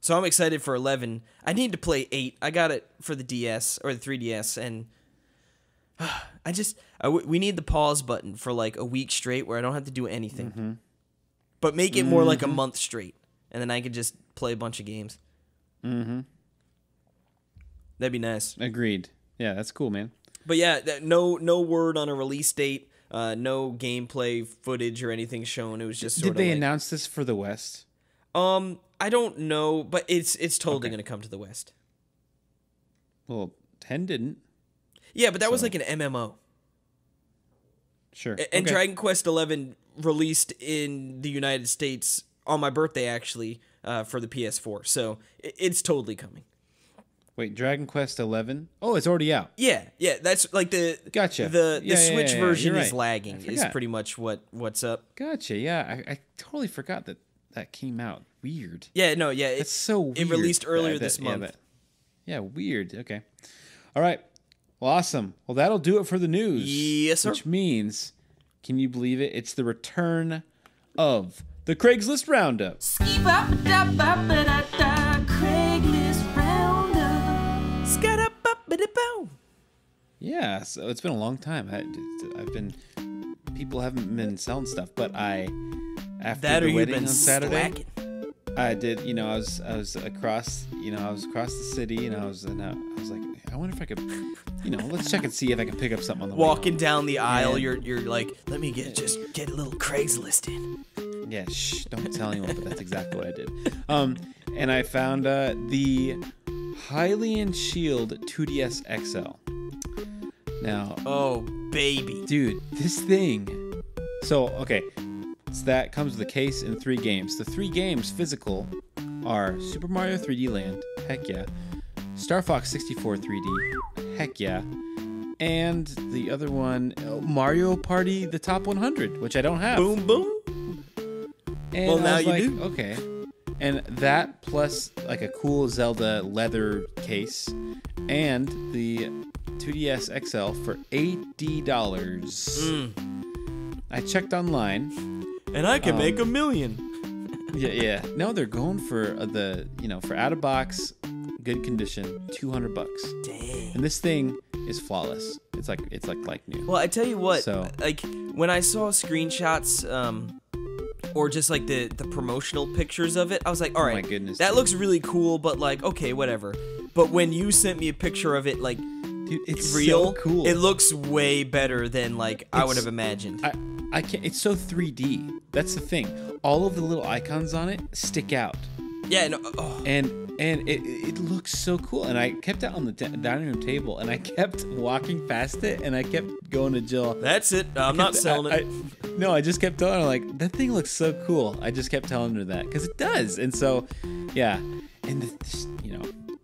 So I'm excited for 11. I need to play 8. I got it for the DS or the 3DS, and we need the pause button for like a week straight where I don't have to do anything. But make it more like a month straight, and then I could just play a bunch of games. That'd be nice. Agreed. Yeah, that's cool, man. But yeah, no word on a release date, no gameplay footage or anything shown. It was just sort of. Did they announce this for the West? I don't know, but it's totally going to come to the West. Well, 10 didn't. Yeah, but that was like an MMO. Sure. And Dragon Quest XI released in the United States on my birthday, actually, for the PS4. So it's totally coming. Wait, Dragon Quest 11? Oh, it's already out. Yeah, that's like the Gotcha. The Switch version is right. lagging. Is pretty much what's up. Gotcha. Yeah, I totally forgot that came out. Weird. Yeah, no, yeah. It's so weird. It released earlier this month. Yeah, weird. Okay. All right. Well, awesome. Well, that'll do it for the news. Yes, sir. Which means, can you believe it? It's the return of the Craigslist Roundup. Craigslist Roundup. Yeah, so it's been a long time. People haven't been selling stuff, but after the wedding on Saturday, slacking? I did. I was across. I was across the city, and I was like, I wonder if I could, let's check and see if I can pick up something on the way. Walking down the aisle, you're like, let me get a little Craigslist in. Yeah, shh, don't tell anyone, but that's exactly what I did. And I found the Hylian Shield 2DS XL. Now, Oh, baby. dude, this thing. So, okay. So that comes with a case and 3 games. The 3 games physical are Super Mario 3D Land. Heck yeah. Star Fox 64 3D. Heck yeah. And the other one, Mario Party The Top 100, which I don't have. Boom, boom. And Well, I now was you like, do. Okay. And that plus like a cool Zelda leather case and the 2DS XL for $80. I checked online. And I can make $1 million. Yeah. No, they're going for for out of box, good condition, $200. Dang. And this thing is flawless. It's like new. Well, I tell you what, So- like when I saw screenshots, or just like the promotional pictures of it, I was like, all right, my goodness, that dude. looks really cool, but like, okay, whatever. But when you sent me a picture of it, like Dude, it's real, so cool. it looks way better than like I would have imagined. I can't. It's so 3D. That's the thing. All of the little icons on it stick out, Yeah, no, oh, and it looks so cool. And I kept it on the dining room table, and I kept walking past it, and I kept going to Jill. that's it. I'm not selling it. No, I just kept telling her, like, that thing looks so cool. I just kept telling her that because it does. And so, yeah. And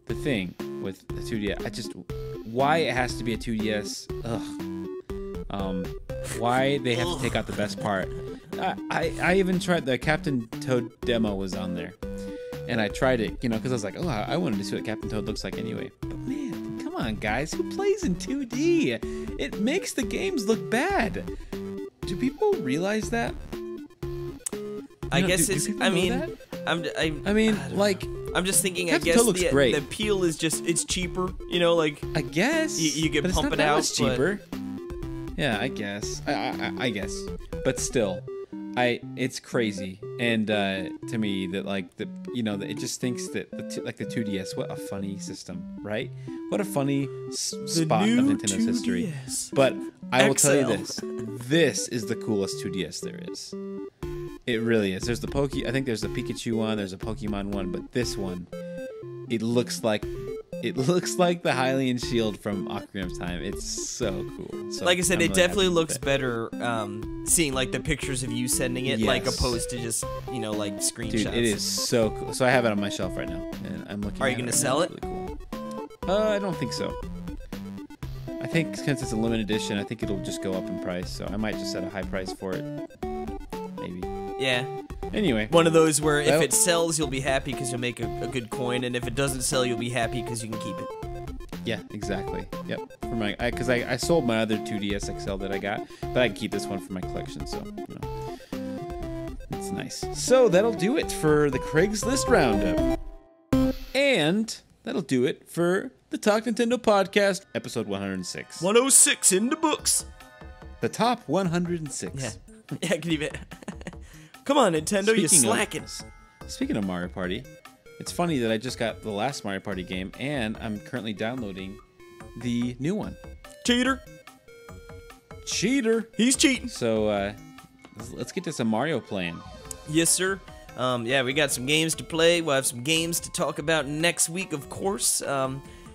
the thing with the 2DS, why it has to be a 2DS? Why they have to take out the best part? I even tried the Captain Toad demo was on there, and I tried it, because I was like, oh, I wanted to see what Captain Toad looks like anyway. But man, come on, guys, who plays in 2D? It makes the games look bad. Do people realize that? I know, guess do it's. people I know mean, that? I I mean, don't like, I'm just thinking. Captain I guess Toad looks great. the appeal is just it's cheaper. Like I guess You can but pump it's it not that out, much cheaper. Yeah, I guess. I guess, but still, it's crazy. And to me, that that it just thinks that the 2DS. What a funny system, right? What a funny spot of new Nintendo's history. 2DS. But I will tell you XL. this is the coolest 2DS there is. It really is. There's I think there's a Pikachu one, there's a Pokemon one, but this one, it looks like the Hylian shield from Ocarina of Time. It's so cool. So like I said, I'm it really definitely happy with looks it. better seeing like the pictures of you sending it, like Yes. opposed to just like screenshots. Dude, it is so cool. So I have it on my shelf right now, and I'm looking. Are you at gonna right sell now. it? It's really cool. I don't think so. I think since it's a limited edition, I think it'll just go up in price. So I might just set a high price for it. Maybe. Yeah, Anyway, one of those where if Well- it sells, you'll be happy because you'll make a good coin, and if it doesn't sell, you'll be happy because you can keep it. yeah, exactly. Yep. For my, because I sold my other 2DS XL that I got, but I can keep this one for my collection. So it's nice. So that'll do it for the Craigslist Roundup, and that'll do it for the Talk Nintendo podcast, episode 106. 106 in the books. The top 106. Yeah, yeah, I can even. Come on, Nintendo, you're slacking. Speaking of Mario Party, it's funny that I just got the last Mario Party game, and I'm currently downloading the new one. Cheater. He's cheating. So let's get to some Mario playing. Yes, sir. Yeah, we got some games to play. We'll have some games to talk about next week, of course.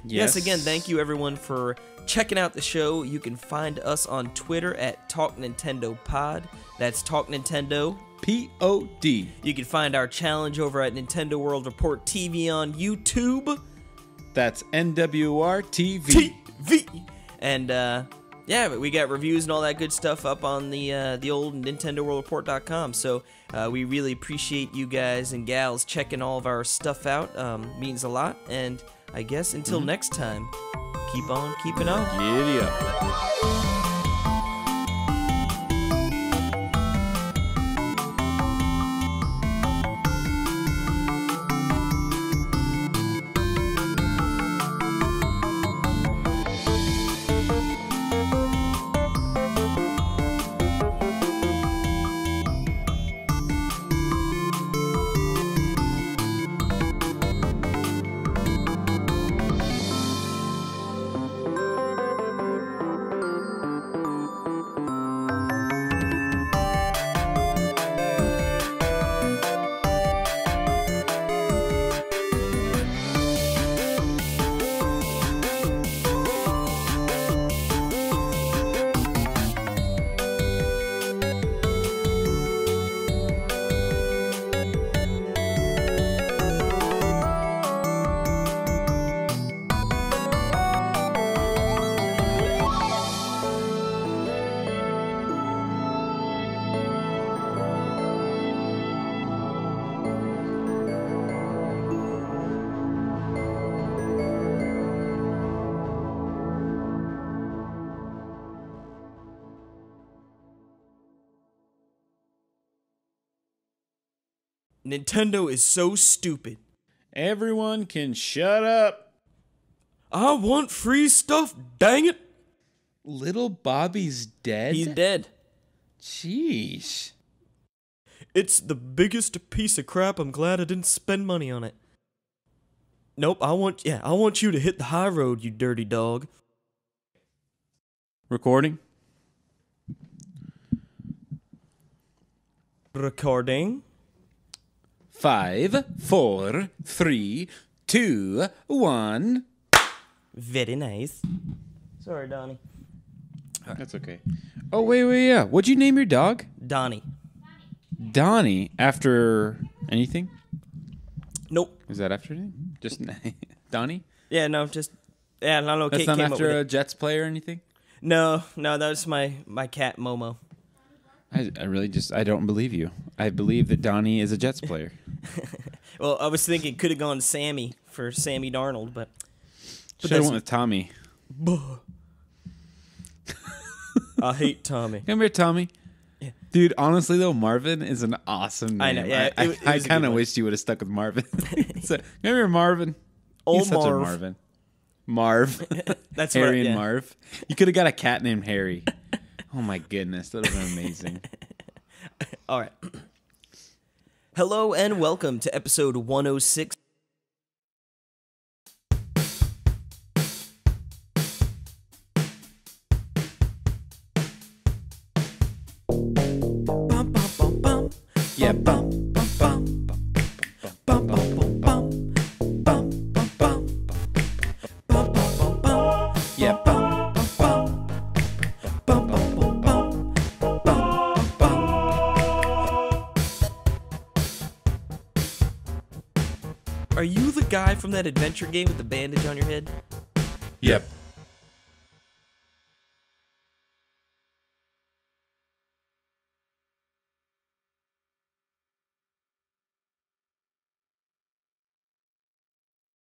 Yes, again, thank you everyone for checking out the show. You can find us on Twitter at Talk Nintendo Pod. That's Talk Nintendo. POD. You can find our challenge over at Nintendo World Report TV on YouTube. That's NWR TV. TV. And yeah, we got reviews and all that good stuff up on the old NintendoWorldReport.com. So we really appreciate you guys and gals checking all of our stuff out. Means a lot. And I guess until next time, keep on keeping on. Giddy up. Nintendo is so stupid. Everyone can shut up. I want free stuff, dang it. Little Bobby's dead? He's dead. Jeez. It's the biggest piece of crap. I'm glad I didn't spend money on it. Nope, I want you to hit the high road, you dirty dog. Recording? Recording. 5, 4, 3, 2, 1. Very nice. Sorry, Donnie. That's okay. Oh, wait, yeah. What'd you name your dog? Donnie. Donnie, after anything? Nope. Is that after anything? Just Donnie? Yeah, no, just... Yeah, no, That's Kate not came up after with a it. Jets player or anything? No, that was my cat, Momo. I really just, I don't believe you. I believe that Donnie is a Jets player. Well, I was thinking could have gone Sammy for Sammy Darnold, but Should have went with Tommy. I hate Tommy. Come here, Tommy. Yeah. Dude, honestly, though, Marvin is an awesome name. I know, yeah. I It was a kind good of one. wished you would have stuck with Marvin. So, come here, Marvin. Old He's such a Marv. Marvin. Marv. That's Harry what, and yeah. Marv. You could have got a cat named Harry. Oh, my goodness. That would have been amazing. All right. Hello and welcome to episode 106. Bum, bum, bum, bum. Yeah, Bum, bum, bum. Bum, bum, bum, bum. Bum, bum, bum. Bum, bum, bum, bum. Yeah. Bum, bum, bum. Bum, bum, bum, bum. Bum, bum, bum. Are you the guy from that adventure game with the bandage on your head? Yep.